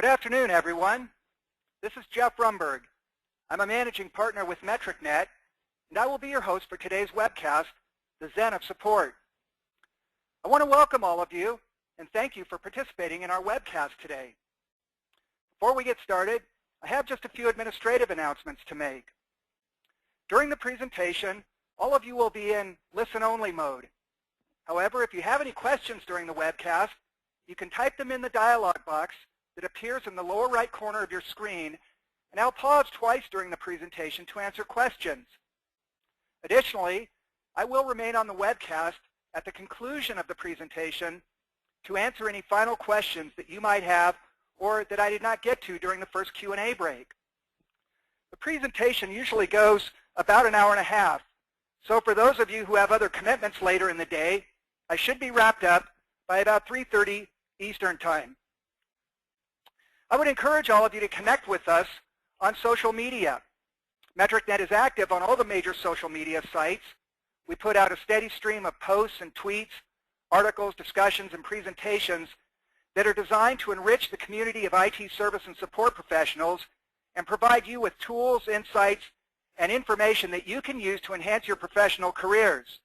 Good afternoon, everyone. This is Jeff Rumburg. I'm a managing partner with MetricNet, and I will be your host for today's webcast, The Zen of Support. I want to welcome all of you and thank you for participating in our webcast today. Before we get started, I have just a few administrative announcements to make. During the presentation, all of you will be in listen-only mode. However, if you have any questions during the webcast, you can type them in the dialog box that appears in the lower right corner of your screen, and I'll pause twice during the presentation to answer questions. Additionally, I will remain on the webcast at the conclusion of the presentation to answer any final questions that you might have or that I did not get to during the first Q&A break. The presentation usually goes about an hour and a half, so for those of you who have other commitments later in the day, I should be wrapped up by about 3:30 Eastern Time. I would encourage all of you to connect with us on social media. MetricNet is active on all the major social media sites. We put out a steady stream of posts and tweets, articles, discussions, and presentations that are designed to enrich the community of IT service and support professionals and provide you with tools, insights, and information that you can use to enhance your professional careers.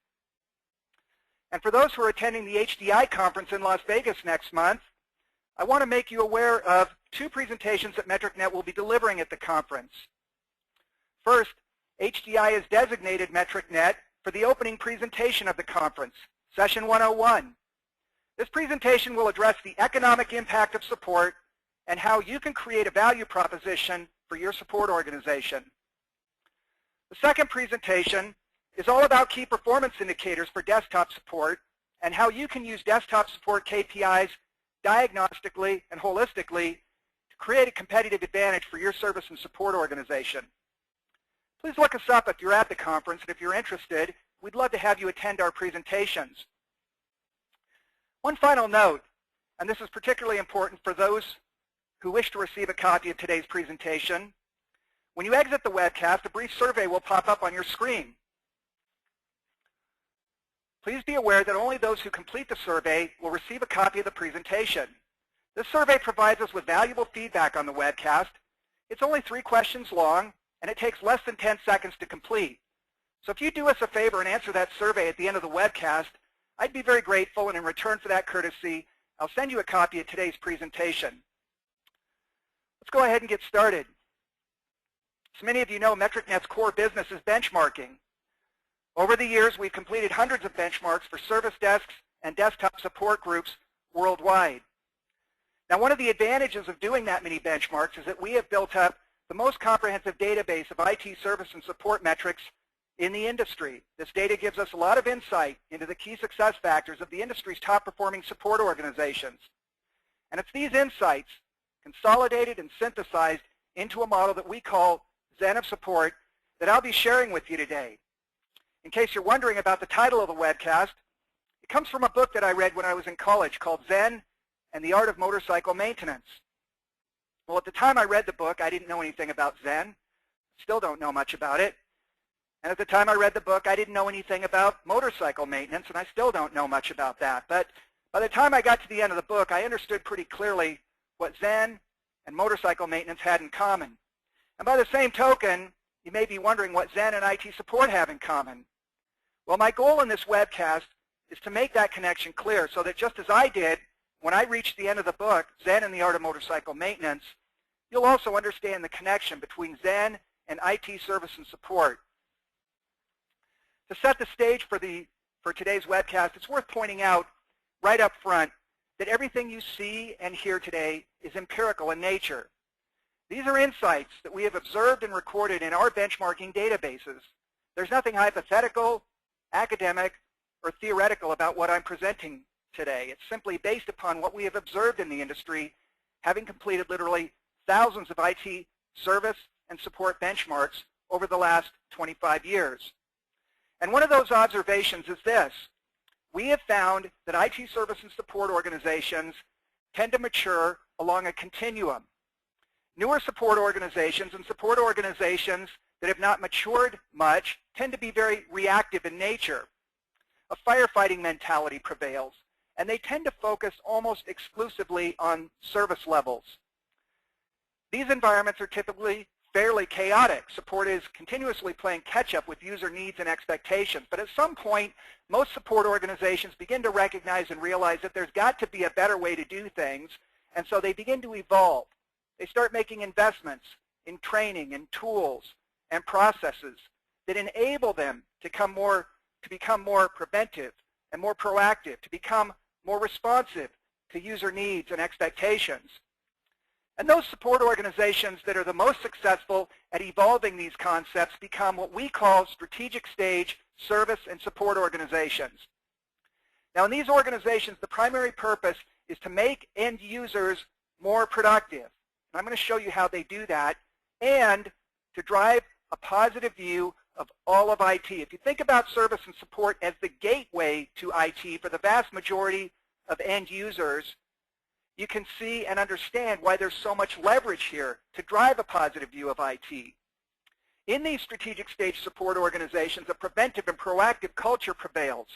And for those who are attending the HDI conference in Las Vegas next month, I want to make you aware of two presentations that MetricNet will be delivering at the conference. First, HDI has designated MetricNet for the opening presentation of the conference, Session 101. This presentation will address the economic impact of support and how you can create a value proposition for your support organization. The second presentation is all about key performance indicators for desktop support and how you can use desktop support KPIs diagnostically and holistically to create a competitive advantage for your service and support organization. Please look us up if you're at the conference, and if you're interested, we'd love to have you attend our presentations. One final note, and this is particularly important for those who wish to receive a copy of today's presentation. When you exit the webcast, a brief survey will pop up on your screen. Please be aware that only those who complete the survey will receive a copy of the presentation. This survey provides us with valuable feedback on the webcast. It's only 3 questions long, and it takes less than 10 seconds to complete. So if you do us a favor and answer that survey at the end of the webcast, I'd be very grateful, and in return for that courtesy, I'll send you a copy of today's presentation. Let's go ahead and get started. As many of you know, MetricNet's core business is benchmarking. Over the years, we've completed hundreds of benchmarks for service desks and desktop support groups worldwide. Now, one of the advantages of doing that many benchmarks is that we have built up the most comprehensive database of IT service and support metrics in the industry. This data gives us a lot of insight into the key success factors of the industry's top-performing support organizations. And it's these insights, consolidated and synthesized into a model that we call Zen of Support, that I'll be sharing with you today. In case you're wondering about the title of the webcast, it comes from a book that I read when I was in college called Zen and the Art of Motorcycle Maintenance. Well, at the time I read the book, I didn't know anything about Zen. Still don't know much about it. And at the time I read the book, I didn't know anything about motorcycle maintenance, and I still don't know much about that. But by the time I got to the end of the book, I understood pretty clearly what Zen and motorcycle maintenance had in common. And by the same token, you may be wondering what Zen and IT support have in common. Well, my goal in this webcast is to make that connection clear so that just as I did when I reached the end of the book, Zen and the Art of Motorcycle Maintenance, you'll also understand the connection between Zen and IT service and support. To set the stage for today's webcast, it's worth pointing out right up front that everything you see and hear today is empirical in nature. These are insights that we have observed and recorded in our benchmarking databases. There's nothing hypothetical, academic, or theoretical about what I'm presenting today. It's simply based upon what we have observed in the industry, having completed literally thousands of IT service and support benchmarks over the last 25 years. And one of those observations is this. We have found that IT service and support organizations tend to mature along a continuum. Newer support organizations and support organizations that have not matured much tend to be very reactive in nature. A firefighting mentality prevails, and they tend to focus almost exclusively on service levels. These environments are typically fairly chaotic. Support is continuously playing catch-up with user needs and expectations. But at some point, most support organizations begin to recognize and realize that there's got to be a better way to do things, and so they begin to evolve. They start making investments in training and tools and processes that enable them to become more preventive and more proactive, to become more responsive to user needs and expectations. And those support organizations that are the most successful at evolving these concepts become what we call strategic stage service and support organizations. Now, in these organizations, the primary purpose is to make end users more productive. And I'm going to show you how they do that, and to drive a positive view of all of IT. If you think about service and support as the gateway to IT for the vast majority of end users, you can see and understand why there's so much leverage here to drive a positive view of IT. In these strategic stage support organizations, a preventive and proactive culture prevails.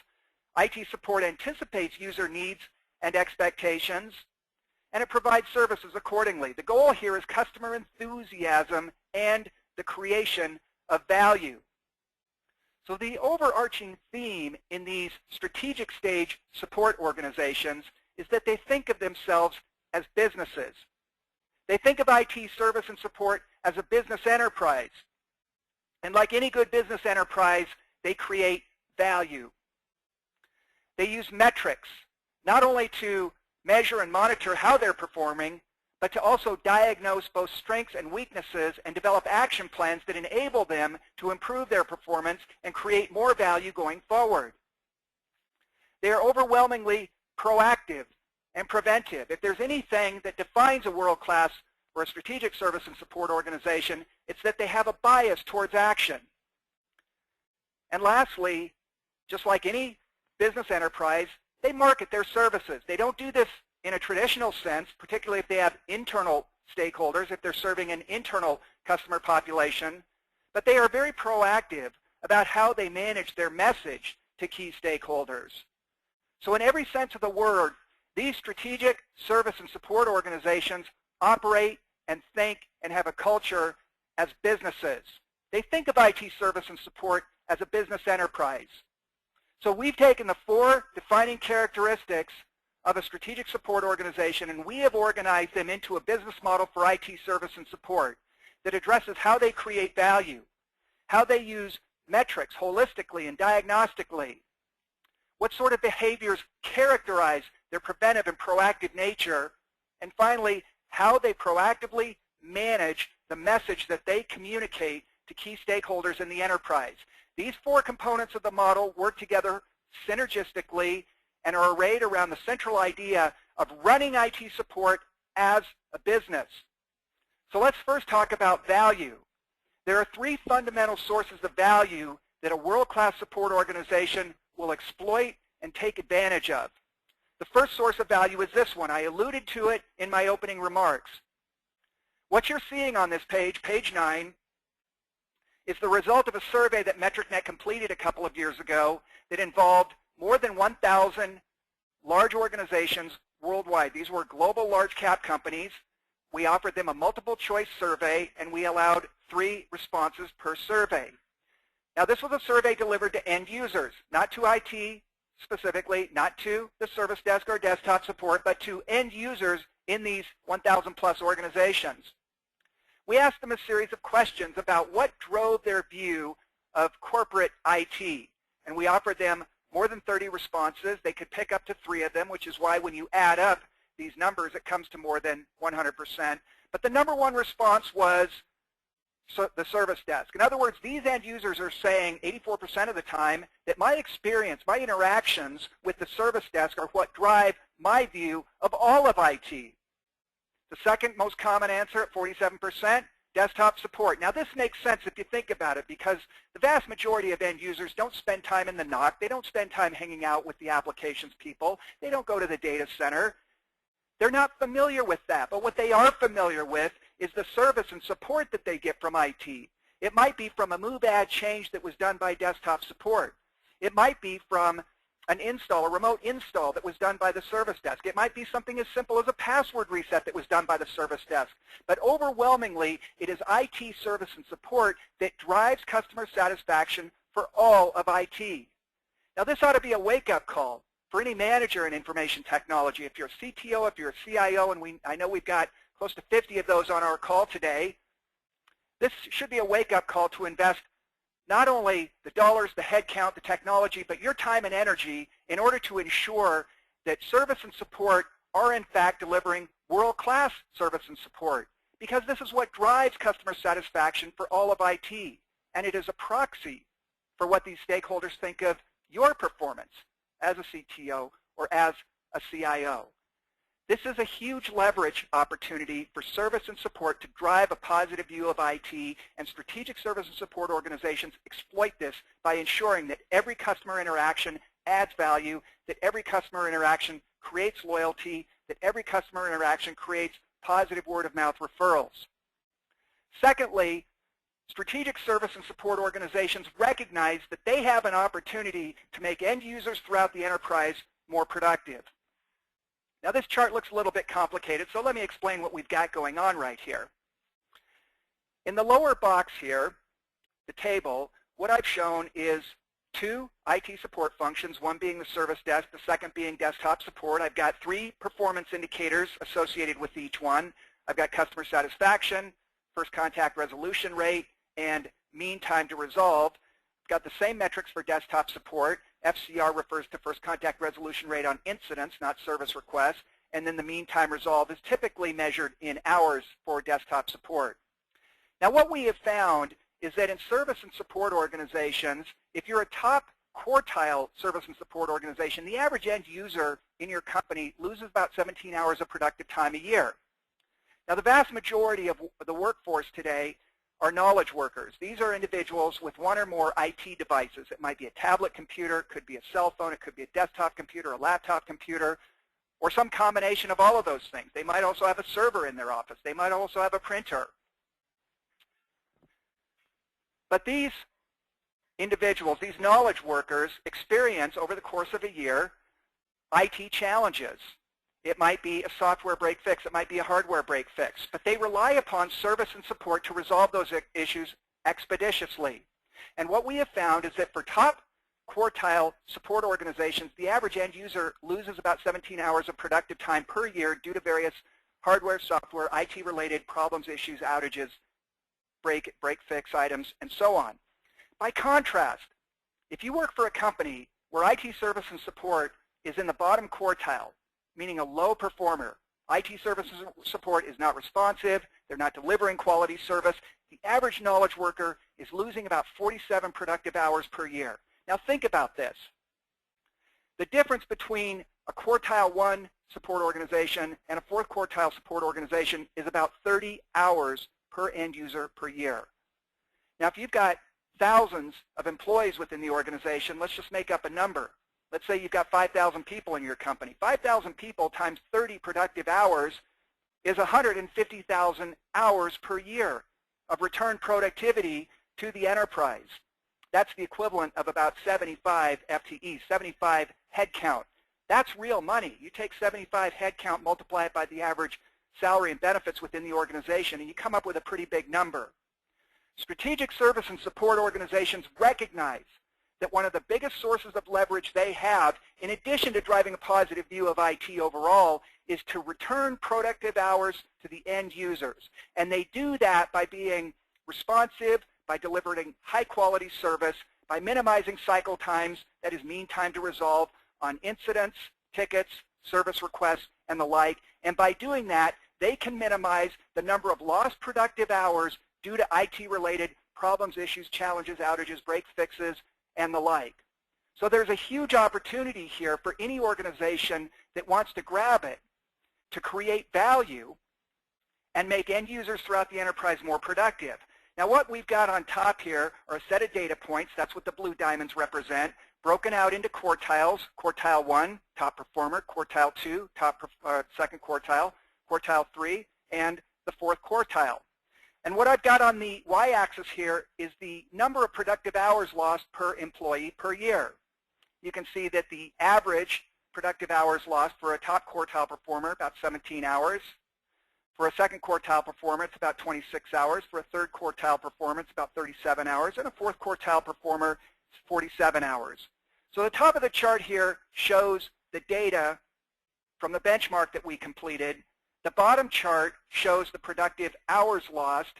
IT support anticipates user needs and expectations, and it provides services accordingly. The goal here is customer enthusiasm and the creation of value. So the overarching theme in these strategic stage support organizations is that they think of themselves as businesses. They think of IT service and support as a business enterprise. And like any good business enterprise, they create value. They use metrics, not only to measure and monitor how they're performing, but to also diagnose both strengths and weaknesses and develop action plans that enable them to improve their performance and create more value going forward. They are overwhelmingly proactive and preventive. If there's anything that defines a world-class or a strategic service and support organization, it's that they have a bias towards action. And lastly, just like any business enterprise, they market their services. They don't do this in a traditional sense, particularly if they have internal stakeholders, if they're serving an internal customer population, but they are very proactive about how they manage their message to key stakeholders. So in every sense of the word, these strategic service and support organizations operate and think and have a culture as businesses. They think of IT service and support as a business enterprise. So we've taken the 4 defining characteristics of a strategic support organization, and we have organized them into a business model for IT service and support that addresses how they create value, how they use metrics holistically and diagnostically, what sort of behaviors characterize their preventive and proactive nature, and finally, how they proactively manage the message that they communicate to key stakeholders in the enterprise. These 4 components of the model work together synergistically and are arrayed around the central idea of running IT support as a business. So let's first talk about value. There are 3 fundamental sources of value that a world-class support organization will exploit and take advantage of. The first source of value is this one. I alluded to it in my opening remarks. What you're seeing on this page, page 9, is the result of a survey that MetricNet completed a couple of years ago that involved more than 1,000 large organizations worldwide. These were global large cap companies. We offered them a multiple choice survey, and we allowed 3 responses per survey. Now, this was a survey delivered to end users, not to IT specifically, not to the service desk or desktop support, but to end users in these 1,000 plus organizations. We asked them a series of questions about what drove their view of corporate IT, and we offered them more than 30 responses. They could pick up to 3 of them, which is why when you add up these numbers, it comes to more than 100%. But the number 1 response was the service desk. In other words, these end users are saying 84% of the time that my experience, my interactions with the service desk are what drive my view of all of IT. The second most common answer at 47%, desktop support. Now this makes sense if you think about it, because the vast majority of end users don't spend time in the NOC. They don't spend time hanging out with the applications people. They don't go to the data center. They're not familiar with that. But what they are familiar with is the service and support that they get from IT. It might be from a move add change that was done by desktop support. It might be from an install, a remote install that was done by the service desk. It might be something as simple as a password reset that was done by the service desk. But overwhelmingly, it is IT service and support that drives customer satisfaction for all of IT. Now, this ought to be a wake-up call for any manager in information technology. If you're a CTO, if you're a CIO, and I know we've got close to 50 of those on our call today, this should be a wake-up call to invest not only the dollars, the headcount, the technology, but your time and energy in order to ensure that service and support are in fact delivering world-class service and support, because this is what drives customer satisfaction for all of IT, and it is a proxy for what these stakeholders think of your performance as a CTO or as a CIO. This is a huge leverage opportunity for service and support to drive a positive view of IT, and strategic service and support organizations exploit this by ensuring that every customer interaction adds value, that every customer interaction creates loyalty, that every customer interaction creates positive word-of-mouth referrals. Secondly, strategic service and support organizations recognize that they have an opportunity to make end users throughout the enterprise more productive. Now, this chart looks a little bit complicated, so let me explain what we've got going on right here. In the lower box here, the table, what I've shown is two IT support functions, one being the service desk, the second being desktop support. I've got three performance indicators associated with each one. I've got customer satisfaction, first contact resolution rate, and mean time to resolve. I've got the same metrics for desktop support. FCR refers to first contact resolution rate on incidents, not service requests, and then the mean time resolve is typically measured in hours for desktop support. Now, what we have found is that in service and support organizations, if you're a top quartile service and support organization, the average end user in your company loses about 17 hours of productive time a year. Now, the vast majority of the workforce today are knowledge workers. These are individuals with one or more IT devices. It might be a tablet computer, it could be a cell phone, it could be a desktop computer, a laptop computer, or some combination of all of those things. They might also have a server in their office. They might also have a printer. But these individuals, these knowledge workers, experience over the course of a year IT challenges. It might be a software break fix. It might be a hardware break fix. But they rely upon service and support to resolve those issues expeditiously. And what we have found is that for top quartile support organizations, the average end user loses about 17 hours of productive time per year due to various hardware, software, IT-related problems, issues, outages, break fix items, and so on. By contrast, if you work for a company where IT service and support is in the bottom quartile, meaning a low performer, IT services support is not responsive, they're not delivering quality service, the average knowledge worker is losing about 47 productive hours per year. Now think about this. The difference between a quartile 1 support organization and a fourth quartile support organization is about 30 hours per end user per year. Now, if you've got thousands of employees within the organization, let's just make up a number. Let's say you've got 5,000 people in your company. 5,000 people times 30 productive hours is 150,000 hours per year of return productivity to the enterprise. That's the equivalent of about 75 FTEs, 75 headcount. That's real money. You take 75 headcount, multiply it by the average salary and benefits within the organization, and you come up with a pretty big number. Strategic service and support organizations recognize that one of the biggest sources of leverage they have, in addition to driving a positive view of IT overall, is to return productive hours to the end users. And they do that by being responsive, by delivering high-quality service, by minimizing cycle times, that is mean time to resolve, on incidents, tickets, service requests, and the like. And by doing that, they can minimize the number of lost productive hours due to IT-related problems, issues, challenges, outages, break fixes, and the like. So there's a huge opportunity here for any organization that wants to grab it to create value and make end users throughout the enterprise more productive. Now, what we've got on top here are a set of data points. That's what the blue diamonds represent, broken out into quartiles. Quartile 1, top performer. Quartile 2, second quartile. Quartile 3, and the fourth quartile. And what I've got on the y-axis here is the number of productive hours lost per employee per year. you can see that the average productive hours lost for a top quartile performer, about 17 hours. For a second quartile performer, it's about 26 hours. For a third quartile performer, it's about 37 hours. And a fourth quartile performer, it's 47 hours. So the top of the chart here shows the data from the benchmark that we completed. The bottom chart shows the productive hours lost.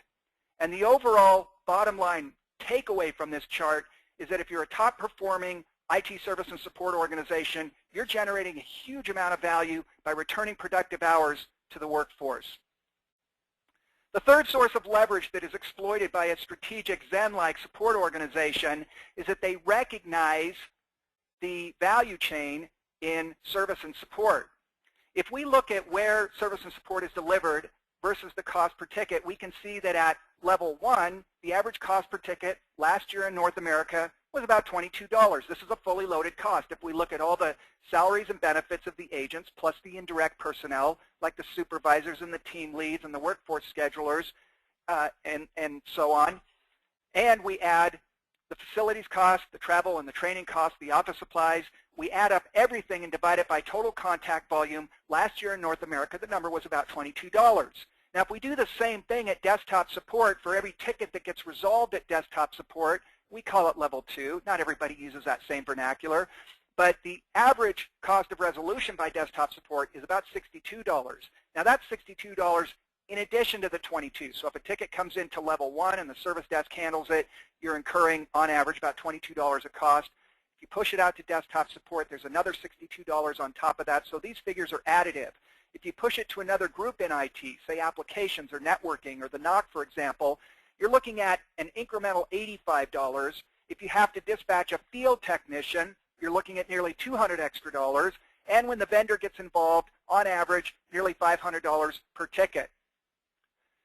And the overall bottom line takeaway from this chart is that if you're a top performing IT service and support organization, you're generating a huge amount of value by returning productive hours to the workforce. The third source of leverage that is exploited by a strategic Zen-like support organization is that they recognize the value chain in service and support. If we look at where service and support is delivered versus the cost per ticket, we can see that at level 1, the average cost per ticket last year in North America was about $22. This is a fully loaded cost. If we look at all the salaries and benefits of the agents plus the indirect personnel like the supervisors and the team leads and the workforce schedulers and so on, and we add the facilities cost, the travel and the training cost, the office supplies, we add up everything and divide it by total contact volume. Last year in North America, the number was about $22. Now, if we do the same thing at desktop support, for every ticket that gets resolved at desktop support, we call it level 2. Not everybody uses that same vernacular. But the average cost of resolution by desktop support is about $62. Now, that's $62 in addition to the 22. So if a ticket comes into level 1 and the service desk handles it, you're incurring, on average, about $22 a cost. If you push it out to desktop support, there's another $62 on top of that. So these figures are additive. If you push it to another group in IT, say applications or networking or the NOC, for example, you're looking at an incremental $85. If you have to dispatch a field technician, you're looking at nearly $200 extra dollars. And when the vendor gets involved, on average, nearly $500 per ticket.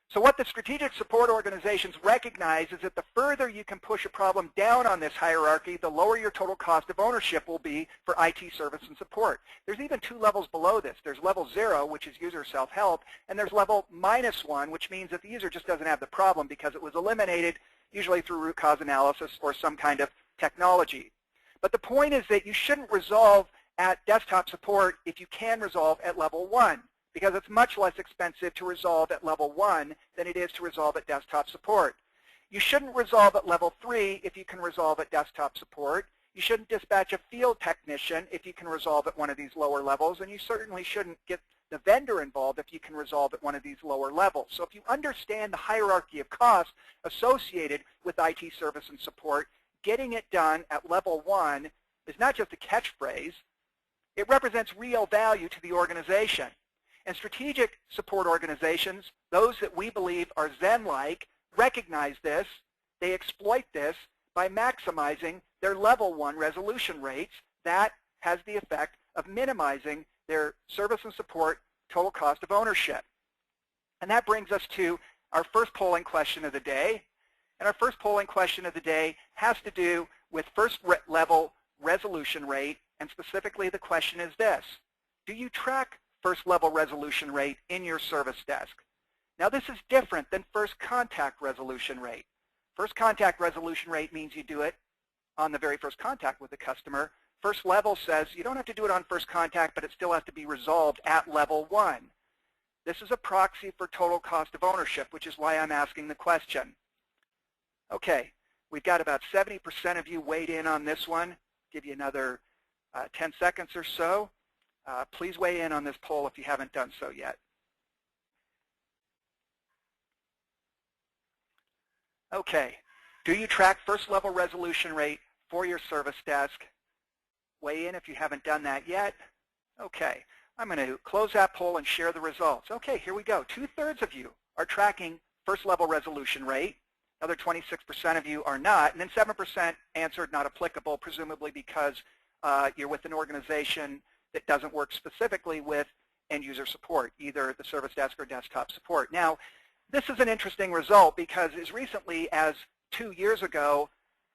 So what the strategic support organizations recognize is that the further you can push a problem down on this hierarchy, the lower your total cost of ownership will be for IT service and support. There's even 2 levels below this. There's level 0, which is user self-help, and there's level -1, which means that the user just doesn't have the problem because it was eliminated, usually through root cause analysis or some kind of technology. But the point is that you shouldn't resolve at desktop support if you can resolve at level 1. Because it's much less expensive to resolve at level 1 than it is to resolve at desktop support. You shouldn't resolve at level 3 if you can resolve at desktop support. You shouldn't dispatch a field technician if you can resolve at one of these lower levels, and you certainly shouldn't get the vendor involved if you can resolve at one of these lower levels. So if you understand the hierarchy of costs associated with IT service and support, getting it done at level 1 is not just a catchphrase. It represents real value to the organization. And strategic support organizations, those that we believe are Zen-like, recognize this. They exploit this by maximizing their level 1 resolution rates. That has the effect of minimizing their service and support total cost of ownership. And that brings us to our first polling question of the day. And our first polling question of the day has to do with first level resolution rate. And specifically, the question is this: do you track first level resolution rate in your service desk? Now, this is different than first contact resolution rate. First contact resolution rate means you do it on the very first contact with the customer. First level says you don't have to do it on first contact, but it still has to be resolved at level 1. This is a proxy for total cost of ownership, which is why I'm asking the question. Okay, we've got about 70% of you weighed in on this one. Give you another 10 seconds or so. Please weigh in on this poll if you haven't done so yet. Okay, do you track first level resolution rate for your service desk? Weigh in if you haven't done that yet. Okay, I'm going to close that poll and share the results. Okay, here we go. 2/3 of you are tracking first level resolution rate. Another 26% of you are not, and then 7% answered not applicable, presumably because you're with an organization that doesn't work specifically with end-user support, either the service desk or desktop support. Now, this is an interesting result because as recently as 2 years ago,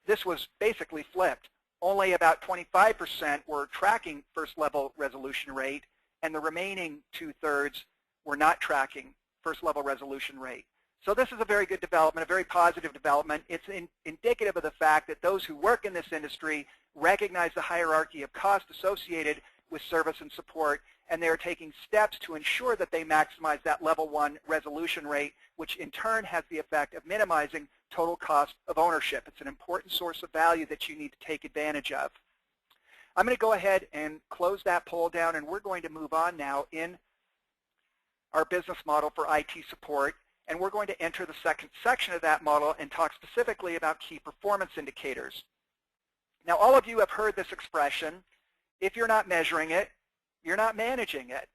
this was basically flipped. Only about 25% were tracking first-level resolution rate, and the remaining 2/3 were not tracking first-level resolution rate. So this is a very good development, a very positive development. It's indicative of the fact that those who work in this industry recognize the hierarchy of cost associated with service and support, and they're taking steps to ensure that they maximize that level 1 resolution rate, which in turn has the effect of minimizing total cost of ownership. It's an important source of value that you need to take advantage of. I'm going to go ahead and close that poll down, and we're going to move on now in our business model for IT support, and we're going to enter the second section of that model and talk specifically about key performance indicators. Now, all of you have heard this expression: if you're not measuring it, you're not managing it.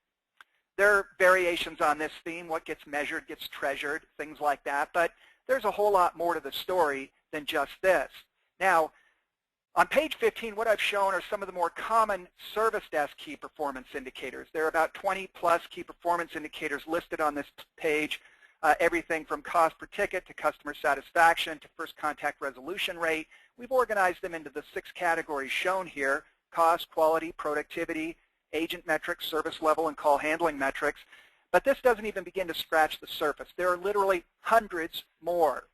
There are variations on this theme. What gets measured gets treasured, things like that. But there's a whole lot more to the story than just this. Now, on page 15, what I've shown are some of the more common service desk key performance indicators. There are about 20-plus key performance indicators listed on this page, everything from cost per ticket to customer satisfaction to first contact resolution rate. We've organized them into the 6 categories shown here: cost, quality, productivity, agent metrics, service level, and call handling metrics. But this doesn't even begin to scratch the surface. There are literally hundreds more.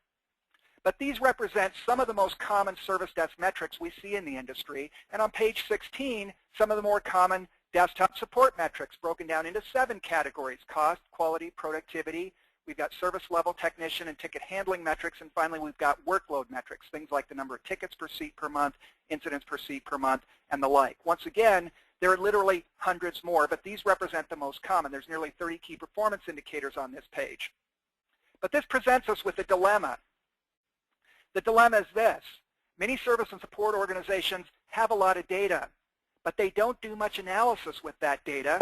But these represent some of the most common service desk metrics we see in the industry. And on page 16, some of the more common desktop support metrics broken down into 7 categories: cost, quality, productivity. We've got service level, technician, and ticket handling metrics. And finally, we've got workload metrics, things like the number of tickets per seat per month, incidents per seat per month, and the like. Once again, there are literally hundreds more, but these represent the most common. There's nearly 30 key performance indicators on this page. But this presents us with a dilemma. The dilemma is this: many service and support organizations have a lot of data, but they don't do much analysis with that data.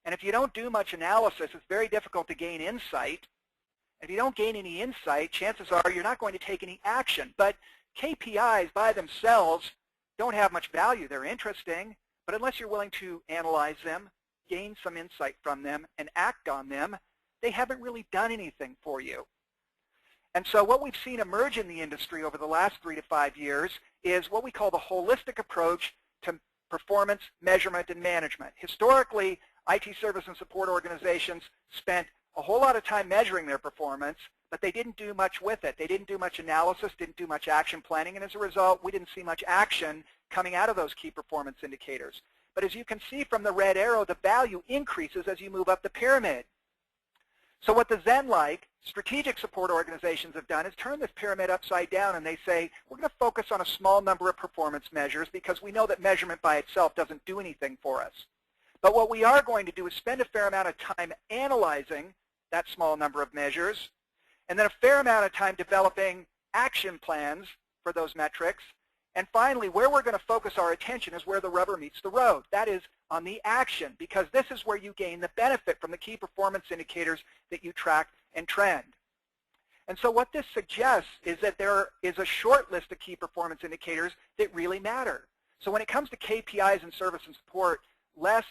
And if you don't do much analysis, it's very difficult to gain insight. If you don't gain any insight, chances are you're not going to take any action. But KPIs by themselves don't have much value. They're interesting, but unless you're willing to analyze them, gain some insight from them, and act on them, they haven't really done anything for you. And so what we've seen emerge in the industry over the last 3 to 5 years is what we call the holistic approach to performance, measurement, and management. Historically, IT service and support organizations spent a whole lot of time measuring their performance, but they didn't do much with it. They didn't do much analysis, didn't do much action planning, and as a result, we didn't see much action coming out of those key performance indicators. But as you can see from the red arrow, the value increases as you move up the pyramid. So what the Zen-like strategic support organizations have done is turn this pyramid upside down, and they say, we're going to focus on a small number of performance measures because we know that measurement by itself doesn't do anything for us. But what we are going to do is spend a fair amount of time analyzing that small number of measures, and then a fair amount of time developing action plans for those metrics. And finally, where we're going to focus our attention is where the rubber meets the road. That is on the action, because this is where you gain the benefit from the key performance indicators that you track and trend. And so what this suggests is that there is a short list of key performance indicators that really matter. So when it comes to KPIs and service and support, less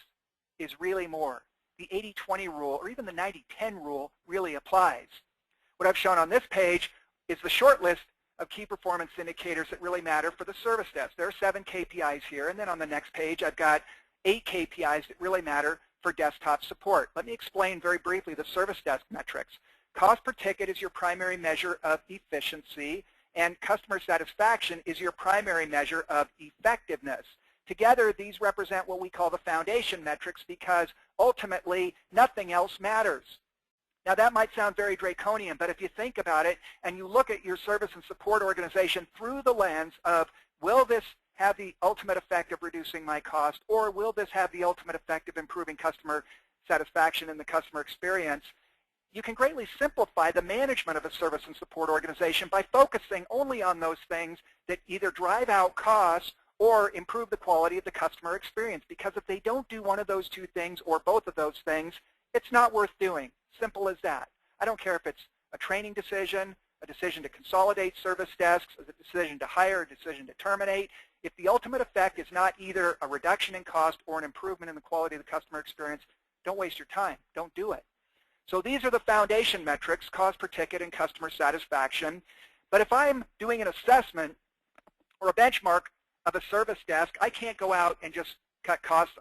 is really more. The 80-20 rule, or even the 90-10 rule, really applies. What I've shown on this page is the short list of key performance indicators that really matter for the service desk. There are 7 KPIs here, and then on the next page I've got 8 KPIs that really matter for desktop support. Let me explain very briefly the service desk metrics. Cost per ticket is your primary measure of efficiency, and customer satisfaction is your primary measure of effectiveness. Together, these represent what we call the foundation metrics because ultimately nothing else matters. Now that might sound very draconian, but if you think about it and you look at your service and support organization through the lens of, will this have the ultimate effect of reducing my cost, or will this have the ultimate effect of improving customer satisfaction and the customer experience, you can greatly simplify the management of a service and support organization by focusing only on those things that either drive out costs or improve the quality of the customer experience. Because if they don't do one of those 2 things or both of those things, it's not worth doing. Simple as that. I don't care if it's a training decision, a decision to consolidate service desks, a decision to hire, a decision to terminate. If the ultimate effect is not either a reduction in cost or an improvement in the quality of the customer experience, don't waste your time. Don't do it. So these are the foundation metrics, cost per ticket and customer satisfaction. But if I'm doing an assessment or a benchmark of a service desk, I can't go out and just cut costs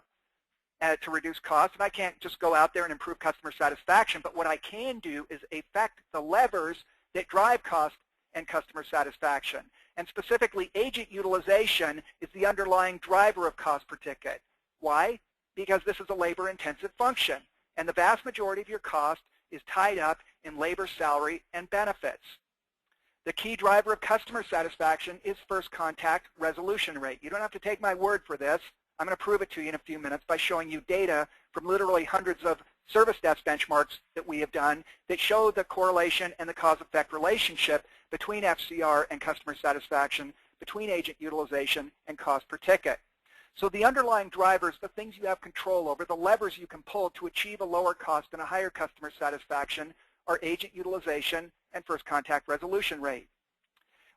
to reduce costs, and I can't just go out there and improve customer satisfaction, but what I can do is affect the levers that drive cost and customer satisfaction. And specifically, agent utilization is the underlying driver of cost per ticket. Why? Because this is a labor-intensive function, and the vast majority of your cost is tied up in labor, salary, and benefits. The key driver of customer satisfaction is first contact resolution rate. You don't have to take my word for this. I'm going to prove it to you in a few minutes by showing you data from literally hundreds of service desk benchmarks that we have done that show the correlation and the cause-effect relationship between FCR and customer satisfaction, between agent utilization and cost per ticket. So the underlying drivers, the things you have control over, the levers you can pull to achieve a lower cost and a higher customer satisfaction are agent utilization and first contact resolution rate.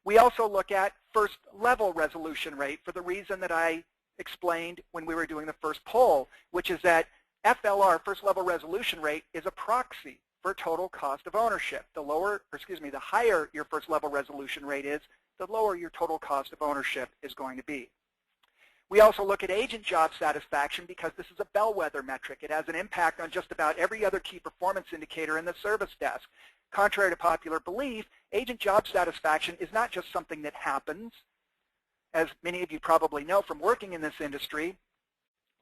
We also look at first level resolution rate for the reason that I explained when we were doing the first poll, which is that FLR, first level resolution rate, is a proxy for total cost of ownership. The higher your first level resolution rate is, the lower your total cost of ownership is going to be. We also look at agent job satisfaction because this is a bellwether metric. It has an impact on just about every other key performance indicator in the service desk. Contrary to popular belief, agent job satisfaction is not just something that happens. As many of you probably know from working in this industry,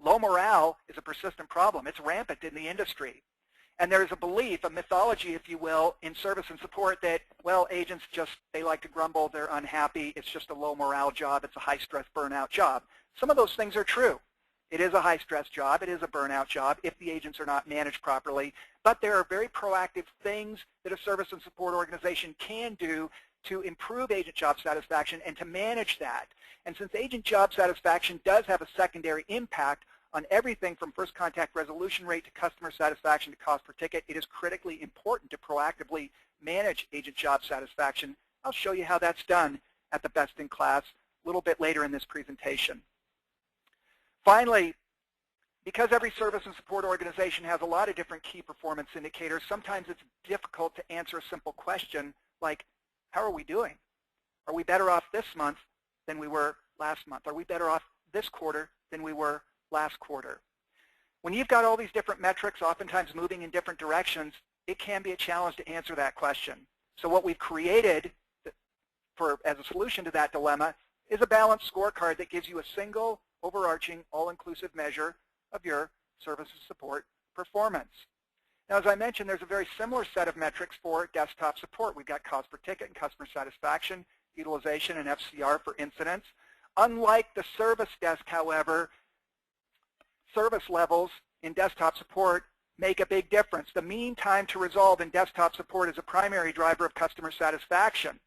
low morale is a persistent problem. It's rampant in the industry. And there's a belief, a mythology, if you will, in service and support that, well, agents just, they like to grumble, they're unhappy, it's just a low morale job, it's a high-stress burnout job. Some of those things are true. It is a high-stress job, it is a burnout job if the agents are not managed properly, but there are very proactive things that a service and support organization can do to improve agent job satisfaction and to manage that. And since agent job satisfaction does have a secondary impact on everything from first contact resolution rate to customer satisfaction to cost per ticket, it is critically important to proactively manage agent job satisfaction. I'll show you how that's done at the Best in Class a little bit later in this presentation. Finally, because every service and support organization has a lot of different key performance indicators, sometimes it's difficult to answer a simple question like, how are we doing? Are we better off this month than we were last month? Are we better off this quarter than we were last quarter? When you've got all these different metrics, oftentimes moving in different directions, it can be a challenge to answer that question. So what we've created as a solution to that dilemma is a balanced scorecard that gives you a single, overarching, all-inclusive measure of your service and support performance. Now, as I mentioned, there's a very similar set of metrics for desktop support. We've got cost per ticket and customer satisfaction, utilization, and FCR for incidents. Unlike the service desk, however, service levels in desktop support make a big difference. The mean time to resolve in desktop support is a primary driver of customer satisfaction.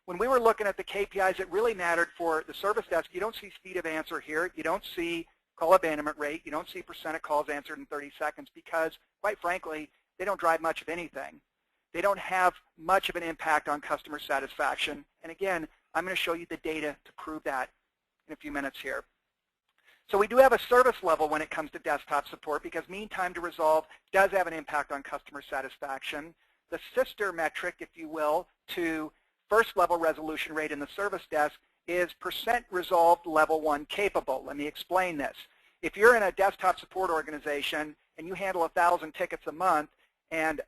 When we were looking at the KPIs that really mattered for the service desk, you don't see speed of answer here. You don't see call abandonment rate. You don't see percent of calls answered in 30 seconds because, quite frankly, they don't drive much of anything. They don't have much of an impact on customer satisfaction. And again, I'm going to show you the data to prove that in a few minutes here. So we do have a service level when it comes to desktop support because mean time to resolve does have an impact on customer satisfaction. The sister metric, if you will, to first level resolution rate in the service desk is percent resolved level 1 capable. Let me explain this. If you're in a desktop support organization and you handle 1,000 tickets a month and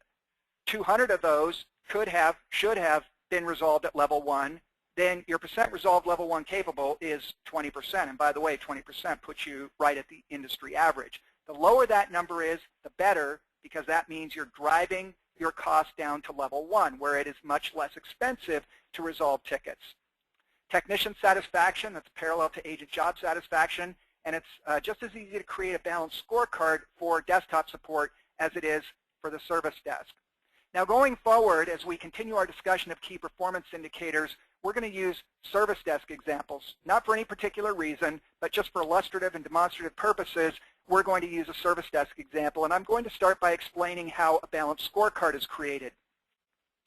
200 of those should have been resolved at level 1, then your percent resolved level 1 capable is 20%. And by the way, 20% puts you right at the industry average. The lower that number is, the better, because that means you're driving your cost down to level 1, where it is much less expensive to resolve tickets. Technician satisfaction, that's parallel to agent job satisfaction, and it's just as easy to create a balanced scorecard for desktop support as it is for the service desk. Now going forward, as we continue our discussion of key performance indicators, we're going to use service desk examples, not for any particular reason, but just for illustrative and demonstrative purposes. We're going to use a service desk example, and I'm going to start by explaining how a balanced scorecard is created.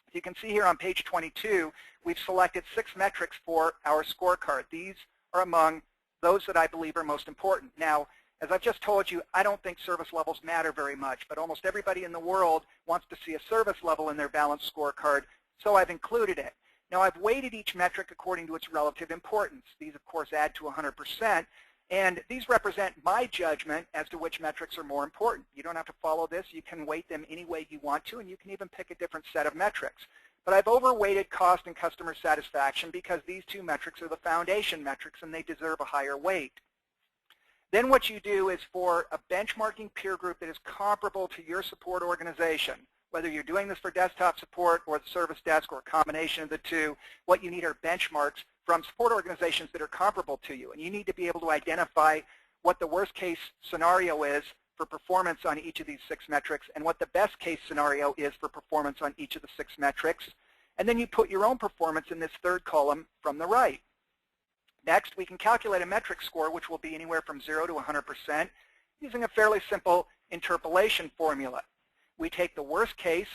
As you can see here on page 22, we've selected 6 metrics for our scorecard. These are among those that I believe are most important. Now, as I've just told you, I don't think service levels matter very much, but almost everybody in the world wants to see a service level in their balanced scorecard, so I've included it. Now, I've weighted each metric according to its relative importance. These, of course, add to 100%, And these represent my judgment as to which metrics are more important. You don't have to follow this. You can weight them any way you want to, and you can even pick a different set of metrics. But I've overweighted cost and customer satisfaction because these two metrics are the foundation metrics, and they deserve a higher weight. Then what you do is for a benchmarking peer group that is comparable to your support organization, whether you're doing this for desktop support or the service desk or a combination of the two, what you need are benchmarks from support organizations that are comparable to you. And you need to be able to identify what the worst case scenario is for performance on each of these 6 metrics and what the best case scenario is for performance on each of the 6 metrics. And then you put your own performance in this third column from the right. Next, we can calculate a metric score, which will be anywhere from 0 to 100%, using a fairly simple interpolation formula. We take the worst case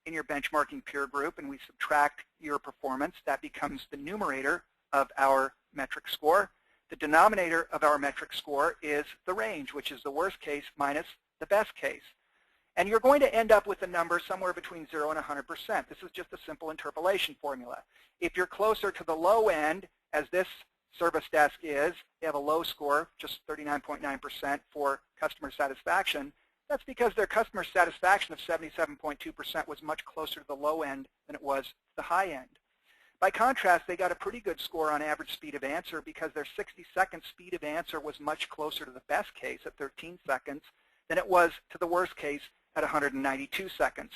in your benchmarking peer group and we subtract your performance. That becomes the numerator of our metric score. The denominator of our metric score is the range, which is the worst case minus the best case. And you're going to end up with a number somewhere between 0 and 100%. This is just a simple interpolation formula. If you're closer to the low end, as this service desk is, they have a low score, just 39.9% for customer satisfaction. That's because their customer satisfaction of 77.2% was much closer to the low end than it was the high end. By contrast, they got a pretty good score on average speed of answer because their 60-second speed of answer was much closer to the best case at 13 seconds than it was to the worst case at 192 seconds.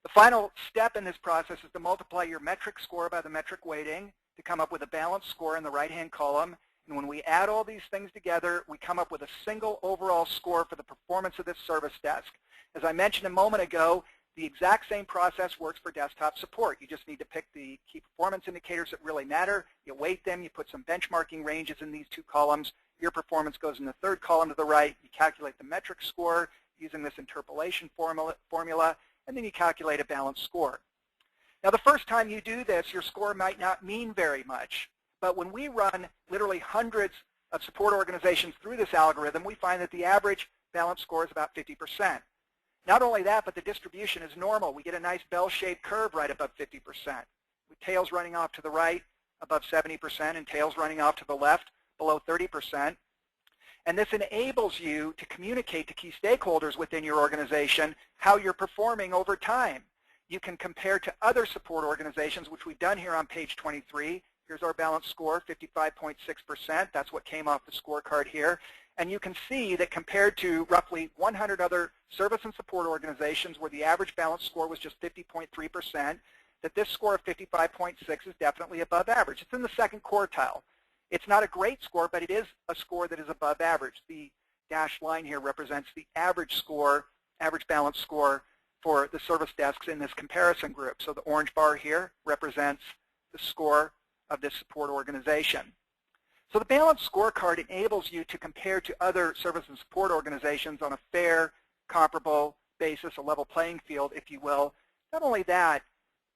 The final step in this process is to multiply your metric score by the metric weighting to come up with a balanced score in the right-hand column. And when we add all these things together, we come up with a single overall score for the performance of this service desk. As I mentioned a moment ago, the exact same process works for desktop support. You just need to pick the key performance indicators that really matter. You weight them. You put some benchmarking ranges in these 2 columns. Your performance goes in the third column to the right. You calculate the metric score using this interpolation formula, and then you calculate a balanced score. Now, the first time you do this, your score might not mean very much. But when we run literally hundreds of support organizations through this algorithm, we find that the average balance score is about 50%. Not only that, but the distribution is normal. We get a nice bell-shaped curve right above 50%, with tails running off to the right above 70% and tails running off to the left below 30%. And this enables you to communicate to key stakeholders within your organization how you're performing over time. You can compare to other support organizations, which we've done here on page 23. Here's our balance score, 55.6%. That's what came off the scorecard here. And you can see that compared to roughly 100 other service and support organizations where the average balance score was just 50.3%, that this score of 55.6 is definitely above average. It's in the second quartile. It's not a great score, but it is a score that is above average. The dashed line here represents the average score, average balance score for the service desks in this comparison group. So the orange bar here represents the score of this support organization. So the balanced scorecard enables you to compare to other service and support organizations on a fair, comparable basis, a level playing field, if you will. Not only that,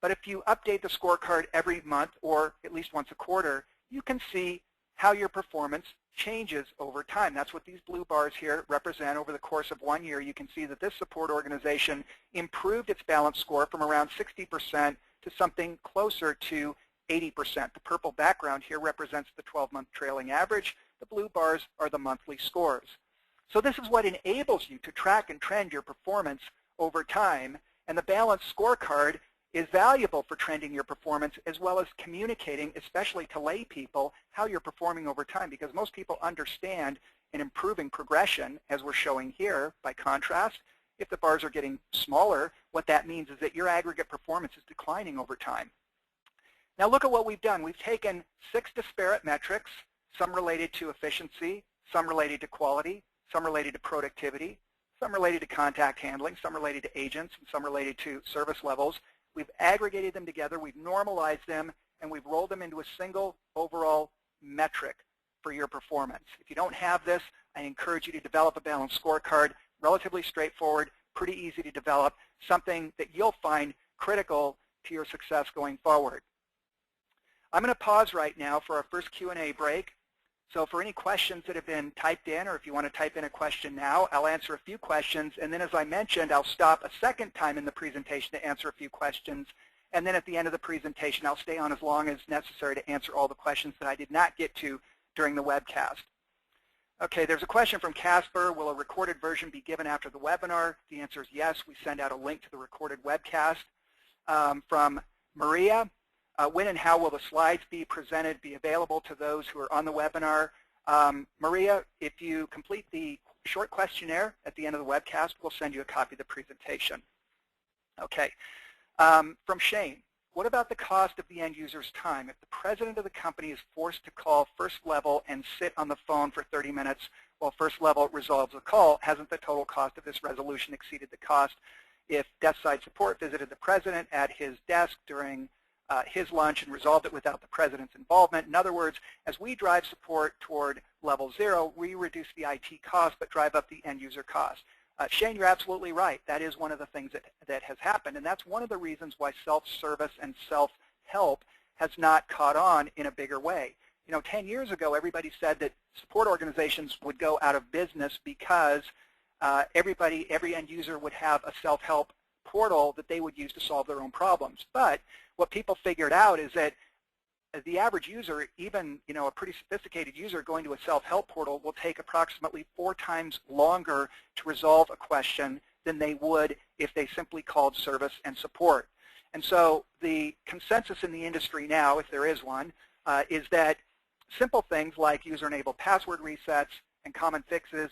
but if you update the scorecard every month or at least once a quarter, you can see how your performance changes over time. That's what these blue bars here represent. Over the course of 1 year, you can see that this support organization improved its balance score from around 60% to something closer to 80%. The purple background here represents the 12-month trailing average. The blue bars are the monthly scores. So this is what enables you to track and trend your performance over time, and the balanced scorecard is valuable for trending your performance as well as communicating, especially to lay people, how you're performing over time, because most people understand an improving progression, as we're showing here. By contrast, if the bars are getting smaller, what that means is that your aggregate performance is declining over time. Now look at what we've done. We've taken 6 disparate metrics, some related to efficiency, some related to quality, some related to productivity, some related to contact handling, some related to agents, and some related to service levels. We've aggregated them together, we've normalized them, and we've rolled them into a single overall metric for your performance. If you don't have this, I encourage you to develop a balanced scorecard. Relatively straightforward, pretty easy to develop, something that you'll find critical to your success going forward. I'm going to pause right now for our first Q&A break. So for any questions that have been typed in, or if you want to type in a question now, I'll answer a few questions. And then, as I mentioned, I'll stop a second time in the presentation to answer a few questions. And then at the end of the presentation, I'll stay on as long as necessary to answer all the questions that I did not get to during the webcast. Okay, there's a question from Casper. Will a recorded version be given after the webinar? The answer is yes. We send out a link to the recorded webcast. From Maria, when and how will the slides be presented be available to those who are on the webinar? Maria, if you complete the short questionnaire at the end of the webcast, we'll send you a copy of the presentation. Okay, from Shane, what about the cost of the end user's time? If the president of the company is forced to call first level and sit on the phone for 30 minutes while first level resolves a call, hasn't the total cost of this resolution exceeded the cost if desk side support visited the president at his desk during his lunch and resolved it without the president's involvement? In other words, as we drive support toward level 0, we reduce the IT cost but drive up the end user cost. Shane, you're absolutely right. That is one of the things that has happened, and that's one of the reasons why self-service and self-help has not caught on in a bigger way. You know, 10 years ago, everybody said that support organizations would go out of business because every end user would have a self-help portal that they would use to solve their own problems. But what people figured out is that the average user, even a pretty sophisticated user going to a self-help portal, will take approximately 4 times longer to resolve a question than they would if they simply called service and support. And so the consensus in the industry now, if there is one, is that simple things like user-enabled password resets and common fixes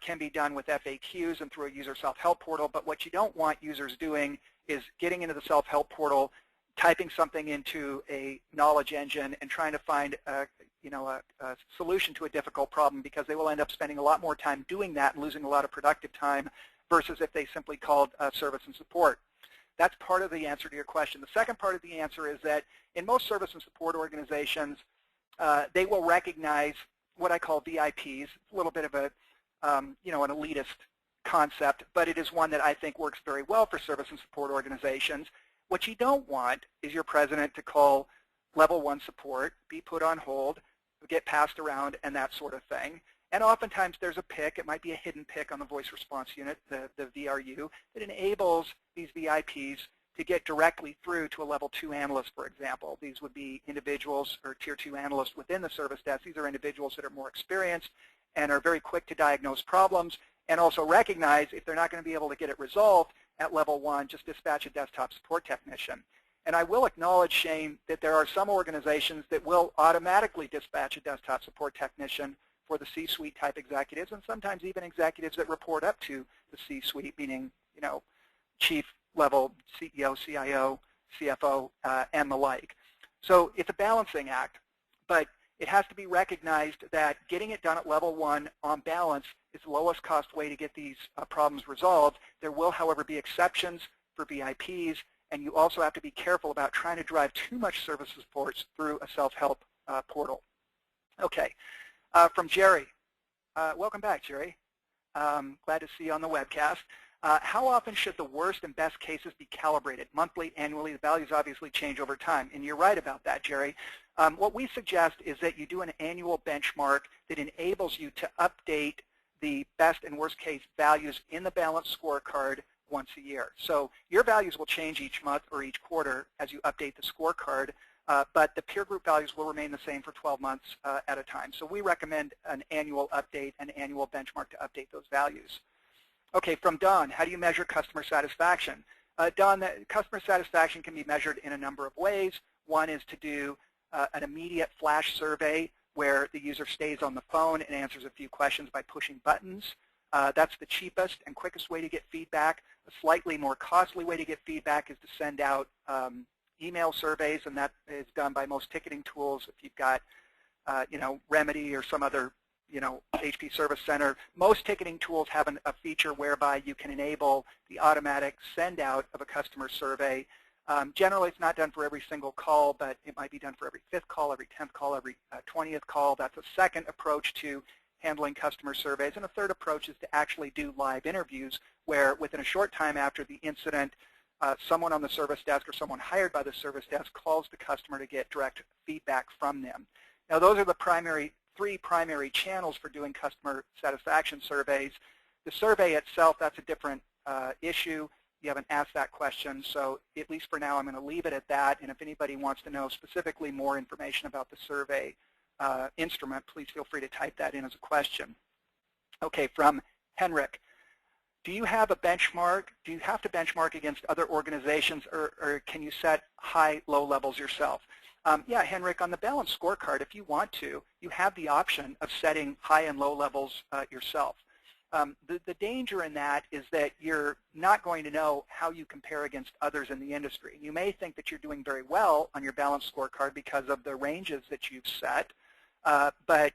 can be done with FAQs and through a user self-help portal. But what you don't want users doing is getting into the self-help portal, typing something into a knowledge engine and trying to find a solution to a difficult problem, because they will end up spending a lot more time doing that and losing a lot of productive time versus if they simply called service and support. That's part of the answer to your question. The second part of the answer is that in most service and support organizations, they will recognize what I call VIPs. It's a little bit of a an elitist concept, but it is one that I think works very well for service and support organizations. What you don't want is your president to call level 1 support, be put on hold, get passed around, and that sort of thing. And oftentimes there's a pick, it might be a hidden pick on the voice response unit, the VRU, that enables these VIPs to get directly through to a level 2 analyst, for example. These would be individuals or tier 2 analysts within the service desk. These are individuals that are more experienced and are very quick to diagnose problems, and also recognize if they're not going to be able to get it resolved at level 1, just dispatch a desktop support technician. And I will acknowledge, Shane, that there are some organizations that will automatically dispatch a desktop support technician for the C-suite type executives, and sometimes even executives that report up to the C-suite, meaning chief level CEO, CIO, CFO, and the like. So it's a balancing act, but it has to be recognized that getting it done at level 1 on balance is the lowest cost way to get these problems resolved. There will, however, be exceptions for VIPs, and you also have to be careful about trying to drive too much service support through a self-help portal. Okay, from Jerry. Welcome back, Jerry. Glad to see you on the webcast. How often should the worst and best cases be calibrated? Monthly, annually? The values obviously change over time, and you're right about that, Jerry. What we suggest is that you do an annual benchmark that enables you to update the best and worst case values in the balanced scorecard once a year. So your values will change each month or each quarter as you update the scorecard, but the peer group values will remain the same for 12 months at a time. So we recommend an annual update, an annual benchmark to update those values. Okay, from Don, how do you measure customer satisfaction? Don, customer satisfaction can be measured in a number of ways. One is to do an immediate flash survey where the user stays on the phone and answers a few questions by pushing buttons. That's the cheapest and quickest way to get feedback. A slightly more costly way to get feedback is to send out email surveys, and that is done by most ticketing tools. If you've got, Remedy or some other, HP Service Center, most ticketing tools have a feature whereby you can enable the automatic send out of a customer survey. Generally, it's not done for every single call, but it might be done for every 5th call, every 10th call, every 20th call. That's a second approach to handling customer surveys. And a third approach is to actually do live interviews where within a short time after the incident, someone on the service desk or someone hired by the service desk calls the customer to get direct feedback from them. Now, those are the 3 primary channels for doing customer satisfaction surveys. The survey itself, that's a different issue. You haven't asked that question, so at least for now I'm going to leave it at that, and if anybody wants to know specifically more information about the survey, instrument, please feel free to type that in as a question. Okay, from Henrik. Do you have a benchmark? Do you have to benchmark against other organizations, or can you set high, low levels yourself? Yeah, Henrik, on the balanced scorecard, if you want to, you have the option of setting high and low levels yourself. The danger in that is that you're not going to know how you compare against others in the industry. You may think that you're doing very well on your balanced scorecard because of the ranges that you've set, but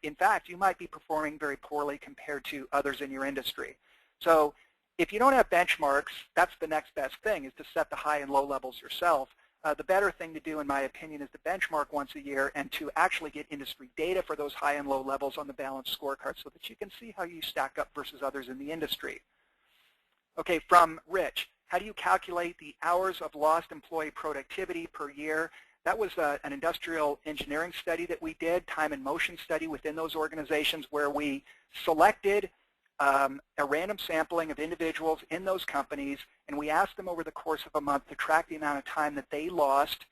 in fact, you might be performing very poorly compared to others in your industry. So if you don't have benchmarks, that's the next best thing, is to set the high and low levels yourself. The better thing to do, in my opinion, is to benchmark once a year and to actually get industry data for those high and low levels on the balanced scorecard so that you can see how you stack up versus others in the industry. Okay, from Rich, how do you calculate the hours of lost employee productivity per year? That was an industrial engineering study that we did, time and motion study within those organizations, where we selected a random sampling of individuals in those companies, and we asked them over the course of a month to track the amount of time that they lost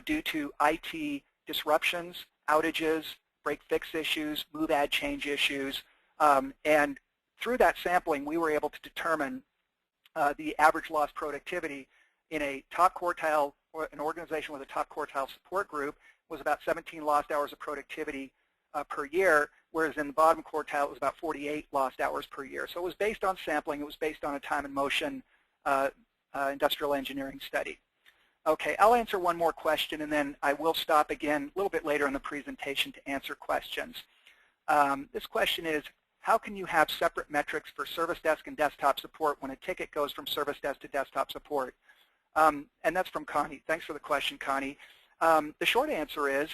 due to IT disruptions, outages, break-fix issues, move, add, change issues. And through that sampling, we were able to determine the average lost productivity in a top quartile, or an organization with a top quartile support group, was about 17 lost hours of productivity per year, whereas in the bottom quartile it was about 48 lost hours per year. So it was based on sampling. It was based on a time and motion industrial engineering study. Okay, I'll answer one more question, and then I will stop again a little bit later in the presentation to answer questions. This question is, how can you have separate metrics for service desk and desktop support when a ticket goes from service desk to desktop support? And that's from Connie. Thanks for the question, Connie. The short answer is,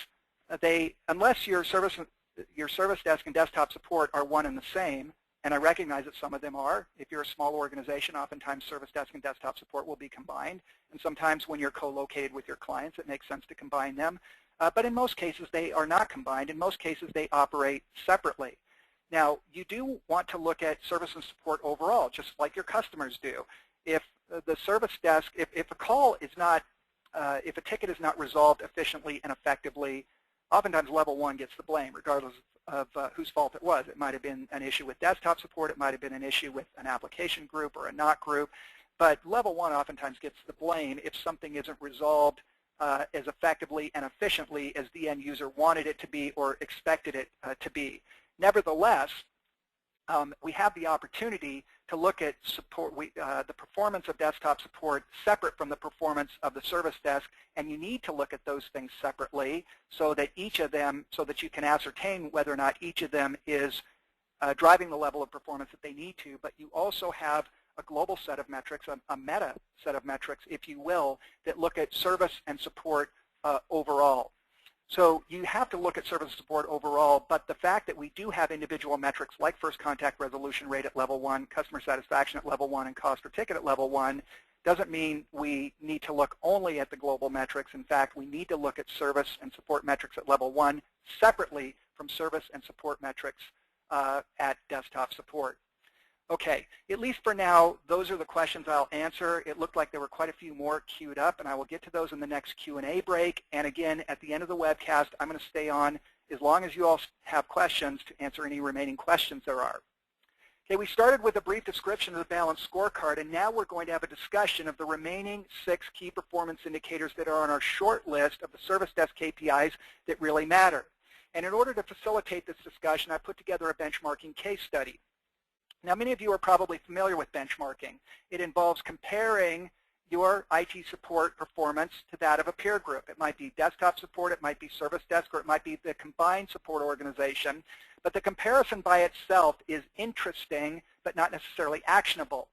unless your service desk and desktop support are one and the same, and I recognize that some of them are. If you're a small organization, oftentimes service desk and desktop support will be combined, and sometimes when you're co-located with your clients, it makes sense to combine them. But in most cases, they are not combined. In most cases, they operate separately. Now, you do want to look at service and support overall, just like your customers do. If the service desk, if a call is not, if a ticket is not resolved efficiently and effectively, oftentimes level one gets the blame, regardless of whose fault it was. It might have been an issue with desktop support. It might have been an issue with an application group or a NOC group. But level one oftentimes gets the blame if something isn't resolved as effectively and efficiently as the end user wanted it to be or expected it to be. Nevertheless, we have the opportunity to look at support, the performance of desktop support separate from the performance of the service desk, and you need to look at those things separately so that each of them, so that you can ascertain whether or not each of them is driving the level of performance that they need to. But you also have a global set of metrics, a meta set of metrics, if you will, that look at service and support overall. So you have to look at service support overall, but the fact that we do have individual metrics like first contact resolution rate at level one, customer satisfaction at level one, and cost per ticket at level one doesn't mean we need to look only at the global metrics. In fact, we need to look at service and support metrics at level one separately from service and support metrics at desktop support. Okay, at least for now, those are the questions I'll answer. It looked like there were quite a few more queued up, and I will get to those in the next Q&A break. And again, at the end of the webcast, I'm going to stay on as long as you all have questions to answer any remaining questions there are. Okay, we started with a brief description of the balanced scorecard, and now we're going to have a discussion of the remaining 6 key performance indicators that are on our short list of the service desk KPIs that really matter. And in order to facilitate this discussion, I put together a benchmarking case study. Now, many of you are probably familiar with benchmarking. It involves comparing your IT support performance to that of a peer group. It might be desktop support, it might be service desk, or it might be the combined support organization. But the comparison by itself is interesting, but not necessarily actionable.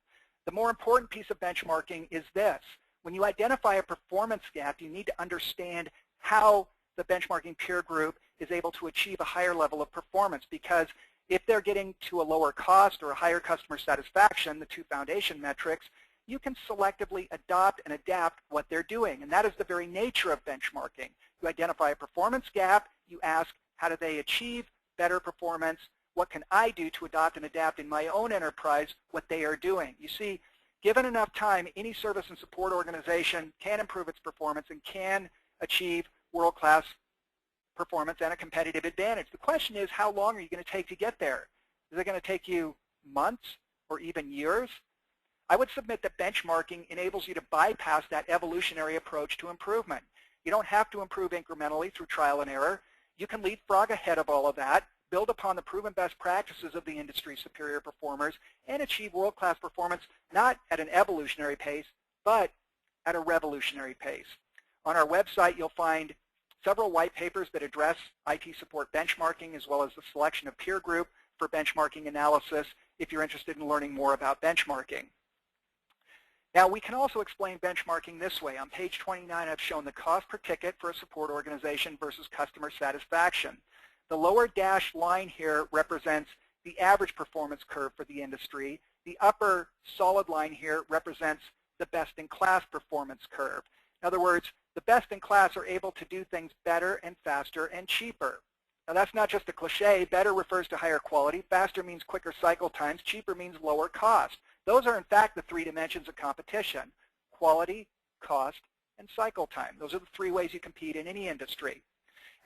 The more important piece of benchmarking is this. When you identify a performance gap, you need to understand how the benchmarking peer group is able to achieve a higher level of performance, because if they're getting to a lower cost or a higher customer satisfaction, the 2 foundation metrics, you can selectively adopt and adapt what they're doing. And that is the very nature of benchmarking. You identify a performance gap. You ask, how do they achieve better performance? What can I do to adopt and adapt in my own enterprise what they are doing? You see, given enough time, any service and support organization can improve its performance and can achieve world-class performance and a competitive advantage. The question is, how long are you going to take to get there? Is it going to take you months or even years? I would submit that benchmarking enables you to bypass that evolutionary approach to improvement. You don't have to improve incrementally through trial and error. You can leapfrog ahead of all of that, build upon the proven best practices of the industry's superior performers, and achieve world-class performance not at an evolutionary pace, but at a revolutionary pace. On our website, you'll find several white papers that address IT support benchmarking, as well as the selection of peer group for benchmarking analysis if you're interested in learning more about benchmarking. Now, we can also explain benchmarking this way. On page 29, I've shown the cost per ticket for a support organization versus customer satisfaction. The lower dashed line here represents the average performance curve for the industry. The upper solid line here represents the best-in-class performance curve. In other words, the best-in-class are able to do things better and faster and cheaper. Now, that's not just a cliche. Better refers to higher quality. Faster means quicker cycle times. Cheaper means lower cost. Those are, in fact, the three dimensions of competition: quality, cost, and cycle time. Those are the three ways you compete in any industry.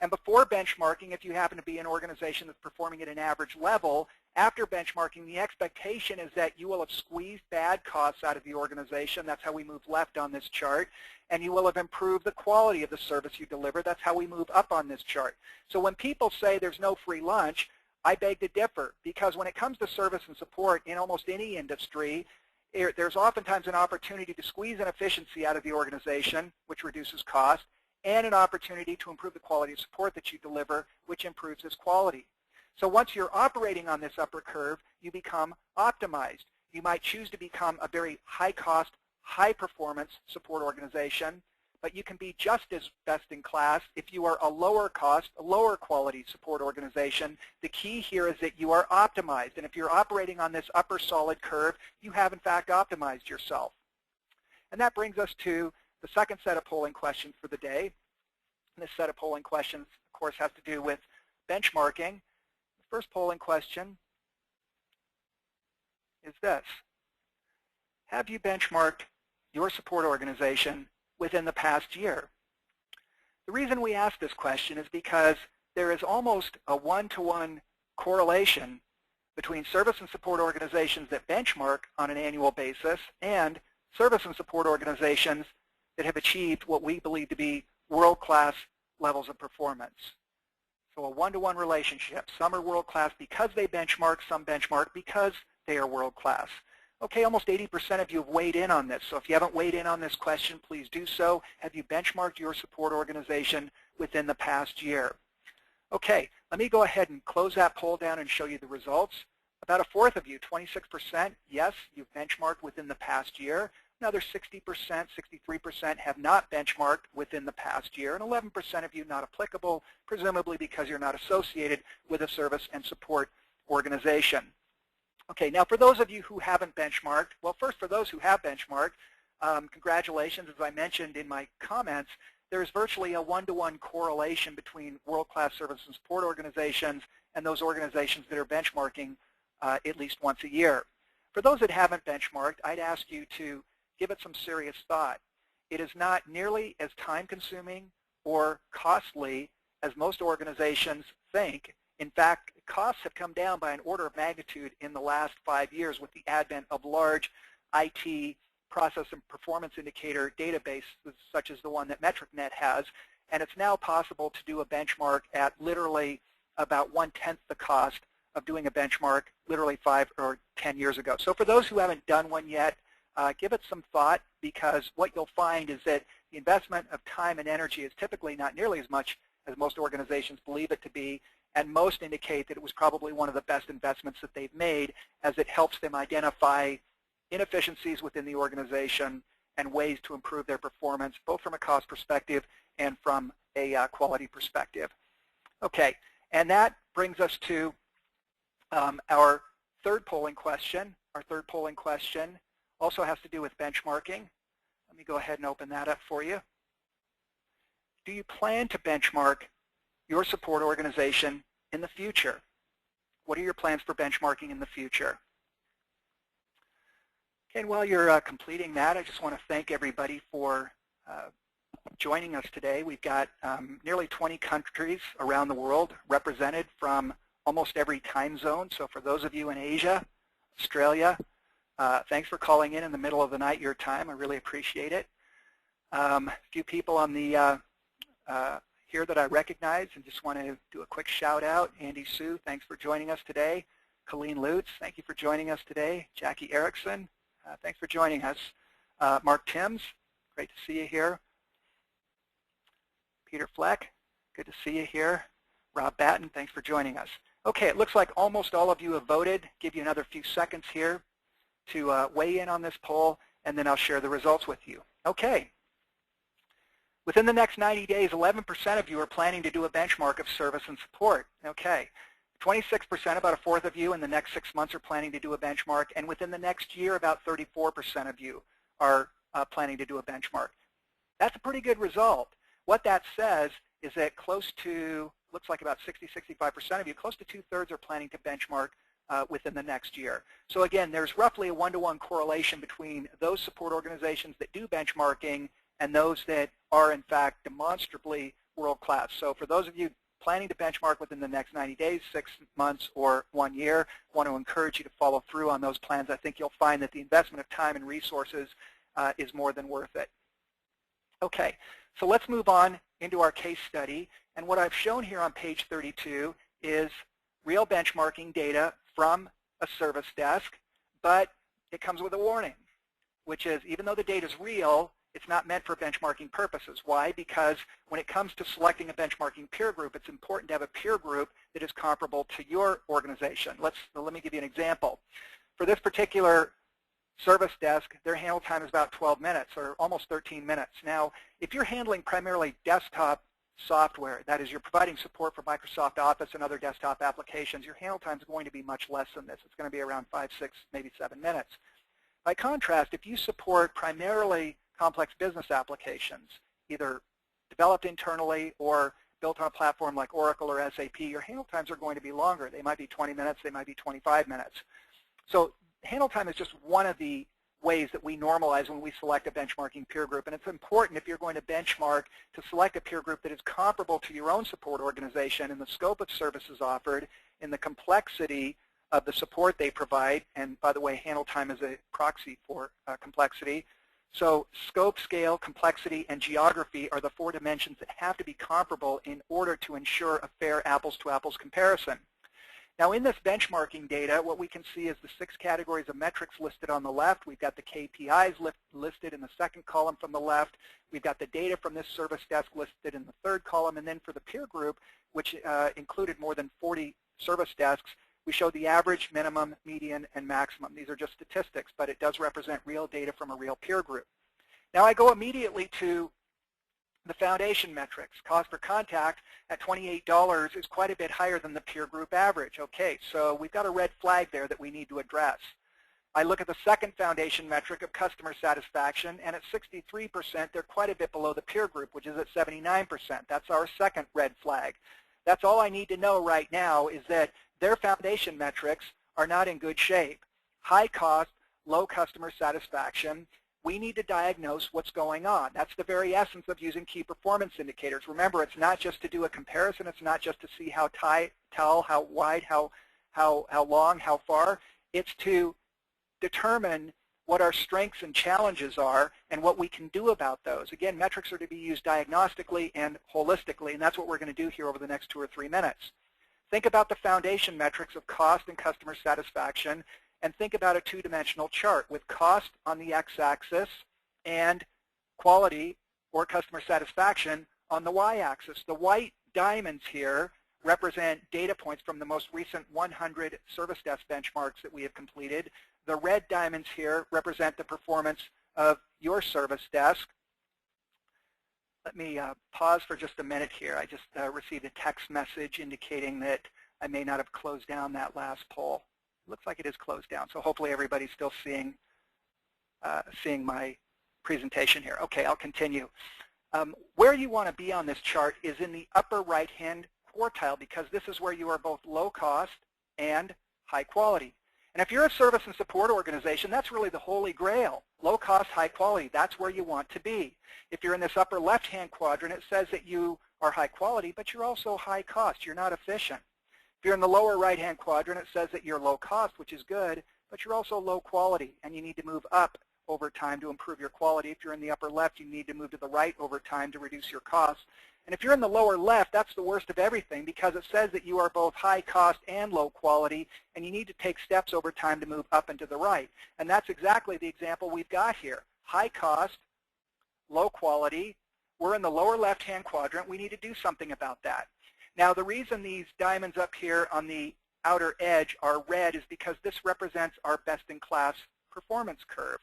And before benchmarking, if you happen to be an organization that's performing at an average level, after benchmarking, the expectation is that you will have squeezed bad costs out of the organization. That's how we move left on this chart. And you will have improved the quality of the service you deliver. That's how we move up on this chart. So when people say there's no free lunch, I beg to differ, because when it comes to service and support in almost any industry, there's oftentimes an opportunity to squeeze an efficiency out of the organization, which reduces cost, and an opportunity to improve the quality of support that you deliver, which improves its quality. So once you're operating on this upper curve, you become optimized. You might choose to become a very high-cost, high-performance support organization, but you can be just as best-in-class if you are a lower-cost, lower-quality support organization. The key here is that you are optimized, and if you're operating on this upper solid curve, you have, in fact, optimized yourself. And that brings us to the second set of polling questions for the day. And this set of polling questions, of course, has to do with benchmarking. The first polling question is this: have you benchmarked your support organization within the past year? The reason we ask this question is because there is almost a one-to-one correlation between service and support organizations that benchmark on an annual basis and service and support organizations that have achieved what we believe to be world-class levels of performance. So a one-to-one relationship. Some are world-class because they benchmark, some benchmark because they are world-class. Okay, almost 80% of you have weighed in on this. So if you haven't weighed in on this question, please do so. Have you benchmarked your support organization within the past year? Okay, let me go ahead and close that poll down and show you the results. About a fourth of you, 26%, yes, you've benchmarked within the past year. Another 60%, 63% have not benchmarked within the past year, and 11% of you not applicable, presumably because you're not associated with a service and support organization. Okay, now for those of you who haven't benchmarked, well, first for those who have benchmarked, congratulations. As I mentioned in my comments, there's virtually a one-to-one correlation between world-class service and support organizations and those organizations that are benchmarking at least once a year. For those that haven't benchmarked, I'd ask you to give it some serious thought. It is not nearly as time-consuming or costly as most organizations think. In fact, costs have come down by an order of magnitude in the last 5 years with the advent of large IT process and performance indicator databases such as the one that MetricNet has, and it's now possible to do a benchmark at literally about 1/10 the cost of doing a benchmark literally 5 or 10 years ago. So for those who haven't done one yet, give it some thought, because what you'll find is that the investment of time and energy is typically not nearly as much as most organizations believe it to be, and most indicate that it was probably one of the best investments that they've made, as it helps them identify inefficiencies within the organization and ways to improve their performance, both from a cost perspective and from a quality perspective. Okay, and that brings us to our third polling question. Our third polling question also has to do with benchmarking. Let me go ahead and open that up for you. Do you plan to benchmark your support organization in the future? What are your plans for benchmarking in the future? Okay, and while you're completing that, I just want to thank everybody for joining us today. We've got nearly 20 countries around the world represented from almost every time zone. So for those of you in Asia, Australia, thanks for calling in the middle of the night your time. I really appreciate it. A few people on the here that I recognize and just want to do a quick shout out. Andy Sue, thanks for joining us today. Colleen Lutz, thank you for joining us today. Jackie Erickson, thanks for joining us. Mark Timms, great to see you here. Peter Fleck, good to see you here. Rob Batten, thanks for joining us. Okay, it looks like almost all of you have voted. Give you another few seconds here to weigh in on this poll, and then I'll share the results with you. Okay. Within the next 90 days, 11% of you are planning to do a benchmark of service and support. Okay. 26%, about a fourth of you in the next 6 months are planning to do a benchmark, and within the next year, about 34% of you are planning to do a benchmark. That's a pretty good result. What that says is that close to, looks like about 60-65% of you, close to 2/3 are planning to benchmark within the next year. So again, there's roughly a 1-to-1 correlation between those support organizations that do benchmarking and those that are in fact demonstrably world-class. So for those of you planning to benchmark within the next 90 days, 6 months, or 1 year, I want to encourage you to follow through on those plans. I think you'll find that the investment of time and resources is more than worth it. Okay, so let's move on into our case study. And what I've shown here on page 32 is real benchmarking data from a service desk, but it comes with a warning, which is even though the data is real, it's not meant for benchmarking purposes. Why? Because when it comes to selecting a benchmarking peer group, it's important to have a peer group that is comparable to your organization. Let me give you an example. For this particular service desk, their handle time is about 12 minutes or almost 13 minutes. Now, if you're handling primarily desktop software, that is, you're providing support for Microsoft Office and other desktop applications, your handle time is going to be much less than this. It's going to be around 5, 6, maybe 7 minutes. By contrast, if you support primarily complex business applications, either developed internally or built on a platform like Oracle or SAP, your handle times are going to be longer. They might be 20 minutes, they might be 25 minutes. So handle time is just one of the ways that we normalize when we select a benchmarking peer group. And it's important if you're going to benchmark to select a peer group that is comparable to your own support organization in the scope of services offered, in the complexity of the support they provide. And by the way, handle time is a proxy for complexity. So scope, scale, complexity, and geography are the 4 dimensions that have to be comparable in order to ensure a fair apples-to-apples comparison. Now in this benchmarking data, what we can see is the 6 categories of metrics listed on the left. We've got the KPIs listed in the second column from the left. We've got the data from this service desk listed in the third column. And then for the peer group, which included more than 40 service desks, we showed the average, minimum, median, and maximum. These are just statistics, but it does represent real data from a real peer group. Now I go immediately to the foundation metrics. Cost per contact at $28 is quite a bit higher than the peer group average. Okay, so we've got a red flag there that we need to address. I look at the second foundation metric of customer satisfaction, and at 63%, they're quite a bit below the peer group, which is at 79%. That's our second red flag. That's all I need to know right now is that their foundation metrics are not in good shape. High cost, low customer satisfaction. We need to diagnose what's going on. That's the very essence of using key performance indicators. Remember, it's not just to do a comparison. It's not just to see how tall, how wide, how long, how far. It's to determine what our strengths and challenges are and what we can do about those. Again, metrics are to be used diagnostically and holistically, and that's what we're going to do here over the next 2 or 3 minutes. Think about the foundation metrics of cost and customer satisfaction, and think about a 2-dimensional chart with cost on the x-axis and quality or customer satisfaction on the y-axis. The white diamonds here represent data points from the most recent 100 service desk benchmarks that we have completed. The red diamonds here represent the performance of your service desk. Let me pause for just a minute here. I just received a text message indicating that I may not have closed down that last poll. It looks like it is closed down, so hopefully everybody's still seeing my presentation here. Okay, I'll continue. Where you want to be on this chart is in the upper right-hand quartile, because this is where you are both low cost and high quality. And if you're a service and support organization, that's really the holy grail. Low cost, high quality, that's where you want to be. If you're in this upper left-hand quadrant, it says that you are high quality, but you're also high cost. You're not efficient. If you're in the lower right-hand quadrant, it says that you're low cost, which is good, but you're also low quality, and you need to move up over time to improve your quality. If you're in the upper left, you need to move to the right over time to reduce your costs. And if you're in the lower left, that's the worst of everything because it says that you are both high cost and low quality, and you need to take steps over time to move up and to the right. And that's exactly the example we've got here. High cost, low quality. We're in the lower left-hand quadrant. We need to do something about that. Now, the reason these diamonds up here on the outer edge are red is because this represents our best-in-class performance curve.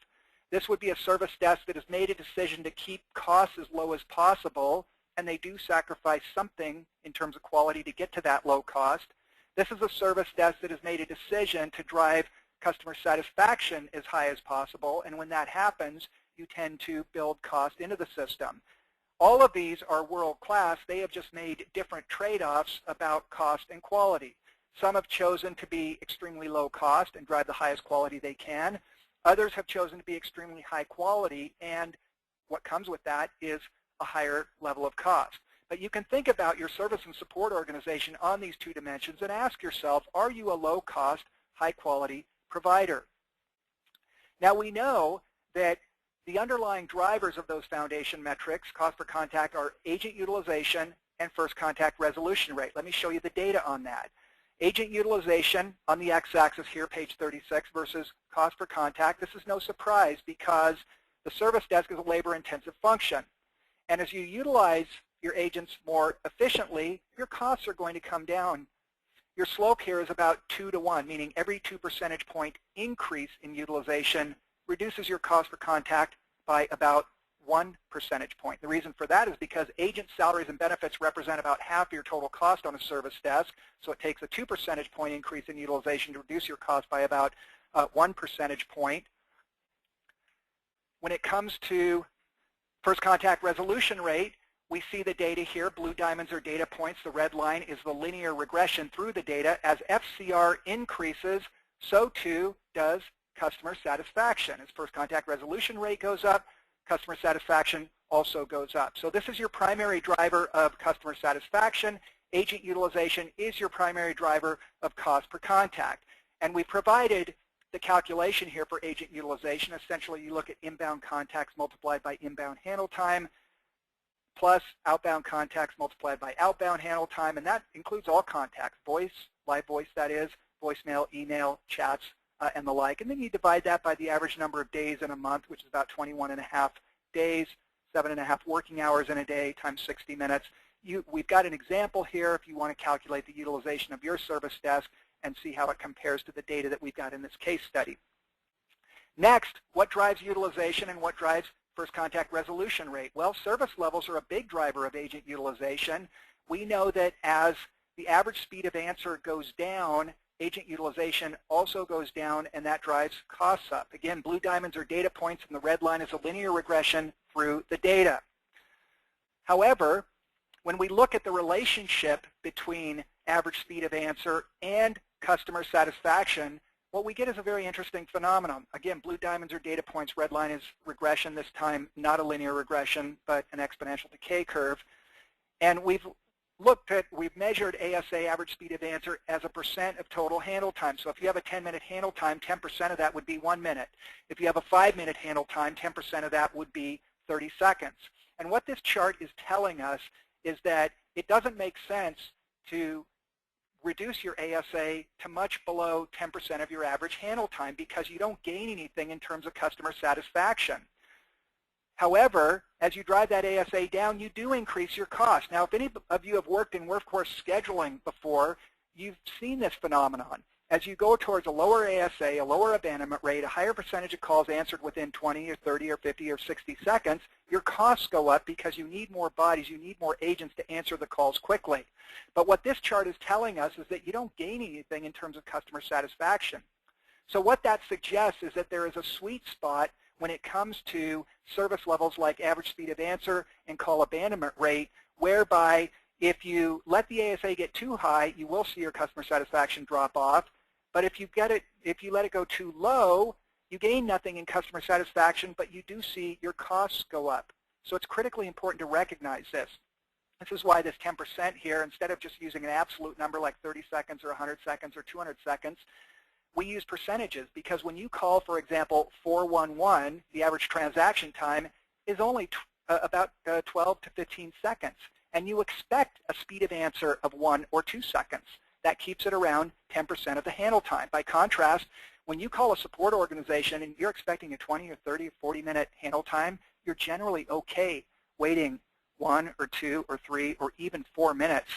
This would be a service desk that has made a decision to keep costs as low as possible, and they do sacrifice something in terms of quality to get to that low cost. This is a service desk that has made a decision to drive customer satisfaction as high as possible, and when that happens, you tend to build cost into the system. All of these are world-class. They have just made different trade-offs about cost and quality. Some have chosen to be extremely low cost and drive the highest quality they can. Others have chosen to be extremely high quality, and what comes with that is a higher level of cost. But you can think about your service and support organization on these two dimensions and ask yourself, are you a low-cost, high-quality provider? Now, we know that the underlying drivers of those foundation metrics, cost per contact, are agent utilization and first contact resolution rate. Let me show you the data on that. Agent utilization on the x-axis here, page 36, versus cost per contact. This is no surprise because the service desk is a labor-intensive function. And as you utilize your agents more efficiently, your costs are going to come down. Your slope here is about 2 to 1, meaning every 2 percentage point increase in utilization reduces your cost per contact by about 1 percentage point. The reason for that is because agent salaries and benefits represent about half your total cost on a service desk, so it takes a 2 percentage point increase in utilization to reduce your cost by about 1 percentage point. When it comes to first contact resolution rate, we see the data here. Blue diamonds are data points. The red line is the linear regression through the data. As FCR increases, so too does customer satisfaction. As first contact resolution rate goes up, customer satisfaction also goes up. So this is your primary driver of customer satisfaction. Agent utilization is your primary driver of cost per contact. And we provided the calculation here for agent utilization. Essentially, you look at inbound contacts multiplied by inbound handle time plus outbound contacts multiplied by outbound handle time, and that includes all contacts, voice, live voice that is, voicemail, email, chats, and the like. And then you divide that by the average number of days in a month, which is about 21.5 days, 7.5 working hours in a day times 60 minutes. We've got an example here if you want to calculate the utilization of your service desk and see how it compares to the data that we've got in this case study. Next, what drives utilization and what drives first contact resolution rate? Well, service levels are a big driver of agent utilization. We know that as the average speed of answer goes down, agent utilization also goes down, and that drives costs up. Again, blue diamonds are data points, and the red line is a linear regression through the data. However, when we look at the relationship between average speed of answer and customer satisfaction, what we get is a very interesting phenomenon. Again, blue diamonds are data points, red line is regression, this time not a linear regression, but an exponential decay curve. And we've measured ASA, average speed of answer, as a % of total handle time. So if you have a 10-minute handle time, 10% of that would be 1 minute. If you have a 5-minute handle time, 10% of that would be 30 seconds. And what this chart is telling us is that it doesn't make sense to reduce your ASA to much below 10% of your average handle time because you don't gain anything in terms of customer satisfaction. However, as you drive that ASA down, you do increase your cost. Now, if any of you have worked in workforce scheduling before, you've seen this phenomenon. As you go towards a lower ASA, a lower abandonment rate, a higher percentage of calls answered within 20 or 30 or 50 or 60 seconds, your costs go up because you need more bodies, you need more agents to answer the calls quickly. But what this chart is telling us is that you don't gain anything in terms of customer satisfaction. So what that suggests is that there is a sweet spot when it comes to service levels like average speed of answer and call abandonment rate, whereby if you let the ASA get too high, you will see your customer satisfaction drop off. But if you let it go too low, you gain nothing in customer satisfaction, but you do see your costs go up. So it's critically important to recognize this. This is why this 10% here, instead of just using an absolute number like 30 seconds or 100 seconds or 200 seconds, we use percentages, because when you call, for example, 411, the average transaction time is only about 12 to 15 seconds, and you expect a speed of answer of 1 or 2 seconds. That keeps it around 10% of the handle time. By contrast, when you call a support organization and you're expecting a 20 or 30 or 40-minute handle time, you're generally okay waiting 1 or 2 or 3 or even 4 minutes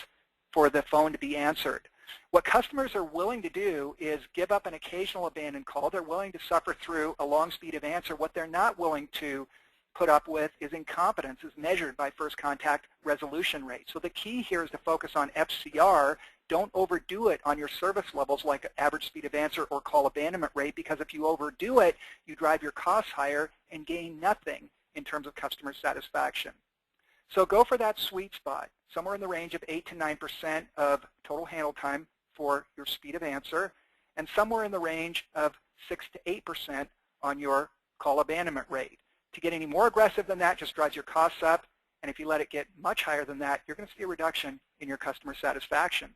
for the phone to be answered. What customers are willing to do is give up an occasional abandoned call. They're willing to suffer through a long speed of answer. What they're not willing to put up with is incompetence, as measured by first contact resolution rate. So the key here is to focus on FCR. Don't overdo it on your service levels like average speed of answer or call abandonment rate, because if you overdo it, you drive your costs higher and gain nothing in terms of customer satisfaction. So go for that sweet spot, somewhere in the range of 8 to 9% of total handle time for your speed of answer, and somewhere in the range of 6 to 8% on your call abandonment rate. To get any more aggressive than that just drives your costs up, and if you let it get much higher than that, you're going to see a reduction in your customer satisfaction.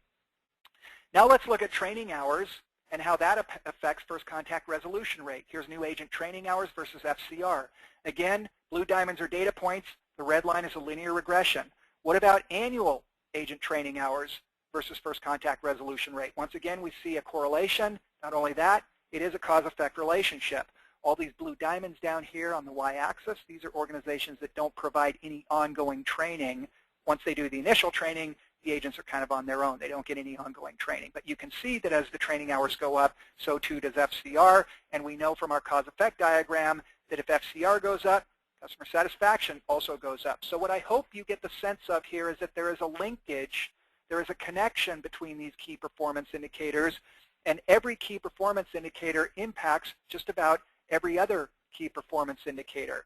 Now let's look at training hours and how that affects first contact resolution rate. Here's new agent training hours versus FCR. Again, blue diamonds are data points. The red line is a linear regression. What about annual agent training hours versus first contact resolution rate? Once again, we see a correlation. Not only that, it is a cause-effect relationship. All these blue diamonds down here on the y-axis, these are organizations that don't provide any ongoing training. Once they do the initial training, the agents are kind of on their own. They don't get any ongoing training. But you can see that as the training hours go up, so too does FCR. And we know from our cause-effect diagram that if FCR goes up, customer satisfaction also goes up. So what I hope you get the sense of here is that there is a linkage, there is a connection between these key performance indicators, and every key performance indicator impacts just about every other key performance indicator.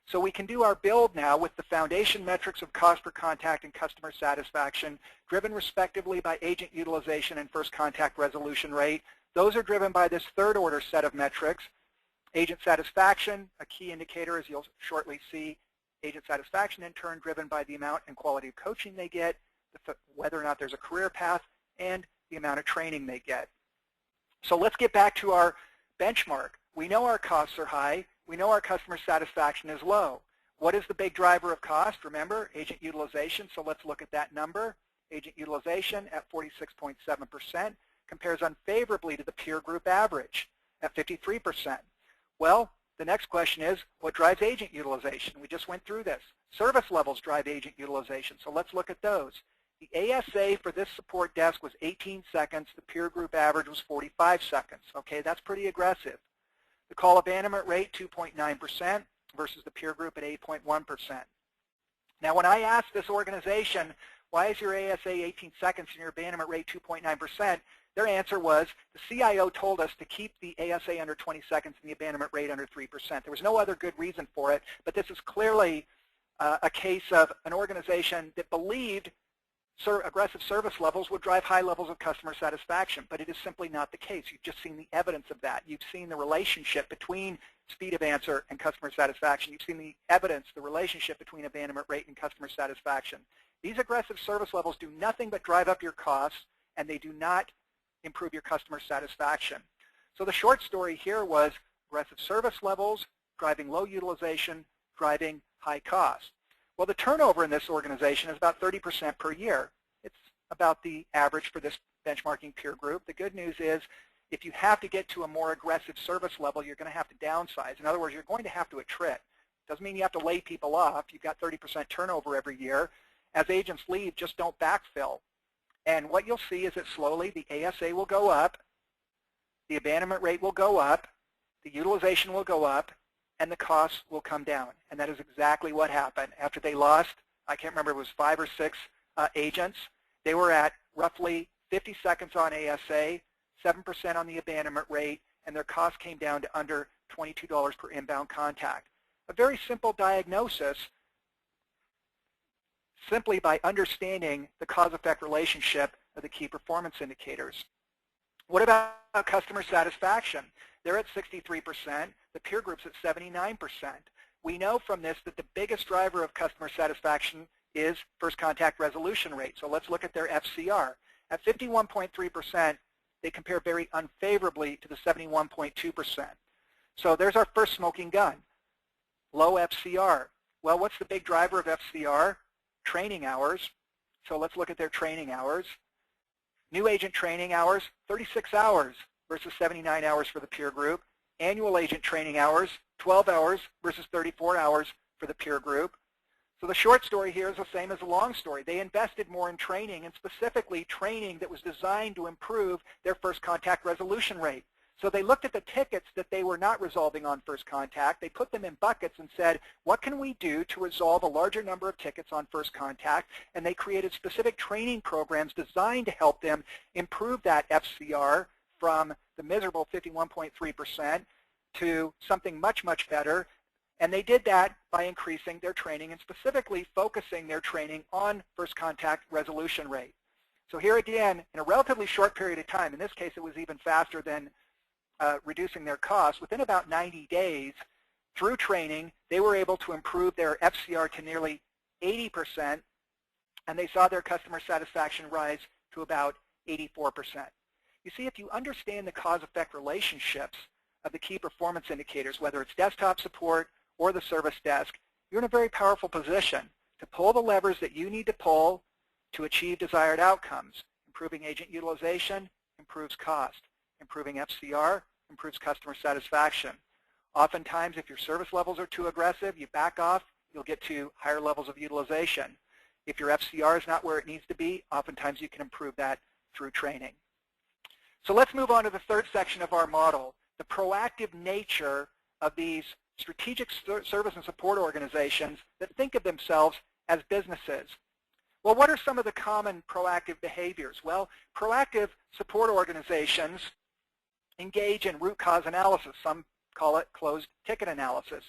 So we can do our build now with the foundation metrics of cost per contact and customer satisfaction, driven respectively by agent utilization and first contact resolution rate. Those are driven by this third order set of metrics. Agent satisfaction, a key indicator, as you'll shortly see. Agent satisfaction, in turn, driven by the amount and quality of coaching they get, whether or not there's a career path, and the amount of training they get. So let's get back to our benchmark. We know our costs are high. We know our customer satisfaction is low. What is the big driver of cost? Remember, agent utilization. So let's look at that number. Agent utilization at 46.7% compares unfavorably to the peer group average at 53%. Well, the next question is, what drives agent utilization? We just went through this. Service levels drive agent utilization, so let's look at those. The ASA for this support desk was 18 seconds. The peer group average was 45 seconds. Okay, that's pretty aggressive. The call abandonment rate, 2.9% versus the peer group at 8.1%. Now, when I asked this organization, why is your ASA 18 seconds and your abandonment rate 2.9%? Their answer was, the CIO told us to keep the ASA under 20 seconds and the abandonment rate under 3%. There was no other good reason for it, but this is clearly a case of an organization that believed aggressive service levels would drive high levels of customer satisfaction, but it is simply not the case. You've just seen the evidence of that. You've seen the relationship between speed of answer and customer satisfaction. You've seen the evidence, the relationship between abandonment rate and customer satisfaction. These aggressive service levels do nothing but drive up your costs, and they do not improve your customer satisfaction. So the short story here was aggressive service levels, driving low utilization, driving high cost. Well, the turnover in this organization is about 30% per year. It's about the average for this benchmarking peer group. The good news is if you have to get to a more aggressive service level, you're going to have to downsize. In other words, you're going to have to attrit. Doesn't mean you have to lay people off. You've got 30% turnover every year. As agents leave, just don't backfill. And what you'll see is that slowly the ASA will go up, the abandonment rate will go up, the utilization will go up, and the costs will come down. And that is exactly what happened. After they lost, I can't remember, it was 5 or 6 agents, they were at roughly 50 seconds on ASA, 7% on the abandonment rate, and their costs came down to under $22 per inbound contact. A very simple diagnosis, simply by understanding the cause-effect relationship of the key performance indicators. What about customer satisfaction? They're at 63%. The peer group's at 79%. We know from this that the biggest driver of customer satisfaction is first contact resolution rate. So let's look at their FCR. At 51.3%, they compare very unfavorably to the 71.2%. So there's our first smoking gun, low FCR. Well, what's the big driver of FCR? Training hours. So let's look at their training hours. New agent training hours, 36 hours versus 79 hours for the peer group. Annual agent training hours, 12 hours versus 34 hours for the peer group. So the short story here is the same as the long story. They invested more in training, and specifically training that was designed to improve their first contact resolution rate. So they looked at the tickets that they were not resolving on first contact. They put them in buckets and said, what can we do to resolve a larger number of tickets on first contact? And they created specific training programs designed to help them improve that FCR from the miserable 51.3% to something much, much better. And they did that by increasing their training and specifically focusing their training on first contact resolution rate. So here again, in a relatively short period of time, in this case it was even faster than reducing their costs, within about 90 days, through training, they were able to improve their FCR to nearly 80%, and they saw their customer satisfaction rise to about 84%. You see, if you understand the cause-effect relationships of the key performance indicators, whether it's desktop support or the service desk, you're in a very powerful position to pull the levers that you need to pull to achieve desired outcomes. Improving agent utilization improves cost. Improving FCR improves customer satisfaction. Oftentimes, if your service levels are too aggressive, you back off, you'll get to higher levels of utilization. If your FCR is not where it needs to be, oftentimes you can improve that through training. So let's move on to the third section of our model, the proactive nature of these strategic service and support organizations that think of themselves as businesses. Well, what are some of the common proactive behaviors? Well, proactive support organizations engage in root cause analysis. Some call it closed ticket analysis.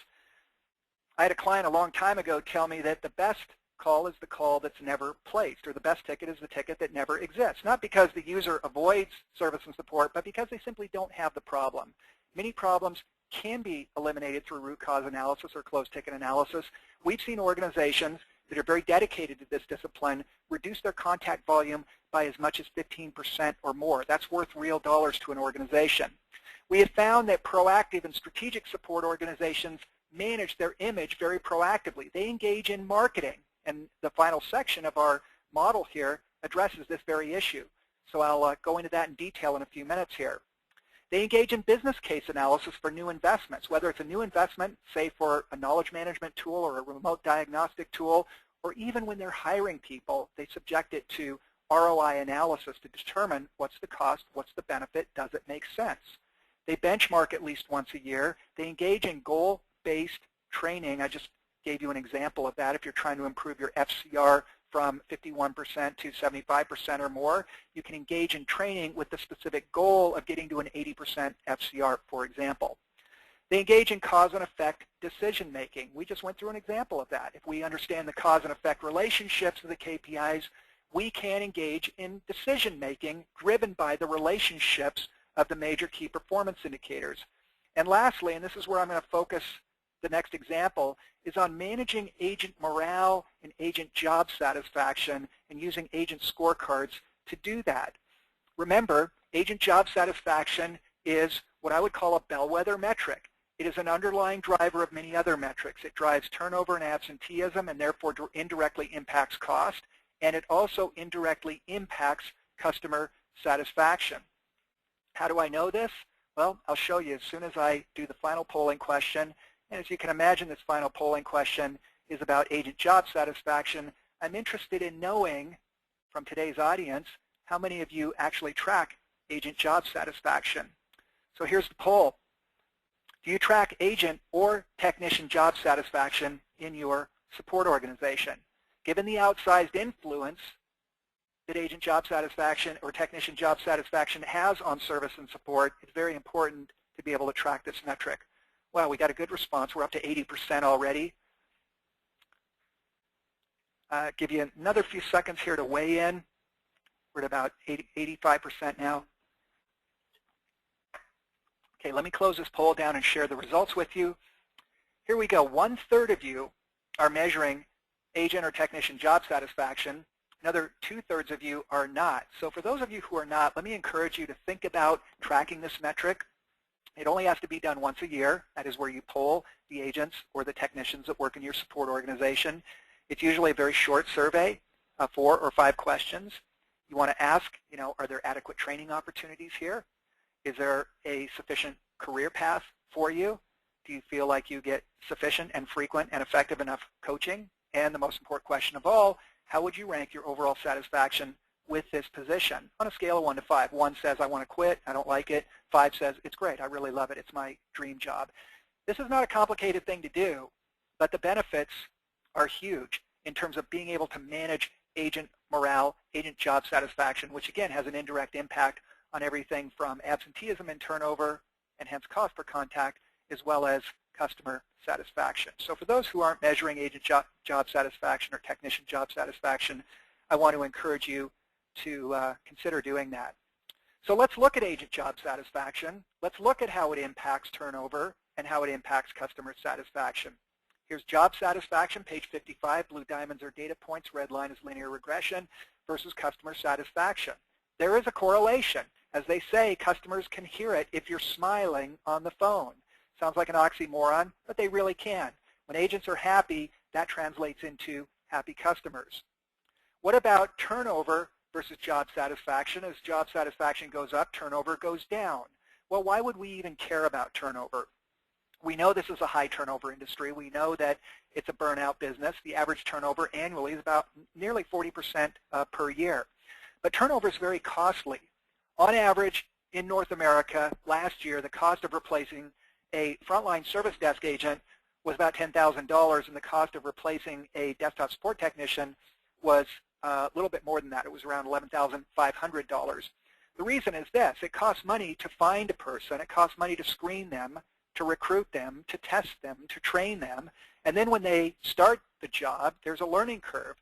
I had a client a long time ago tell me that the best call is the call that's never placed, or the best ticket is the ticket that never exists. Not because the user avoids service and support, but because they simply don't have the problem. Many problems can be eliminated through root cause analysis or closed ticket analysis. We've seen organizations that are very dedicated to this discipline reduce their contact volume by as much as 15% or more. That's worth real dollars to an organization. We have found that proactive and strategic support organizations manage their image very proactively. They engage in marketing, and the final section of our model here addresses this very issue. So I'll go into that in detail in a few minutes here. They engage in business case analysis for new investments, whether it's a new investment, say for a knowledge management tool or a remote diagnostic tool, or even when they're hiring people, they subject it to ROI analysis to determine what's the cost, what's the benefit, does it make sense. They benchmark at least once a year. They engage in goal-based training. I just gave you an example of that. If you're trying to improve your FCR from 51% to 75% or more, you can engage in training with the specific goal of getting to an 80% FCR, for example. They engage in cause and effect decision making. We just went through an example of that. If we understand the cause and effect relationships of the KPIs, we can engage in decision making driven by the relationships of the major key performance indicators. And lastly, and this is where I'm going to focus the next example, is on managing agent morale and agent job satisfaction and using agent scorecards to do that. Remember, agent job satisfaction is what I would call a bellwether metric. It is an underlying driver of many other metrics. It drives turnover and absenteeism and therefore indirectly impacts cost, and it also indirectly impacts customer satisfaction. How do I know this? Well, I'll show you as soon as I do the final polling question. And as you can imagine, this final polling question is about agent job satisfaction. I'm interested in knowing from today's audience how many of you actually track agent job satisfaction. So here's the poll. Do you track agent or technician job satisfaction in your support organization? Given the outsized influence that agent job satisfaction or technician job satisfaction has on service and support, it's very important to be able to track this metric. Well, we got a good response. We're up to 80% already. Give you another few seconds here to weigh in. We're at about 85% now. Okay, let me close this poll down and share the results with you. Here we go. 1/3 of you are measuring agent or technician job satisfaction. Another 2/3 of you are not. So for those of you who are not, let me encourage you to think about tracking this metric. It only has to be done once a year. That is where you poll the agents or the technicians that work in your support organization. It's usually a very short survey, 4 or 5 questions. You want to ask, are there adequate training opportunities here? Is there a sufficient career path for you? Do you feel like you get sufficient and frequent and effective enough coaching? And the most important question of all, how would you rank your overall satisfaction with this position on a scale of 1 to 5? 1 says, I want to quit, I don't like it. 5 says, it's great, I really love it, it's my dream job. This is not a complicated thing to do, but the benefits are huge in terms of being able to manage agent morale, agent job satisfaction, which again has an indirect impact on everything from absenteeism and turnover, and hence cost per contact, as well as customer satisfaction. So for those who aren't measuring agent job satisfaction or technician job satisfaction, I want to encourage you to consider doing that. So let's look at agent job satisfaction. Let's look at how it impacts turnover and how it impacts customer satisfaction. Here's job satisfaction, page 55. Blue diamonds are data points. Red line is linear regression versus customer satisfaction. There is a correlation. As they say, customers can hear it if you're smiling on the phone. Sounds like an oxymoron, but they really can. When agents are happy, that translates into happy customers. What about turnover versus job satisfaction? As job satisfaction goes up, turnover goes down. Well, why would we even care about turnover? We know this is a high turnover industry. We know that it's a burnout business. The average turnover annually is about nearly 40% per year. But turnover is very costly. On average, in North America, last year, the cost of replacing a frontline service desk agent was about $10,000, and the cost of replacing a desktop support technician was a little bit more than that. It was around $11,500. The reason is this. It costs money to find a person. It costs money to screen them, to recruit them, to test them, to train them. And then when they start the job, there's a learning curve.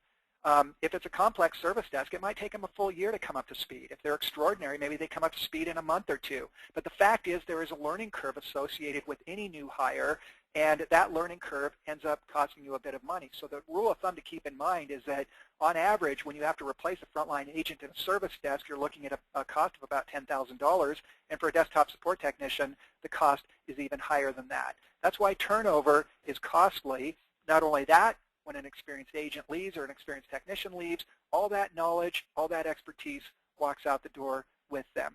If it's a complex service desk, it might take them a full year to come up to speed. If they're extraordinary, maybe they come up to speed in a month or two. But the fact is there is a learning curve associated with any new hire, and that learning curve ends up costing you a bit of money. So the rule of thumb to keep in mind is that on average, when you have to replace a frontline agent in a service desk, you're looking at a cost of about $10,000. And for a desktop support technician, the cost is even higher than that. That's why turnover is costly. Not only that, when an experienced agent leaves or an experienced technician leaves, all that knowledge, all that expertise walks out the door with them.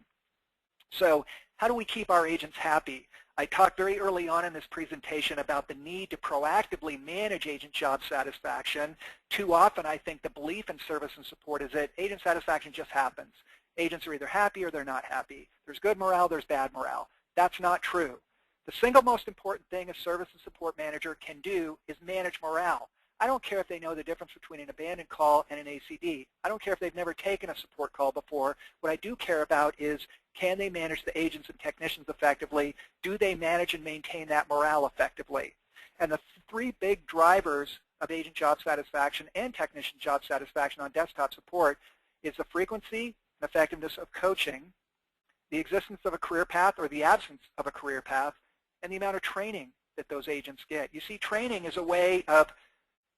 So how do we keep our agents happy? I talked very early on in this presentation about the need to proactively manage agent job satisfaction. Too often, I think the belief in service and support is that agent satisfaction just happens. Agents are either happy or they're not happy. There's good morale, there's bad morale. That's not true. The single most important thing a service and support manager can do is manage morale. I don't care if they know the difference between an abandoned call and an ACD. I don't care if they've never taken a support call before. What I do care about is, can they manage the agents and technicians effectively? Do they manage and maintain that morale effectively? And the 3 big drivers of agent job satisfaction and technician job satisfaction on desktop support is the frequency and effectiveness of coaching, the existence of a career path or the absence of a career path, and the amount of training that those agents get. You see, training is a way of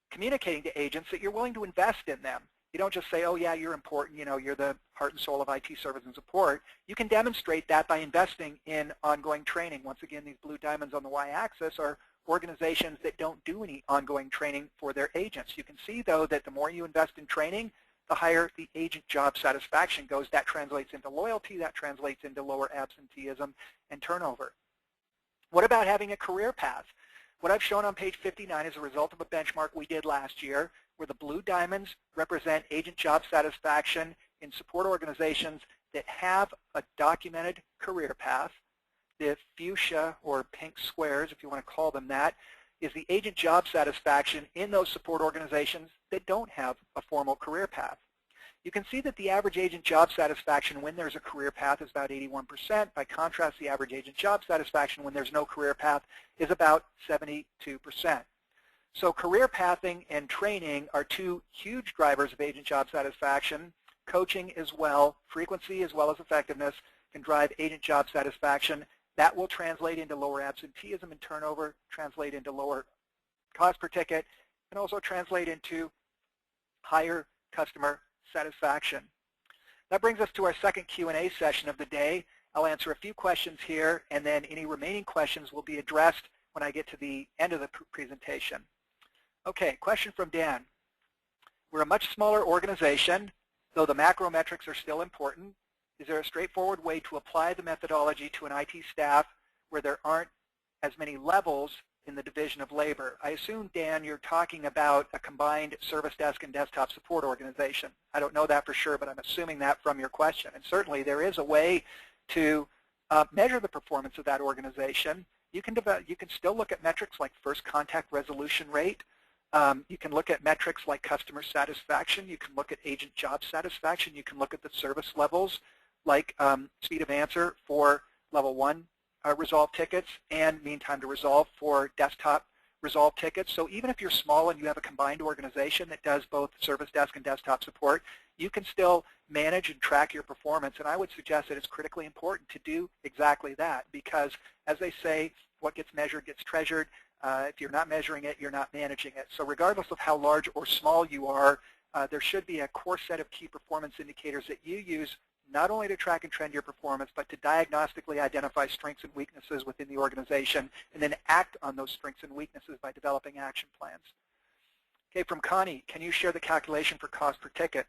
communicating to agents that you're willing to invest in them. You don't just say, oh yeah, you're important, you're the heart and soul of IT service and support. You can demonstrate that by investing in ongoing training. Once again, these blue diamonds on the y-axis are organizations that don't do any ongoing training for their agents. You can see, though, that the more you invest in training, the higher the agent job satisfaction goes. That translates into loyalty. That translates into lower absenteeism and turnover. What about having a career path? What I've shown on page 59 is a result of a benchmark we did last year, where the blue diamonds represent agent job satisfaction in support organizations that have a documented career path. The fuchsia, or pink squares, if you want to call them that, is the agent job satisfaction in those support organizations that don't have a formal career path. You can see that the average agent job satisfaction when there's a career path is about 81%. By contrast, the average agent job satisfaction when there's no career path is about 72%. So career pathing and training are 2 huge drivers of agent job satisfaction. Coaching as well, frequency as well as effectiveness, can drive agent job satisfaction That will translate into lower absenteeism and turnover, translate into lower cost per ticket, and also translate into higher customer satisfaction. That brings us to our second Q&A session of the day. I'll answer a few questions here, and then any remaining questions will be addressed when I get to the end of the presentation. Okay, question from Dan. We're a much smaller organization, though the macro metrics are still important. Is there a straightforward way to apply the methodology to an IT staff where there aren't as many levels in the division of labor? I assume, Dan, you're talking about a combined service desk and desktop support organization. I don't know that for sure, but I'm assuming that from your question. And certainly there is a way to measure the performance of that organization. You can still look at metrics like first contact resolution rate. You can look at metrics like customer satisfaction. You can look at agent job satisfaction. You can look at the service levels like speed of answer for level 1 resolve tickets and mean time to resolve for desktop resolve tickets. So even if you're small and you have a combined organization that does both service desk and desktop support, you can still manage and track your performance. And I would suggest that it's critically important to do exactly that because, as they say, what gets measured gets treasured. If you're not measuring it, you're not managing it. So regardless of how large or small you are, there should be a core set of key performance indicators that you use not only to track and trend your performance, but to diagnostically identify strengths and weaknesses within the organization and then act on those strengths and weaknesses by developing action plans. Okay, from Connie, can you share the calculation for cost per ticket?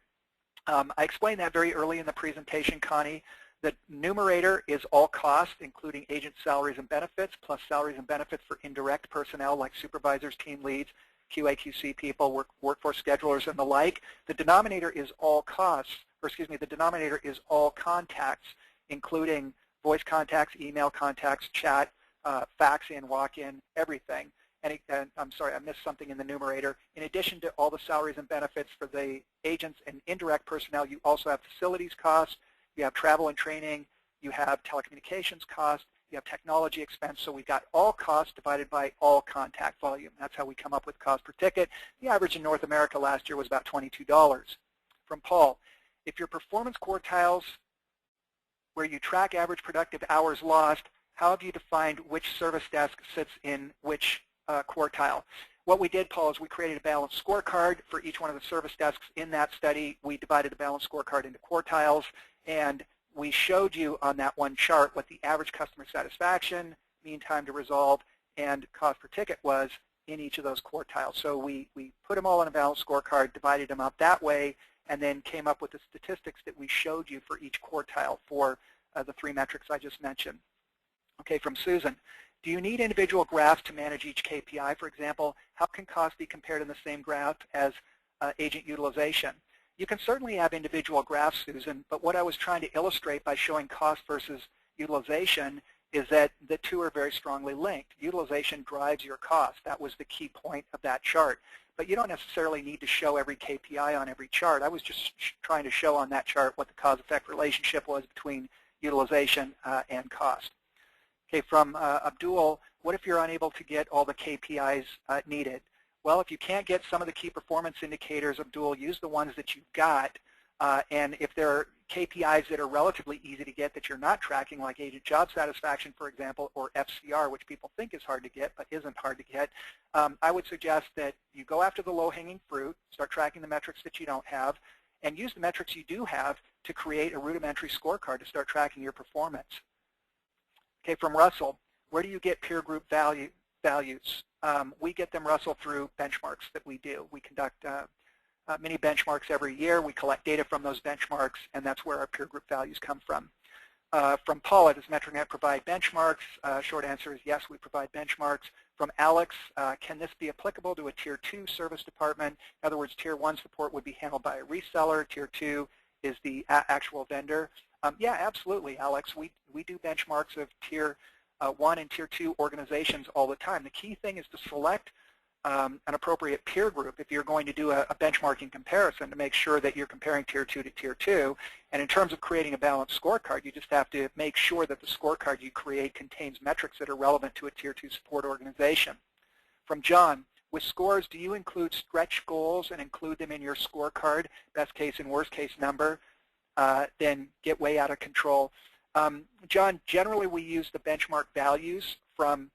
I explained that very early in the presentation, Connie. The numerator is all cost, including agent salaries and benefits, plus salaries and benefits for indirect personnel like supervisors, team leads, QA/QC people, workforce schedulers, and the like. The denominator is all costs, or excuse me, the denominator is all contacts, including voice contacts, email contacts, chat, fax in, walk-in, everything. And I'm sorry, I missed something in the numerator. In addition to all the salaries and benefits for the agents and indirect personnel, you also have facilities costs, you have travel and training, you have telecommunications costs, you have technology expense. So we've got all costs divided by all contact volume. That's how we come up with cost per ticket. The average in North America last year was about $22. From Paul, if your performance quartiles where you track average productive hours lost, how have you defined which service desk sits in which quartile? What we did, Paul, is we created a balanced scorecard for each one of the service desks in that study. We divided the balanced scorecard into quartiles, and we showed you on that one chart what the average customer satisfaction, mean time to resolve, and cost per ticket was in each of those quartiles. So we put them all in a balanced scorecard, divided them up that way, and then came up with the statistics that we showed you for each quartile for the 3 metrics I just mentioned. Okay, from Susan. Do you need individual graphs to manage each KPI? For example, how can cost be compared in the same graph as agent utilization? You can certainly have individual graphs, Susan, but what I was trying to illustrate by showing cost versus utilization is that the two are very strongly linked. Utilization drives your cost. That was the key point of that chart. But you don't necessarily need to show every KPI on every chart. I was just trying to show on that chart what the cause-effect relationship was between utilization and cost. Okay, from Abdul, what if you're unable to get all the KPIs needed? Well, if you can't get some of the key performance indicators, Abdul, use the ones that you've got. And if there are KPIs that are relatively easy to get that you're not tracking, like agent job satisfaction, for example, or FCR, which people think is hard to get but isn't hard to get, I would suggest that you go after the low-hanging fruit, start tracking the metrics that you don't have, and use the metrics you do have to create a rudimentary scorecard to start tracking your performance. Okay, from Russell, where do you get peer group values? We get them, Russell, through benchmarks that we do. We conduct many benchmarks every year. We collect data from those benchmarks, and that's where our peer group values come from. From Paula, does MetricNet provide benchmarks? Short answer is yes, we provide benchmarks. From Alex, can this be applicable to a Tier 2 service department? In other words, Tier 1 support would be handled by a reseller. Tier 2 is the actual vendor. Yeah, absolutely, Alex. We do benchmarks of Tier 1 and Tier 2 organizations all the time. The key thing is to select an appropriate peer group if you're going to do a benchmarking comparison to make sure that you're comparing Tier 2 to Tier 2. And in terms of creating a balanced scorecard, you just have to make sure that the scorecard you create contains metrics that are relevant to a Tier 2 support organization. From John, with scores, do you include stretch goals and include them in your scorecard, best case and worst case number, then get way out of control? John, generally we use the benchmark values from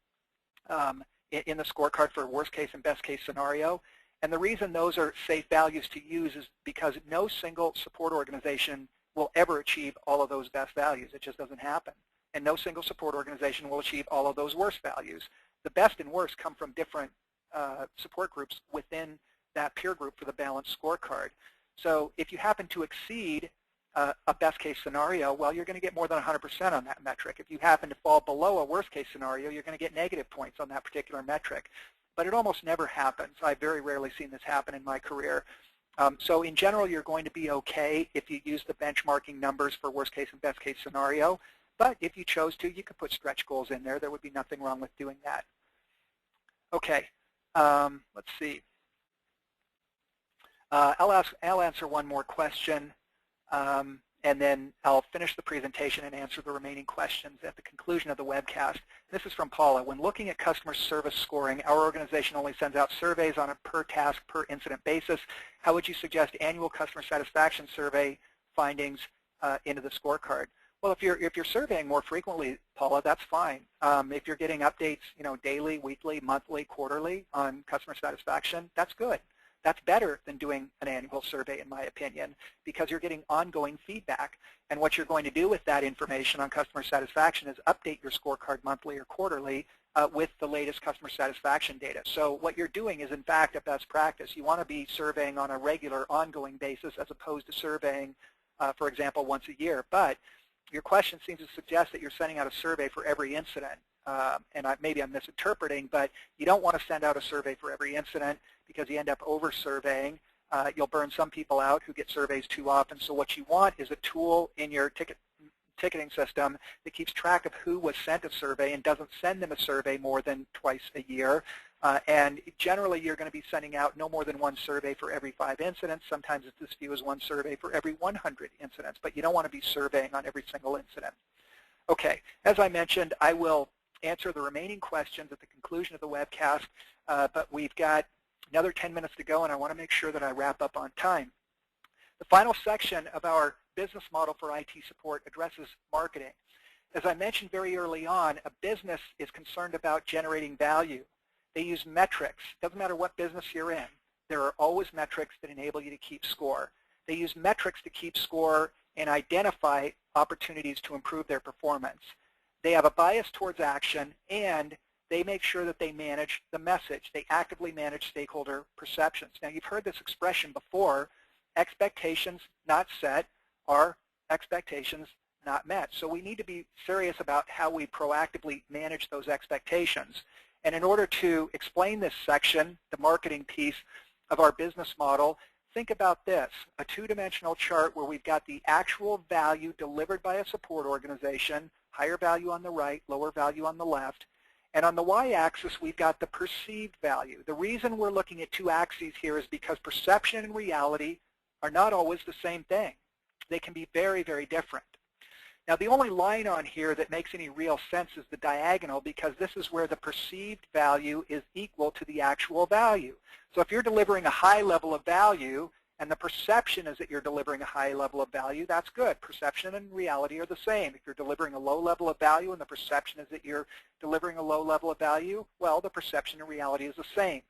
in the scorecard for worst case and best case scenario. And the reason those are safe values to use is because no single support organization will ever achieve all of those best values. It just doesn't happen. And no single support organization will achieve all of those worst values. The best and worst come from different support groups within that peer group for the balanced scorecard. So if you happen to exceed a best case scenario, well, you're going to get more than 100% on that metric. If you happen to fall below a worst case scenario, you're going to get negative points on that particular metric. But it almost never happens. I've very rarely seen this happen in my career. So in general, you're going to be okay if you use the benchmarking numbers for worst case and best case scenario. But if you chose to, you could put stretch goals in there. There would be nothing wrong with doing that. Okay, let's see. I'll answer one more question, and then I'll finish the presentation and answer the remaining questions at the conclusion of the webcast. This is from Paula. When looking at customer service scoring, our organization only sends out surveys on a per task, per incident basis. How would you suggest annual customer satisfaction survey findings into the scorecard? Well, if you're surveying more frequently, Paula, that's fine. If you're getting updates, daily, weekly, monthly, quarterly on customer satisfaction, that's good. That's better than doing an annual survey, in my opinion, because you're getting ongoing feedback. And what you're going to do with that information on customer satisfaction is update your scorecard monthly or quarterly with the latest customer satisfaction data. So what you're doing is, in fact, a best practice. You want to be surveying on a regular, ongoing basis as opposed to surveying, for example, once a year. But your question seems to suggest that you're sending out a survey for every incident. And maybe I'm misinterpreting, but you don't want to send out a survey for every incident because you end up over-surveying. You'll burn some people out who get surveys too often. So what you want is a tool in your ticketing system that keeps track of who was sent a survey and doesn't send them a survey more than twice a year. And generally, you're going to be sending out no more than one survey for every 5 incidents. Sometimes it's as few as one survey for every 100 incidents, but you don't want to be surveying on every single incident. Okay, as I mentioned, I will answer the remaining questions at the conclusion of the webcast, but we've got another 10 minutes to go, and I want to make sure that I wrap up on time. The final section of our business model for IT support addresses marketing. As I mentioned very early on, a business is concerned about generating value. They use metrics. Doesn't matter what business you're in. There are always metrics that enable you to keep score. They use metrics to keep score and identify opportunities to improve their performance. They have a bias towards action, and they make sure that they manage the message. They actively manage stakeholder perceptions. Now, you've heard this expression before, expectations not set are expectations not met. So we need to be serious about how we proactively manage those expectations. And in order to explain this section, the marketing piece of our business model, think about this, a two-dimensional chart where we've got the actual value delivered by a support organization, higher value on the right, lower value on the left. And on the y-axis, we've got the perceived value. The reason we're looking at two axes here is because perception and reality are not always the same thing. They can be very, very different. Now, the only line on here that makes any real sense is the diagonal, because this is where the perceived value is equal to the actual value. So if you're delivering a high level of value and the perception is that you're delivering a high level of value, that's good. Perception and reality are the same. If you're delivering a low level of value and the perception is that you're delivering a low level of value, well, the perception and reality is the same.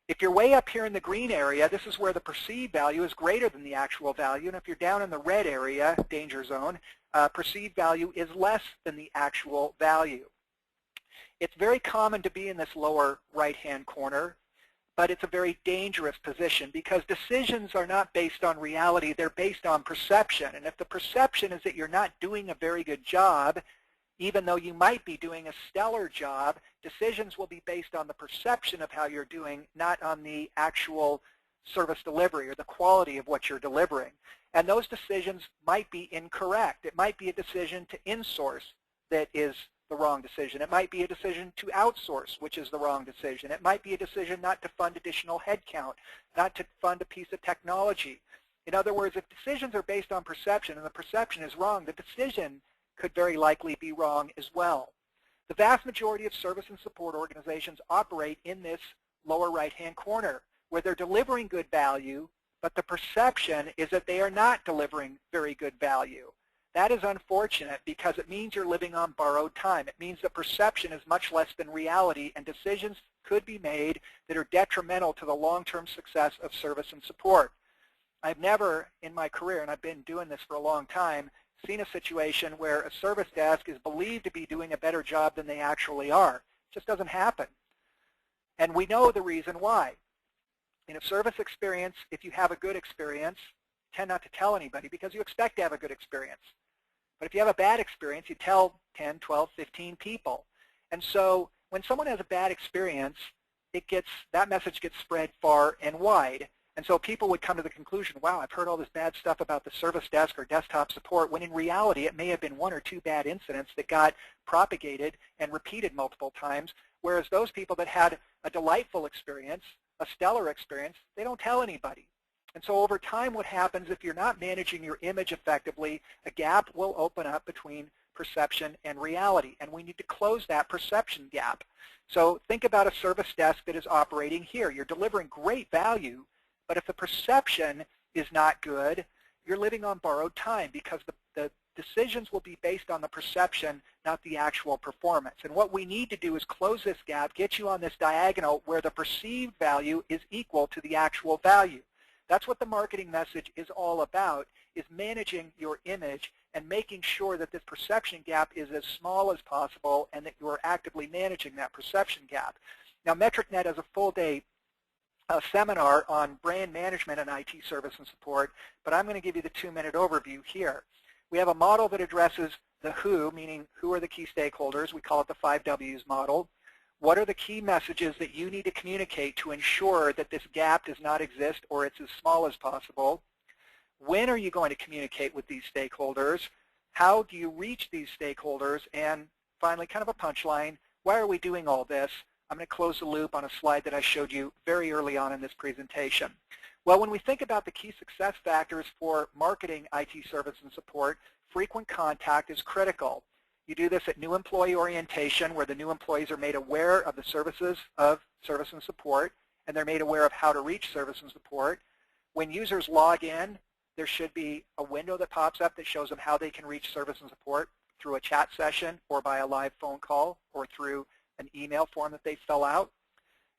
If you're way up here in the green area, this is where the perceived value is greater than the actual value. And if you're down in the red area, danger zone, perceived value is less than the actual value. It's very common to be in this lower right-hand corner, but it's a very dangerous position because decisions are not based on reality. They're based on perception. And if the perception is that you're not doing a very good job, even though you might be doing a stellar job, decisions will be based on the perception of how you're doing, not on the actual service delivery or the quality of what you're delivering. And those decisions might be incorrect. It might be a decision to insource that is the wrong decision. It might be a decision to outsource, which is the wrong decision. It might be a decision not to fund additional headcount, not to fund a piece of technology. In other words, if decisions are based on perception and the perception is wrong, the decision could very likely be wrong as well. The vast majority of service and support organizations operate in this lower right-hand corner where they're delivering good value, but the perception is that they are not delivering very good value. That is unfortunate because it means you're living on borrowed time. It means the perception is much less than reality, and decisions could be made that are detrimental to the long-term success of service and support. I've never in my career, and I've been doing this for a long time, seen a situation where a service desk is believed to be doing a better job than they actually are. It just doesn't happen. And we know the reason why. In a service experience, if you have a good experience, tend not to tell anybody because you expect to have a good experience. But if you have a bad experience, you tell 10, 12, 15 people. And so when someone has a bad experience, that message gets spread far and wide. And so people would come to the conclusion, wow, I've heard all this bad stuff about the service desk or desktop support, when in reality it may have been one or two bad incidents that got propagated and repeated multiple times, whereas those people that had a delightful experience, a stellar experience, they don't tell anybody. And so over time, what happens if you're not managing your image effectively, a gap will open up between perception and reality, and we need to close that perception gap. So think about a service desk that is operating here. You're delivering great value, but if the perception is not good, you're living on borrowed time because the decisions will be based on the perception, not the actual performance. And what we need to do is close this gap, get you on this diagonal where the perceived value is equal to the actual value. That's what the marketing message is all about, is managing your image and making sure that this perception gap is as small as possible and that you are actively managing that perception gap. Now, MetricNet has a full-day seminar on brand management and IT service and support, but I'm going to give you the 2-minute overview here. We have a model that addresses the who, meaning who are the key stakeholders. We call it the 5 W's model. What are the key messages that you need to communicate to ensure that this gap does not exist or it's as small as possible? When are you going to communicate with these stakeholders? How do you reach these stakeholders? And finally, kind of a punchline, why are we doing all this? I'm going to close the loop on a slide that I showed you very early on in this presentation. Well, when we think about the key success factors for marketing IT service and support, frequent contact is critical. You do this at new employee orientation, where the new employees are made aware of the services of service and support, and they're made aware of how to reach service and support. When users log in, there should be a window that pops up that shows them how they can reach service and support through a chat session or by a live phone call or through an email form that they fill out.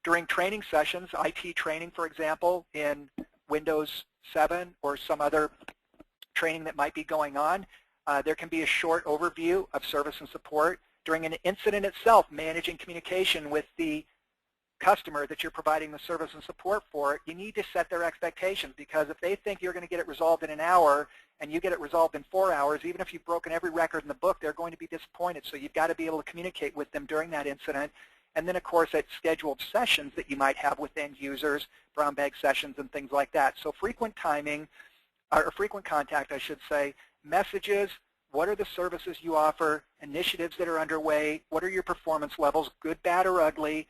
During training sessions, IT training, for example, in Windows 7 or some other training that might be going on, there can be a short overview of service and support. During an incident itself, managing communication with the customer that you're providing the service and support for, you need to set their expectations, because if they think you're going to get it resolved in an hour and you get it resolved in 4 hours, even if you've broken every record in the book, they're going to be disappointed. So you've got to be able to communicate with them during that incident. And then, of course, at scheduled sessions that you might have with end users, brown bag sessions and things like that. So frequent timing, or frequent contact, I should say, messages, what are the services you offer, initiatives that are underway, what are your performance levels, good, bad, or ugly,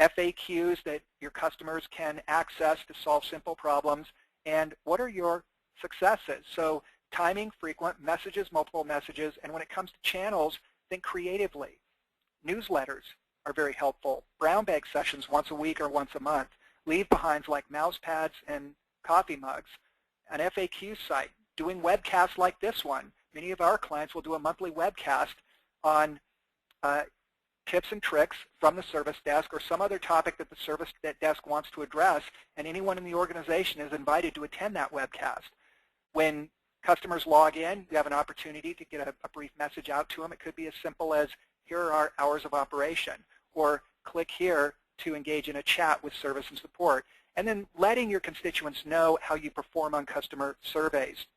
FAQs that your customers can access to solve simple problems, and what are your successes. So timing, frequent, messages, multiple messages, and when it comes to channels, think creatively. Newsletters are very helpful. Brown bag sessions once a week or once a month. Leave-behinds like mouse pads and coffee mugs. An FAQ site. Doing webcasts like this one. Many of our clients will do a monthly webcast on tips and tricks from the service desk or some other topic that the service desk wants to address, and anyone in the organization is invited to attend that webcast. When customers log in, you have an opportunity to get a brief message out to them. It could be as simple as, here are our hours of operation, or click here to engage in a chat with service and support, and then letting your constituents know how you perform on customer surveys.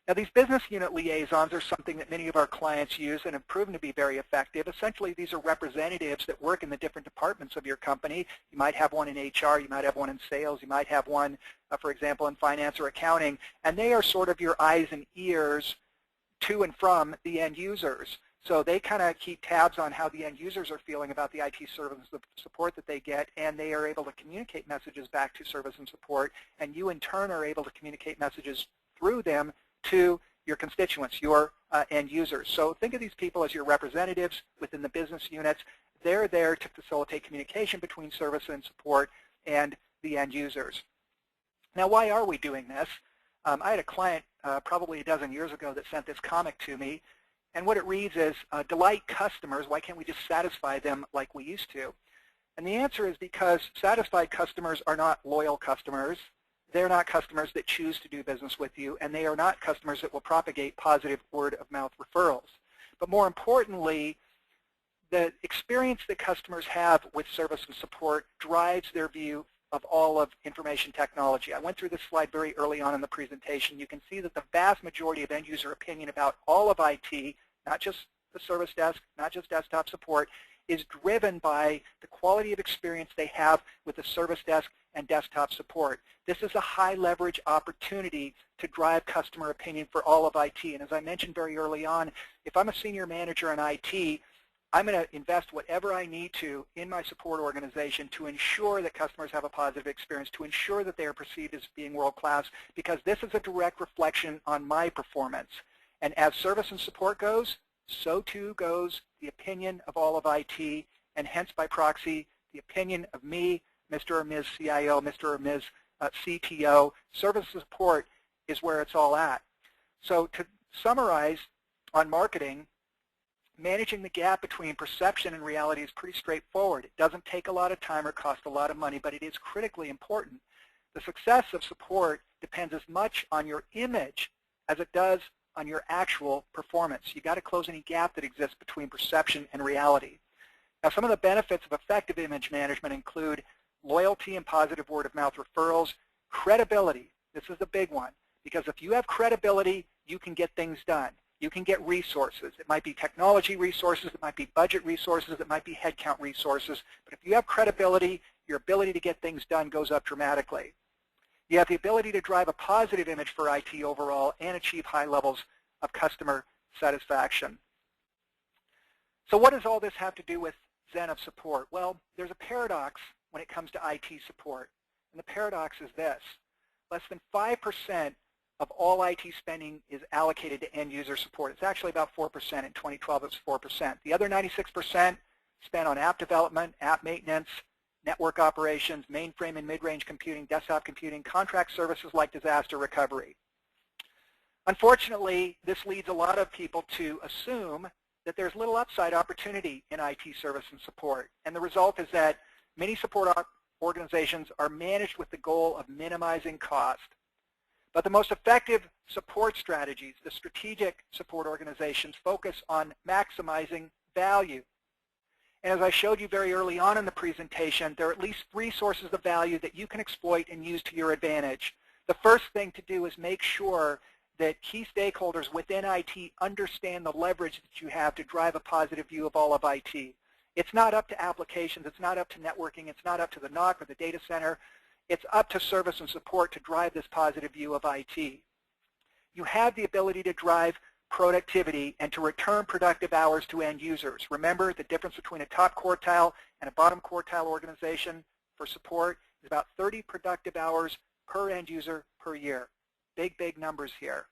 Now, these business unit liaisons are something that many of our clients use and have proven to be very effective. Essentially, these are representatives that work in the different departments of your company. You might have one in HR, you might have one in sales, you might have one, for example, in finance or accounting, and they are sort of your eyes and ears to and from the end users. So they kind of keep tabs on how the end users are feeling about the IT service support that they get, and they are able to communicate messages back to service and support, and you in turn are able to communicate messages through them to your constituents, your end users. So think of these people as your representatives within the business units. They're there to facilitate communication between service and support and the end users. Now, why are we doing this? I had a client probably a dozen years ago that sent this comic to me. And what it reads is, delight customers, why can't we just satisfy them like we used to? And the answer is because satisfied customers are not loyal customers. They're not customers that choose to do business with you, and they are not customers that will propagate positive word-of-mouth referrals. But more importantly, the experience that customers have with service and support drives their view of all of information technology. I went through this slide very early on in the presentation. You can see that the vast majority of end-user opinion about all of IT, not just the service desk, not just desktop support, is driven by the quality of experience they have with the service desk and desktop support. This is a high leverage opportunity to drive customer opinion for all of IT. And as I mentioned very early on, if I'm a senior manager in IT, I'm going to invest whatever I need to in my support organization to ensure that customers have a positive experience, to ensure that they are perceived as being world-class, because this is a direct reflection on my performance. And as service and support goes, so too goes the opinion of all of IT, and hence by proxy, the opinion of me, Mr. or Ms. CIO, Mr. or Ms. CTO. Service and support is where it's all at. So to summarize on marketing, managing the gap between perception and reality is pretty straightforward. It doesn't take a lot of time or cost a lot of money, but it is critically important. The success of support depends as much on your image as it does on your actual performance. You've got to close any gap that exists between perception and reality. Now, some of the benefits of effective image management include loyalty and positive word-of-mouth referrals, credibility. This is the big one, because if you have credibility, you can get things done. You can get resources. It might be technology resources, it might be budget resources, it might be headcount resources. But if you have credibility, your ability to get things done goes up dramatically. You have the ability to drive a positive image for IT overall and achieve high levels of customer satisfaction. So what does all this have to do with Zen of support? Well, there's a paradox when it comes to IT support. And the paradox is this. Less than 5% of all IT spending is allocated to end-user support. It's actually about 4%. In 2012, it was 4%. The other 96% spent on app development, app maintenance, network operations, mainframe and mid-range computing, desktop computing, contract services like disaster recovery. Unfortunately, this leads a lot of people to assume that there's little upside opportunity in IT service and support. And the result is that many support organizations are managed with the goal of minimizing cost. But the most effective support strategies, the strategic support organizations, focus on maximizing value. And as I showed you very early on in the presentation, there are at least 3 sources of value that you can exploit and use to your advantage. The first thing to do is make sure that key stakeholders within IT understand the leverage that you have to drive a positive view of all of IT. It's not up to applications, it's not up to networking, it's not up to the NOC or the data center. It's up to service and support to drive this positive view of IT. You have the ability to drive productivity and to return productive hours to end users. Remember, the difference between a top quartile and a bottom quartile organization for support is about 30 productive hours per end user per year. Big, big numbers here.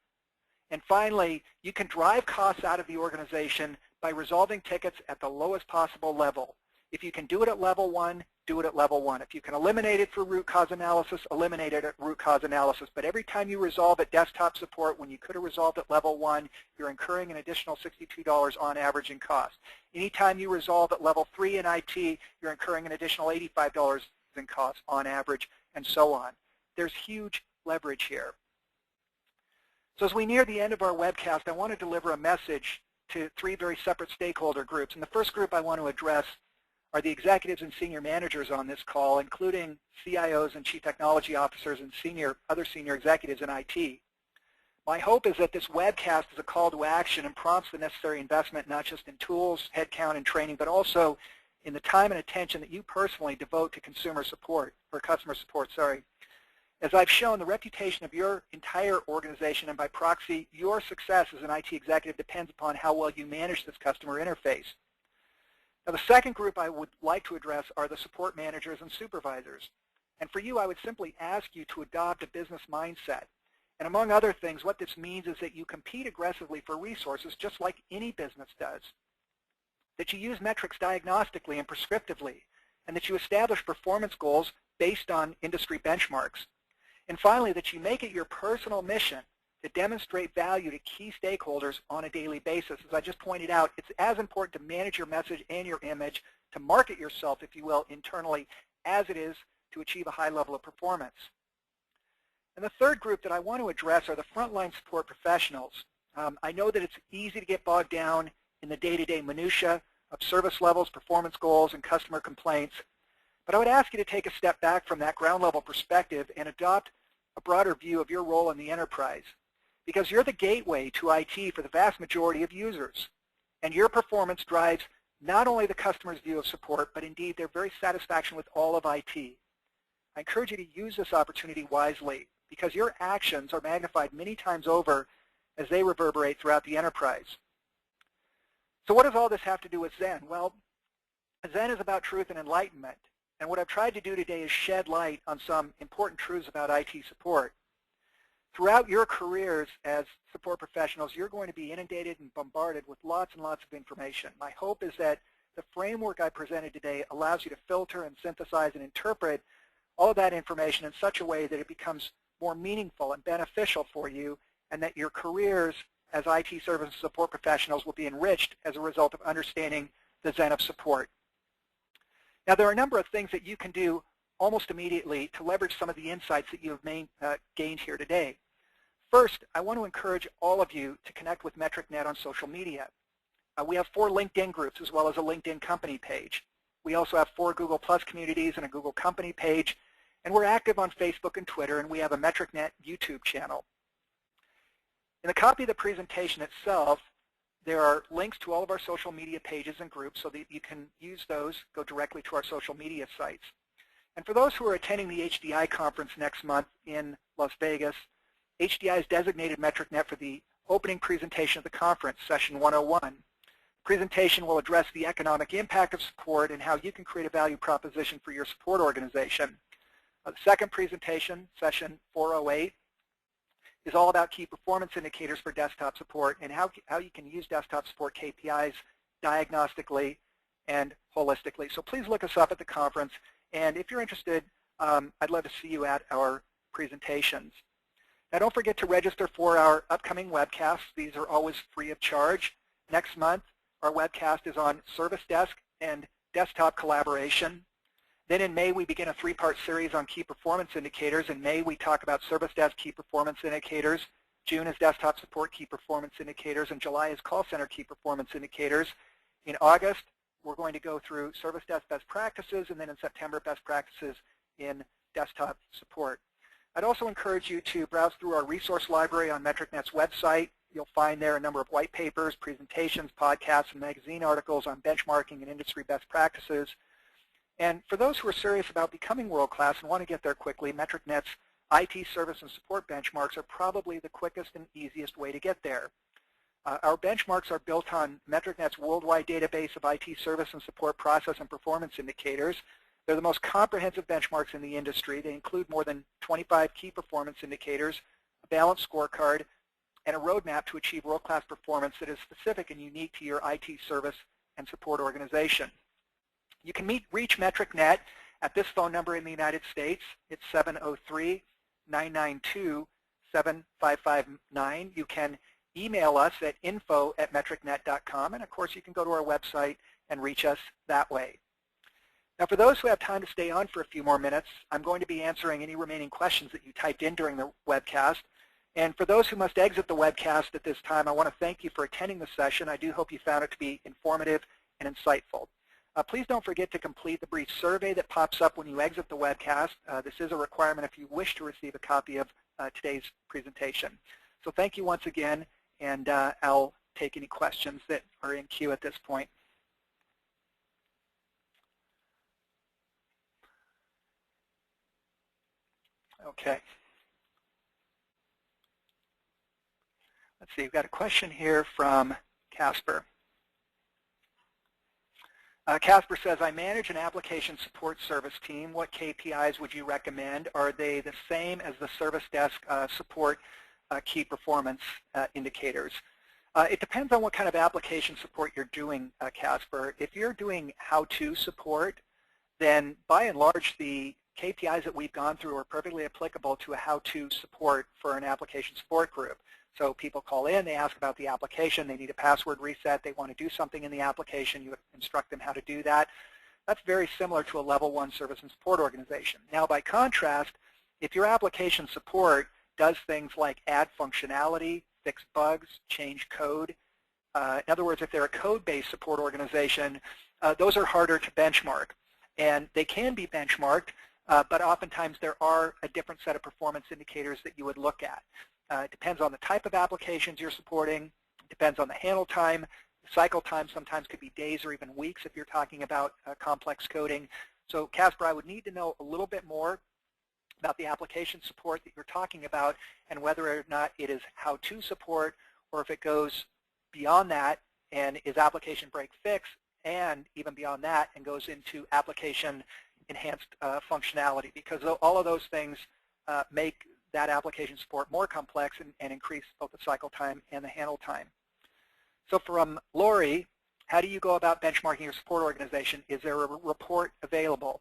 And finally, you can drive costs out of the organization by resolving tickets at the lowest possible level. If you can do it at level 1, do it at level 1. If you can eliminate it for root cause analysis, eliminate it at root cause analysis. But every time you resolve at desktop support when you could have resolved at level 1, you're incurring an additional $62 on average in cost. Anytime you resolve at level 3 in IT, you're incurring an additional $85 in cost on average, and so on. There's huge leverage here. So as we near the end of our webcast, I want to deliver a message to 3 very separate stakeholder groups. And the first group I want to address are the executives and senior managers on this call, including CIOs and chief technology officers and other senior executives in IT. My hope is that this webcast is a call to action and prompts the necessary investment not just in tools, headcount, and training, but also in the time and attention that you personally devote to customer support. As I've shown, the reputation of your entire organization and by proxy, your success as an IT executive depends upon how well you manage this customer interface. Now, the second group I would like to address are the support managers and supervisors. And for you, I would simply ask you to adopt a business mindset. And among other things, what this means is that you compete aggressively for resources just like any business does, that you use metrics diagnostically and prescriptively, and that you establish performance goals based on industry benchmarks. And finally, that you make it your personal mission to demonstrate value to key stakeholders on a daily basis. As I just pointed out, it's as important to manage your message and your image, to market yourself, if you will, internally, as it is to achieve a high level of performance. And the third group that I want to address are the frontline support professionals. I know that it's easy to get bogged down in the day-to-day minutia of service levels, performance goals, and customer complaints. But I would ask you to take a step back from that ground level perspective and adopt a broader view of your role in the enterprise, because you're the gateway to IT for the vast majority of users. And your performance drives not only the customer's view of support, but indeed their very satisfaction with all of IT. I encourage you to use this opportunity wisely, because your actions are magnified many times over as they reverberate throughout the enterprise. So what does all this have to do with Zen? Well, Zen is about truth and enlightenment. And what I've tried to do today is shed light on some important truths about IT support. Throughout your careers as support professionals, you're going to be inundated and bombarded with lots and lots of information. My hope is that the framework I presented today allows you to filter and synthesize and interpret all of that information in such a way that it becomes more meaningful and beneficial for you, and that your careers as IT service and support professionals will be enriched as a result of understanding the Zen of support. Now, there are a number of things that you can do almost immediately to leverage some of the insights that you have gained here today. First, I want to encourage all of you to connect with MetricNet on social media. We have 4 LinkedIn groups as well as a LinkedIn company page. We also have 4 Google Plus communities and a Google company page, and we're active on Facebook and Twitter, and we have a MetricNet YouTube channel. In the copy of the presentation itself, there are links to all of our social media pages and groups so that you can use those, go directly to our social media sites. And for those who are attending the HDI conference next month in Las Vegas, HDI has designated MetricNet for the opening presentation of the conference, Session 101. The presentation will address the economic impact of support and how you can create a value proposition for your support organization. The second presentation, Session 408, is all about key performance indicators for desktop support and how you can use desktop support KPIs diagnostically and holistically. So please look us up at the conference, and if you're interested, I'd love to see you at our presentations. Now, don't forget to register for our upcoming webcasts. These are always free of charge. Next month, our webcast is on service desk and desktop collaboration. Then in May, we begin a 3-part series on key performance indicators. In May, we talk about service desk key performance indicators. June is desktop support key performance indicators, and July is call center key performance indicators. In August, we're going to go through service desk best practices, and then in September, best practices in desktop support. I'd also encourage you to browse through our resource library on MetricNet's website. You'll find there a number of white papers, presentations, podcasts, and magazine articles on benchmarking and industry best practices. And for those who are serious about becoming world-class and want to get there quickly, MetricNet's IT service and support benchmarks are probably the quickest and easiest way to get there. Our benchmarks are built on MetricNet's worldwide database of IT service and support process and performance indicators. They're the most comprehensive benchmarks in the industry. They include more than 25 key performance indicators, a balanced scorecard, and a roadmap to achieve world-class performance that is specific and unique to your IT service and support organization. You can reach MetricNet at this phone number in the United States. It's 703-992-7559. You can email us at info@metricnet.com, and of course you can go to our website and reach us that way. Now, for those who have time to stay on for a few more minutes, I'm going to be answering any remaining questions that you typed in during the webcast. And for those who must exit the webcast at this time, I want to thank you for attending the session. I do hope you found it to be informative and insightful. Please don't forget to complete the brief survey that pops up when you exit the webcast. This is a requirement if you wish to receive a copy of today's presentation. So thank you once again, and I'll take any questions that are in queue at this point. Okay. Let's see, we've got a question here from Casper. Casper says, I manage an application support service team. What KPIs would you recommend? Are they the same as the service desk support key performance indicators? It depends on what kind of application support you're doing, Casper. If you're doing how-to support, then by and large the KPIs that we've gone through are perfectly applicable to a how-to support for an application support group. So people call in, they ask about the application, they need a password reset, they want to do something in the application, you instruct them how to do that. That's very similar to a level 1 service and support organization. Now, by contrast, if your application support does things like add functionality, fix bugs, change code, in other words, if they're a code-based support organization, those are harder to benchmark. And they can be benchmarked, but oftentimes there are a different set of performance indicators that you would look at. It depends on the type of applications you're supporting. It depends on the handle time. Cycle time sometimes could be days or even weeks if you're talking about complex coding. So Casper, I would need to know a little bit more about the application support that you're talking about and whether or not it is how-to support or if it goes beyond that and is application break fix and even beyond that and goes into application enhanced functionality, because all of those things make that application support more complex and increase both the cycle time and the handle time. So from Lori, how do you go about benchmarking your support organization? Is there a report available?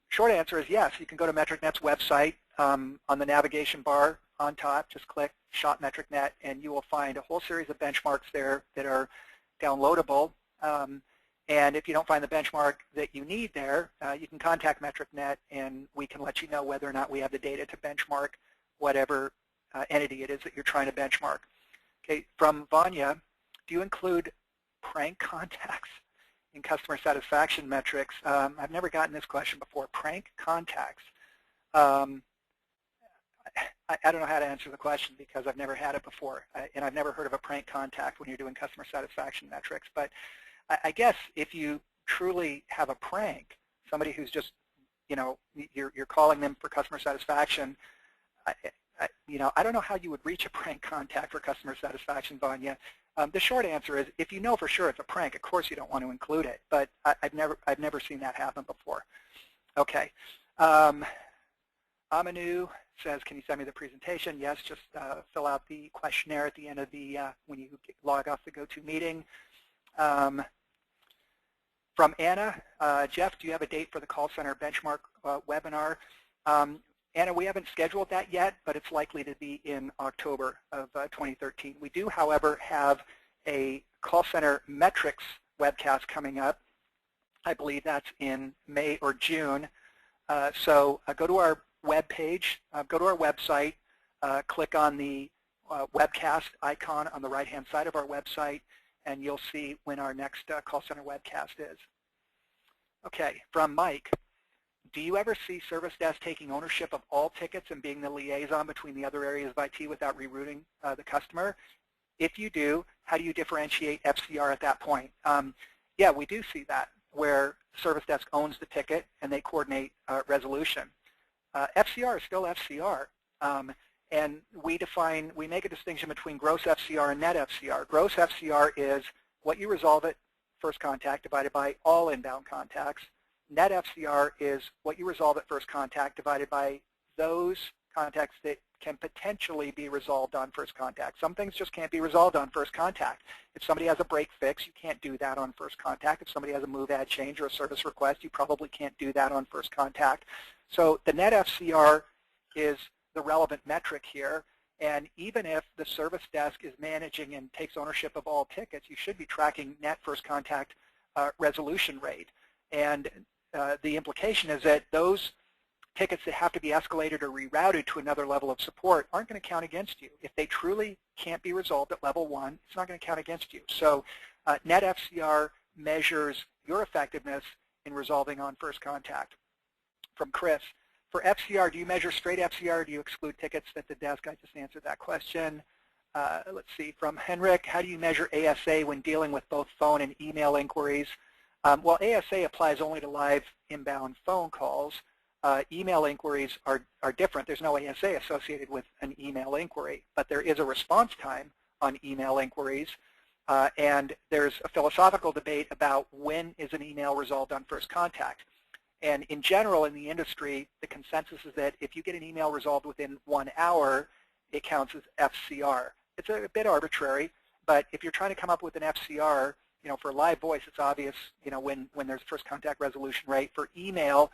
Short answer is yes. You can go to MetricNet's website. On the navigation bar on top, just click Shop MetricNet, and you will find a whole series of benchmarks there that are downloadable. And if you don't find the benchmark that you need there, you can contact MetricNet, and we can let you know whether or not we have the data to benchmark whatever entity it is that you're trying to benchmark. Okay, from Vanya, do you include prank contacts in customer satisfaction metrics? I've never gotten this question before. Prank contacts. I don't know how to answer the question because I've never had it before, and I've never heard of a prank contact when you're doing customer satisfaction metrics. But I guess if you truly have a prank, somebody who's just, you know, you're calling them for customer satisfaction, you know, I don't know how you would reach a prank contact for customer satisfaction, Vanya. The short answer is, if you know for sure it's a prank, of course you don't want to include it. But I've never seen that happen before. Okay. Amanu says, can you send me the presentation? Yes, just fill out the questionnaire at the end of the, when you log off the GoToMeeting. From Anna, Jeff, do you have a date for the call center benchmark webinar? Anna, we haven't scheduled that yet, but it's likely to be in October of 2013. We do, however, have a call center metrics webcast coming up. I believe that's in May or June. So go to our web page, go to our website, click on the webcast icon on the right-hand side of our website, and you'll see when our next call center webcast is. Okay, from Mike, do you ever see Service Desk taking ownership of all tickets and being the liaison between the other areas of IT without rerouting the customer? If you do, how do you differentiate FCR at that point? Yeah, we do see that, where Service Desk owns the ticket and they coordinate resolution. FCR is still FCR. And we make a distinction between gross FCR and net FCR. Gross FCR is what you resolve at first contact divided by all inbound contacts. Net FCR is what you resolve at first contact divided by those contacts that can potentially be resolved on first contact. Some things just can't be resolved on first contact. If somebody has a break fix, you can't do that on first contact. If somebody has a move, add, change, or a service request, you probably can't do that on first contact. So the net FCR is the relevant metric here, and even if the service desk is managing and takes ownership of all tickets, you should be tracking net first contact resolution rate. And the implication is that those tickets that have to be escalated or rerouted to another level of support aren't going to count against you. If they truly can't be resolved at level 1, it's not going to count against you. So net FCR measures your effectiveness in resolving on first contact. From Chris, for FCR, do you measure straight FCR or do you exclude tickets at the desk? I just answered that question. Let's see, from Henrik, how do you measure ASA when dealing with both phone and email inquiries? Well, ASA applies only to live inbound phone calls. Email inquiries are different. There's no ASA associated with an email inquiry, but there is a response time on email inquiries. And there's a philosophical debate about when is an email resolved on first contact. And in general, in the industry, the consensus is that if you get an email resolved within 1 hour, it counts as FCR. It's a bit arbitrary, but if you're trying to come up with an FCR, you know, for live voice, it's obvious, you know, when there's first contact resolution rate. For email,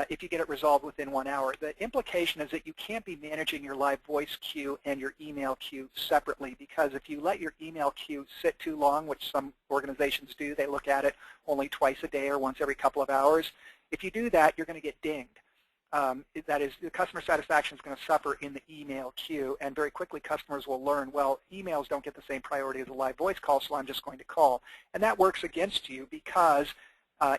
if you get it resolved within 1 hour. The implication is that you can't be managing your live voice queue and your email queue separately, because if you let your email queue sit too long, which some organizations do, they look at it only twice a day or once every couple of hours. If you do that, you're going to get dinged. That is, the customer satisfaction is going to suffer in the email queue, and very quickly customers will learn, well, emails don't get the same priority as a live voice call, so I'm just going to call. And that works against you because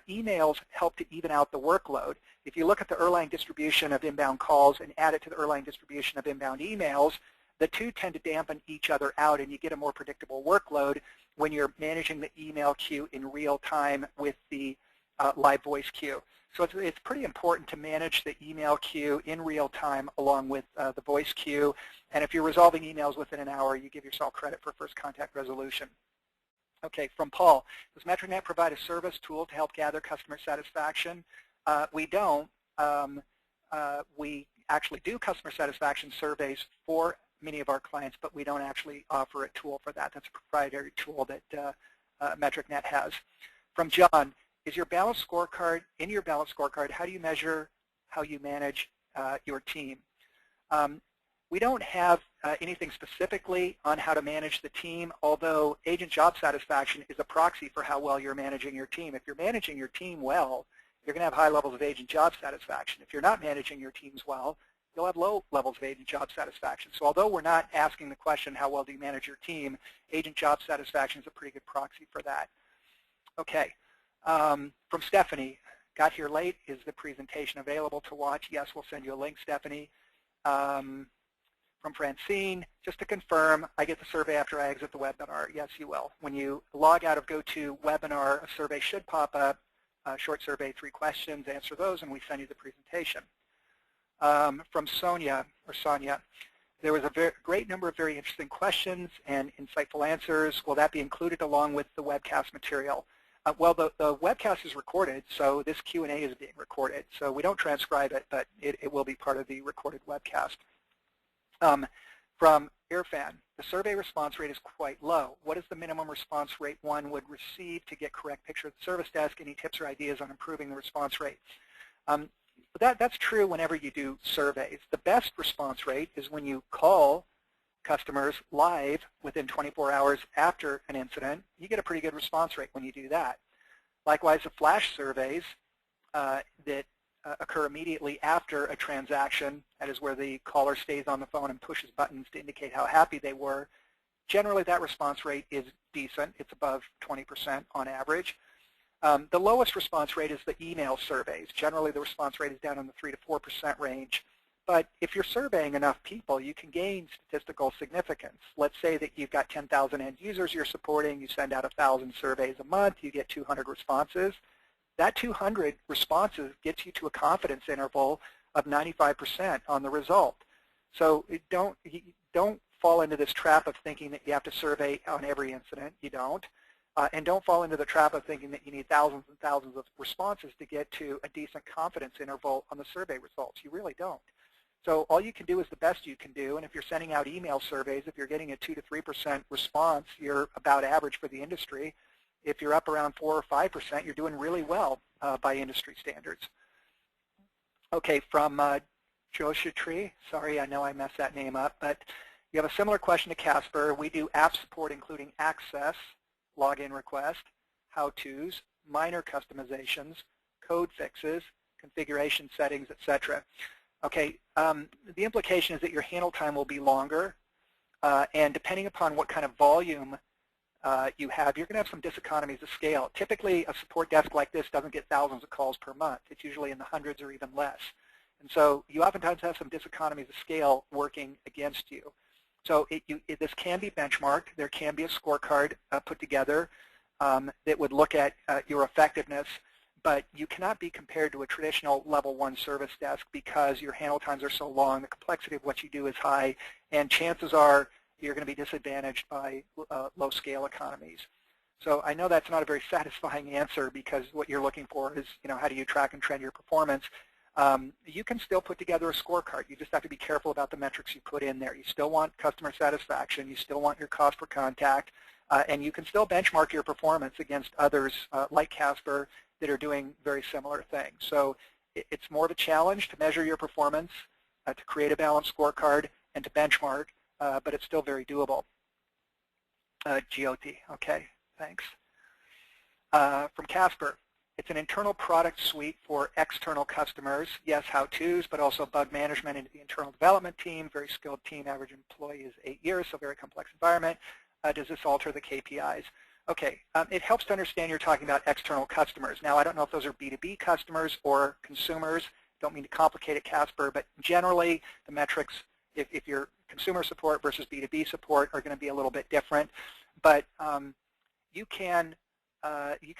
emails help to even out the workload. If you look at the Erlang distribution of inbound calls and add it to the Erlang distribution of inbound emails, the two tend to dampen each other out, and you get a more predictable workload when you're managing the email queue in real time with the live voice queue. So it's pretty important to manage the email queue in real time along with the voice queue. And if you're resolving emails within an hour, you give yourself credit for first contact resolution. Okay, from Paul, does MetricNet provide a service tool to help gather customer satisfaction? We don't. We actually do customer satisfaction surveys for many of our clients, but we don't actually offer a tool for that. That's a proprietary tool that MetricNet has. From John, is your balanced scorecard, in your balanced scorecard, how do you measure how you manage your team? We don't have anything specifically on how to manage the team, although agent job satisfaction is a proxy for how well you're managing your team. If you're managing your team well, you're going to have high levels of agent job satisfaction. If you're not managing your teams well, you'll have low levels of agent job satisfaction. So although we're not asking the question, how well do you manage your team, agent job satisfaction is a pretty good proxy for that. Okay. From Stephanie, got here late. Is the presentation available to watch? Yes, we'll send you a link, Stephanie. From Francine, just to confirm, I get the survey after I exit the webinar. Yes, you will. When you log out of GoToWebinar, a survey should pop up. Short survey, 3 questions, answer those, and we send you the presentation. From Sonia, there was a great number of very interesting questions and insightful answers. Will that be included along with the webcast material? Well, the webcast is recorded, so this Q&A is being recorded. So we don't transcribe it, but it will be part of the recorded webcast. From Irfan, the survey response rate is quite low. What is the minimum response rate one would receive to get correct picture of the service desk? Any tips or ideas on improving the response rate? That's true whenever you do surveys. The best response rate is when you call customers live within 24 hours after an incident. You get a pretty good response rate when you do that. Likewise, the flash surveys that occur immediately after a transaction, that is where the caller stays on the phone and pushes buttons to indicate how happy they were. Generally, that response rate is decent. It's above 20% on average. The lowest response rate is the email surveys. Generally, the response rate is down in the 3 to 4% range. But if you're surveying enough people, you can gain statistical significance. Let's say that you've got 10,000 end users you're supporting. You send out 1,000 surveys a month. You get 200 responses. That 200 responses gets you to a confidence interval of 95% on the result. So don't fall into this trap of thinking that you have to survey on every incident. You don't. And don't fall into the trap of thinking that you need thousands and thousands of responses to get to a decent confidence interval on the survey results. You really don't. So all you can do is the best you can do. And if you're sending out email surveys, if you're getting a 2 to 3% response, you're about average for the industry. If you're up around 4 or 5%, you're doing really well by industry standards. Okay, from Joshatri, sorry, I know I messed that name up, but you have a similar question to Casper. We do app support including access, login request, how-tos, minor customizations, code fixes, configuration settings, etc. Okay, the implication is that your handle time will be longer, and depending upon what kind of volume you have, you're going to have some diseconomies of scale. Typically, a support desk like this doesn't get thousands of calls per month. It's usually in the hundreds or even less. And so you oftentimes have some diseconomies of scale working against you. So this can be benchmarked. There can be a scorecard put together that would look at your effectiveness, but you cannot be compared to a traditional level 1 service desk because your handle times are so long, the complexity of what you do is high, and chances are you're going to be disadvantaged by low scale economies. So I know that's not a very satisfying answer because what you're looking for is, how do you track and trend your performance? You can still put together a scorecard. You just have to be careful about the metrics you put in there. You still want customer satisfaction. You still want your cost per contact. And you can still benchmark your performance against others like Casper that are doing very similar things. So It's more of a challenge to measure your performance, to create a balanced scorecard, and to benchmark, but it's still very doable. GOT, okay, thanks. From Casper, it's an internal product suite for external customers. Yes, how-tos, but also bug management into the internal development team, very skilled team, average employee is 8 years, so very complex environment. Does this alter the KPIs? Okay, it helps to understand you're talking about external customers. Now, I don't know if those are B2B customers or consumers. Don't mean to complicate it, Casper, but generally the metrics, if you're consumer support versus B2B support, are going to be a little bit different. But you can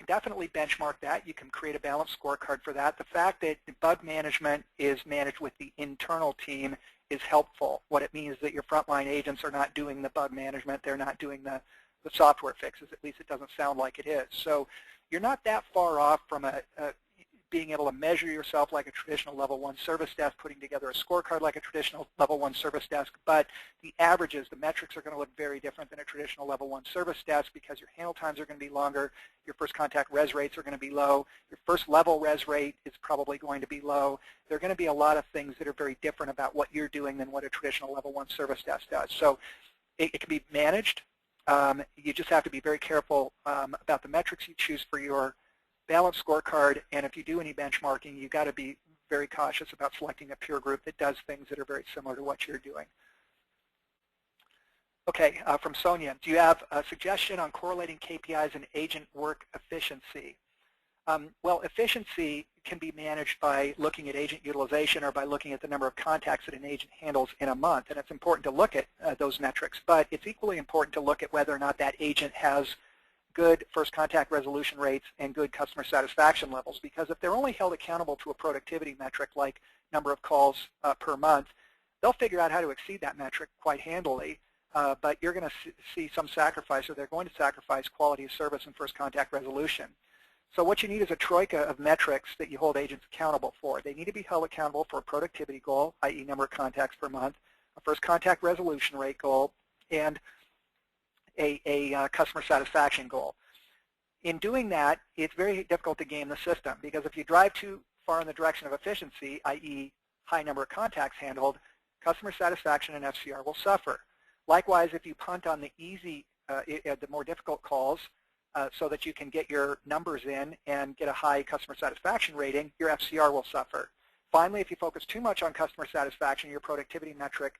definitely benchmark that. You can create a balanced scorecard for that. The fact that the bug management is managed with the internal team is helpful. What it means is that your frontline agents are not doing the bug management. They're not doing the software fixes. At least it doesn't sound like it is. So you're not that far off from being able to measure yourself like a traditional level 1 service desk, putting together a scorecard like a traditional level 1 service desk, but the averages, the metrics are going to look very different than a traditional level 1 service desk because your handle times are going to be longer, your first contact res rates are going to be low, your first level res rate is probably going to be low. There are going to be a lot of things that are very different about what you're doing than what a traditional level 1 service desk does. So it can be managed. You just have to be very careful about the metrics you choose for your balanced scorecard, and if you do any benchmarking, you've got to be very cautious about selecting a peer group that does things that are very similar to what you're doing. Okay, from Sonia, do you have a suggestion on correlating KPIs and agent work efficiency? Well, efficiency can be managed by looking at agent utilization or by looking at the number of contacts that an agent handles in a month, and it's important to look at those metrics, but it's equally important to look at whether or not that agent has good first contact resolution rates and good customer satisfaction levels, because if they're only held accountable to a productivity metric like number of calls per month, they'll figure out how to exceed that metric quite handily, but you're going to see some sacrifice, or they're going to sacrifice quality of service and first contact resolution. So what you need is a troika of metrics that you hold agents accountable for. They need to be held accountable for a productivity goal, i.e. number of contacts per month, a first contact resolution rate goal, and a customer satisfaction goal. In doing that, it's very difficult to game the system, because if you drive too far in the direction of efficiency, i.e. high number of contacts handled, customer satisfaction and FCR will suffer. Likewise, if you punt on the easy, the more difficult calls so that you can get your numbers in and get a high customer satisfaction rating, your FCR will suffer. Finally, if you focus too much on customer satisfaction, your productivity metric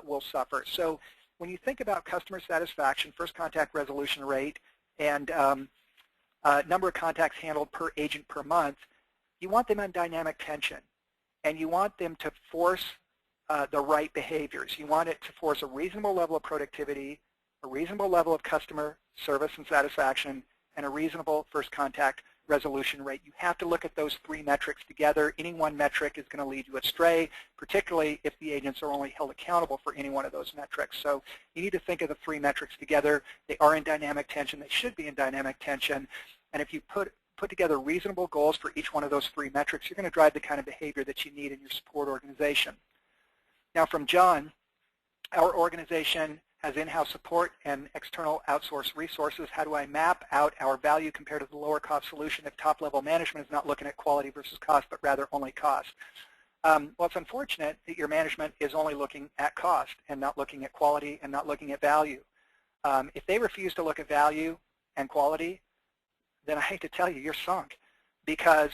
will suffer. So when you think about customer satisfaction, first contact resolution rate, and number of contacts handled per agent per month, you want them on dynamic tension, and you want them to force the right behaviors. You want it to force a reasonable level of productivity, a reasonable level of customer service and satisfaction, and a reasonable first contact resolution rate. You have to look at those three metrics together. Any one metric is going to lead you astray, particularly if the agents are only held accountable for any one of those metrics. So you need to think of the three metrics together. They are in dynamic tension. They should be in dynamic tension. And if you put together reasonable goals for each one of those three metrics, you're going to drive the kind of behavior that you need in your support organization. Now from John, our organization has in-house support and external outsourced resources. How do I map out our value compared to the lower cost solution if top-level management is not looking at quality versus cost, but rather only cost? Well, it's unfortunate that your management is only looking at cost and not looking at quality and not looking at value. If they refuse to look at value and quality, then I hate to tell you, you're sunk, because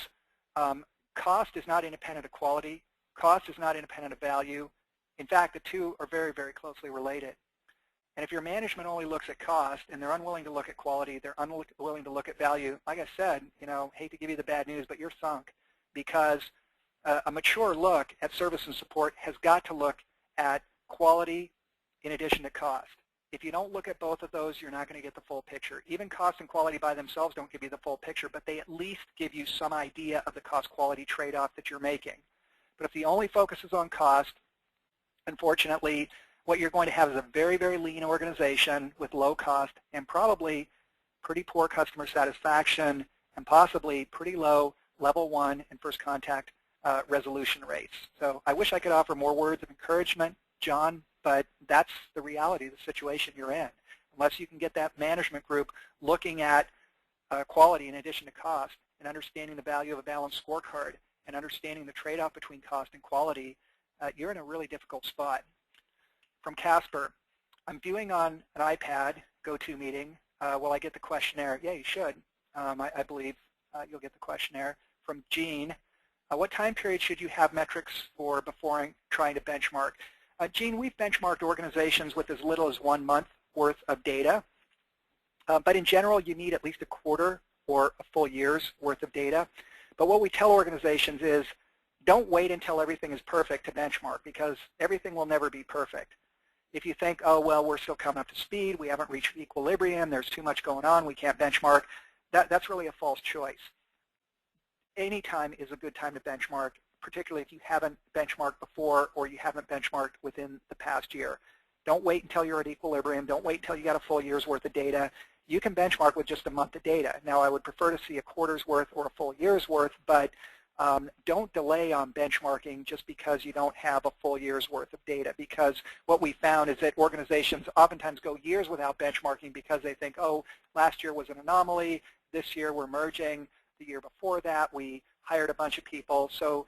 cost is not independent of quality. Cost is not independent of value. In fact, the two are very, very closely related. And if your management only looks at cost and they're unwilling to look at quality, they're unwilling to look at value, like I said, hate to give you the bad news, but you're sunk, because a mature look at service and support has got to look at quality in addition to cost. If you don't look at both of those, you're not going to get the full picture. Even cost and quality by themselves don't give you the full picture, but they at least give you some idea of the cost-quality trade-off that you're making. But if the only focus is on cost, unfortunately, what you're going to have is a very, very lean organization with low cost and probably pretty poor customer satisfaction and possibly pretty low level 1 and first contact resolution rates. So I wish I could offer more words of encouragement, John, but that's the reality of the situation you're in. Unless you can get that management group looking at quality in addition to cost and understanding the value of a balanced scorecard and understanding the trade-off between cost and quality, you're in a really difficult spot. From Casper, I'm viewing on an iPad GoToMeeting. Will I get the questionnaire? Yeah, you should. I believe you'll get the questionnaire. From Jean, what time period should you have metrics for before trying to benchmark? Jean, we've benchmarked organizations with as little as 1 month worth of data. But in general, you need at least a quarter or a full year's worth of data. But what we tell organizations is don't wait until everything is perfect to benchmark, because everything will never be perfect. If you think, oh, well, we're still coming up to speed, we haven't reached equilibrium, there's too much going on, we can't benchmark, that's really a false choice. Any time is a good time to benchmark, particularly if you haven't benchmarked before or you haven't benchmarked within the past year. Don't wait until you're at equilibrium. Don't wait until you got a full year's worth of data. You can benchmark with just a month of data. Now, I would prefer to see a quarter's worth or a full year's worth, but don't delay on benchmarking just because you don't have a full year's worth of data, because what we found is that organizations oftentimes go years without benchmarking because they think, oh, last year was an anomaly, this year we're merging, the year before that we hired a bunch of people. So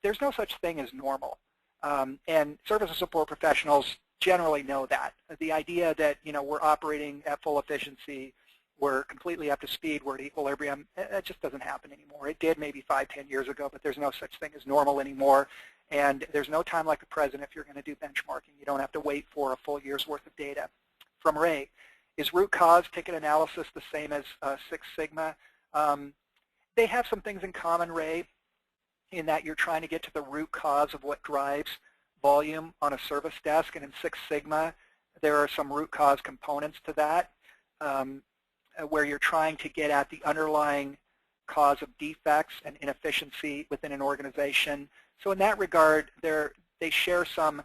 there's no such thing as normal. And service and support professionals generally know that. The idea that, you know, we're operating at full efficiency, we're completely up to speed, we're at equilibrium, that just doesn't happen anymore. It did maybe 5, 10 years ago, but there's no such thing as normal anymore. And there's no time like the present if you're going to do benchmarking. You don't have to wait for a full year's worth of data. From Ray, is root cause ticket analysis the same as Six Sigma? They have some things in common, Ray, in that you're trying to get to the root cause of what drives volume on a service desk. And in Six Sigma, there are some root cause components to that, where you're trying to get at the underlying cause of defects and inefficiency within an organization. So in that regard, they share some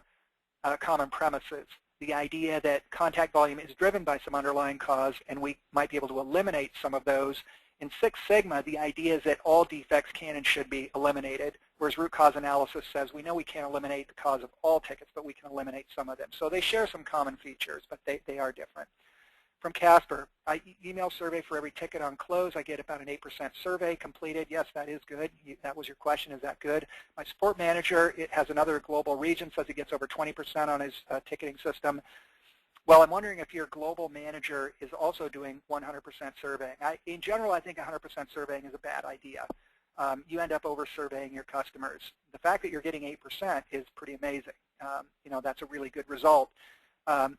common premises. The idea that contact volume is driven by some underlying cause, and we might be able to eliminate some of those. In Six Sigma, the idea is that all defects can and should be eliminated, whereas root cause analysis says we know we can't eliminate the cause of all tickets, but we can eliminate some of them. So they share some common features, but they are different. From Casper, I email survey for every ticket on close. I get about an 8% survey completed. Yes, that is good. That was your question. Is that good? My support manager, it has another global region, says he gets over 20% on his ticketing system. Well, I'm wondering if your global manager is also doing 100% surveying. In general, I think 100% surveying is a bad idea. You end up over-surveying your customers. The fact that you're getting 8% is pretty amazing. You know, that's a really good result.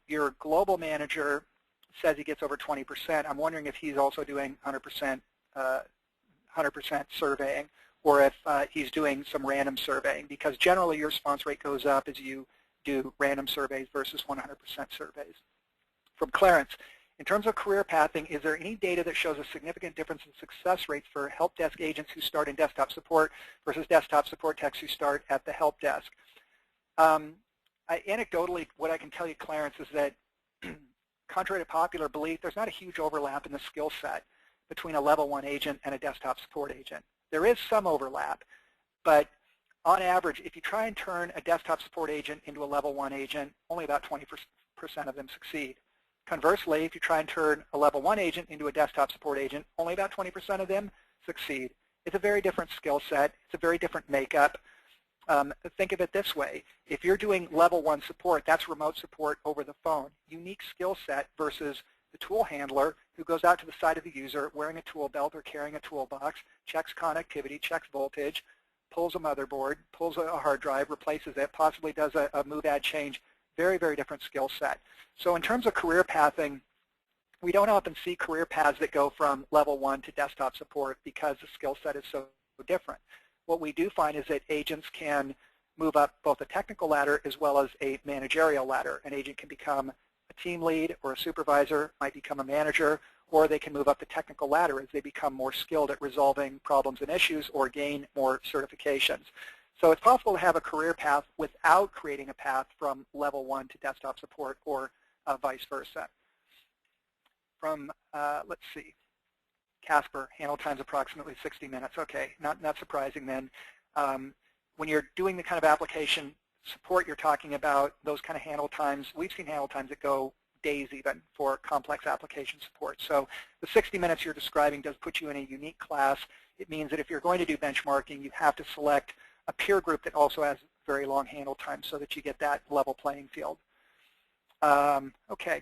Your global manager says he gets over 20%. I'm wondering if he's also doing 100% surveying, or if he's doing some random surveying, because generally your response rate goes up as you do random surveys versus 100% surveys. From Clarence, in terms of career pathing, is there any data that shows a significant difference in success rates for help desk agents who start in desktop support versus desktop support techs who start at the help desk? Anecdotally, what I can tell you, Clarence, is that contrary to popular belief, there's not a huge overlap in the skill set between a level 1 agent and a desktop support agent. There is some overlap, but on average, if you try and turn a desktop support agent into a level 1 agent, only about 20% of them succeed. Conversely, if you try and turn a level 1 agent into a desktop support agent, only about 20% of them succeed. It's a very different skill set. It's a very different makeup. Think of it this way. If you're doing level 1 support, that's remote support over the phone. Unique skill set versus the tool handler who goes out to the side of the user wearing a tool belt or carrying a toolbox, checks connectivity, checks voltage, pulls a motherboard, pulls a hard drive, replaces it, possibly does a move add change. Very, very different skill set. So in terms of career pathing, we don't often see career paths that go from level 1 to desktop support because the skill set is so different. What we do find is that agents can move up both a technical ladder as well as a managerial ladder. An agent can become a team lead or a supervisor, might become a manager, or they can move up the technical ladder as they become more skilled at resolving problems and issues or gain more certifications. So it's possible to have a career path without creating a path from level 1 to desktop support or vice versa. From, let's see, Casper, handle time's approximately 60 minutes. Okay, not surprising then. When you're doing the kind of application support you're talking about, those kind of handle times, we've seen handle times that go days even for complex application support. So the 60 minutes you're describing does put you in a unique class. It means that if you're going to do benchmarking, you have to select a peer group that also has very long handle time so that you get that level playing field. Okay.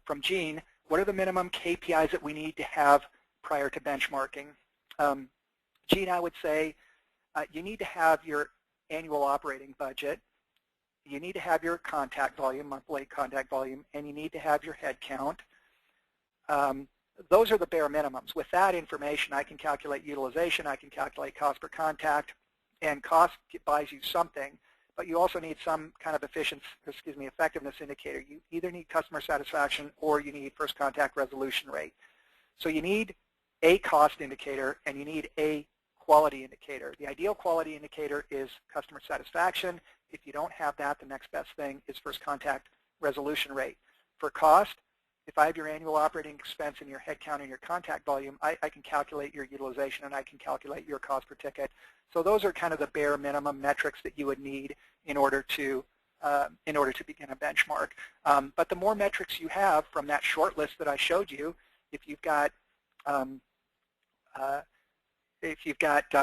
From Gene, what are the minimum KPIs that we need to have prior to benchmarking? Gene, I would say you need to have your annual operating budget, you need to have your contact volume, monthly contact volume, and you need to have your head count. Those are the bare minimums. With that information, I can calculate utilization, I can calculate cost per contact, and cost buys you something, but you also need some kind of effectiveness indicator. You either need customer satisfaction or you need first contact resolution rate. So you need a cost indicator and you need a quality indicator. The ideal quality indicator is customer satisfaction. If you don't have that, the next best thing is first contact resolution rate. For cost, if I have your annual operating expense and your headcount and your contact volume, I can calculate your utilization and I can calculate your cost per ticket. So those are kind of the bare minimum metrics that you would need in order to begin a benchmark. But the more metrics you have from that short list that I showed you, if you've got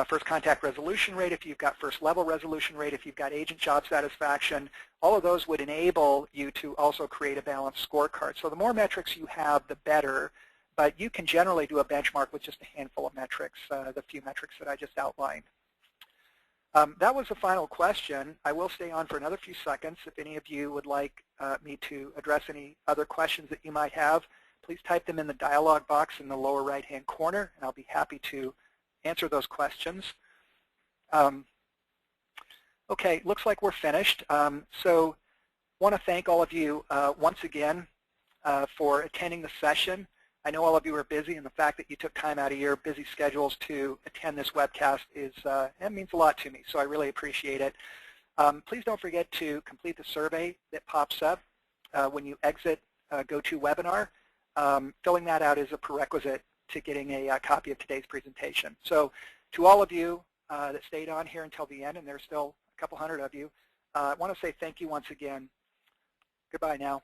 first contact resolution rate, if you've got first level resolution rate, if you've got agent job satisfaction, all of those would enable you to also create a balanced scorecard. So the more metrics you have, the better, but you can generally do a benchmark with just a handful of metrics, the few metrics that I just outlined. That was the final question. I will stay on for another few seconds. If any of you would like me to address any other questions that you might have, please type them in the dialog box in the lower right-hand corner, and I'll be happy to answer those questions. Okay, looks like we're finished. So I want to thank all of you once again for attending the session. I know all of you are busy, and the fact that you took time out of your busy schedules to attend this webcast that means a lot to me, so I really appreciate it. Please don't forget to complete the survey that pops up when you exit GoToWebinar. Filling that out is a prerequisite to getting a copy of today's presentation. So to all of you that stayed on here until the end, and there's still a couple hundred of you, I want to say thank you once again. Goodbye now.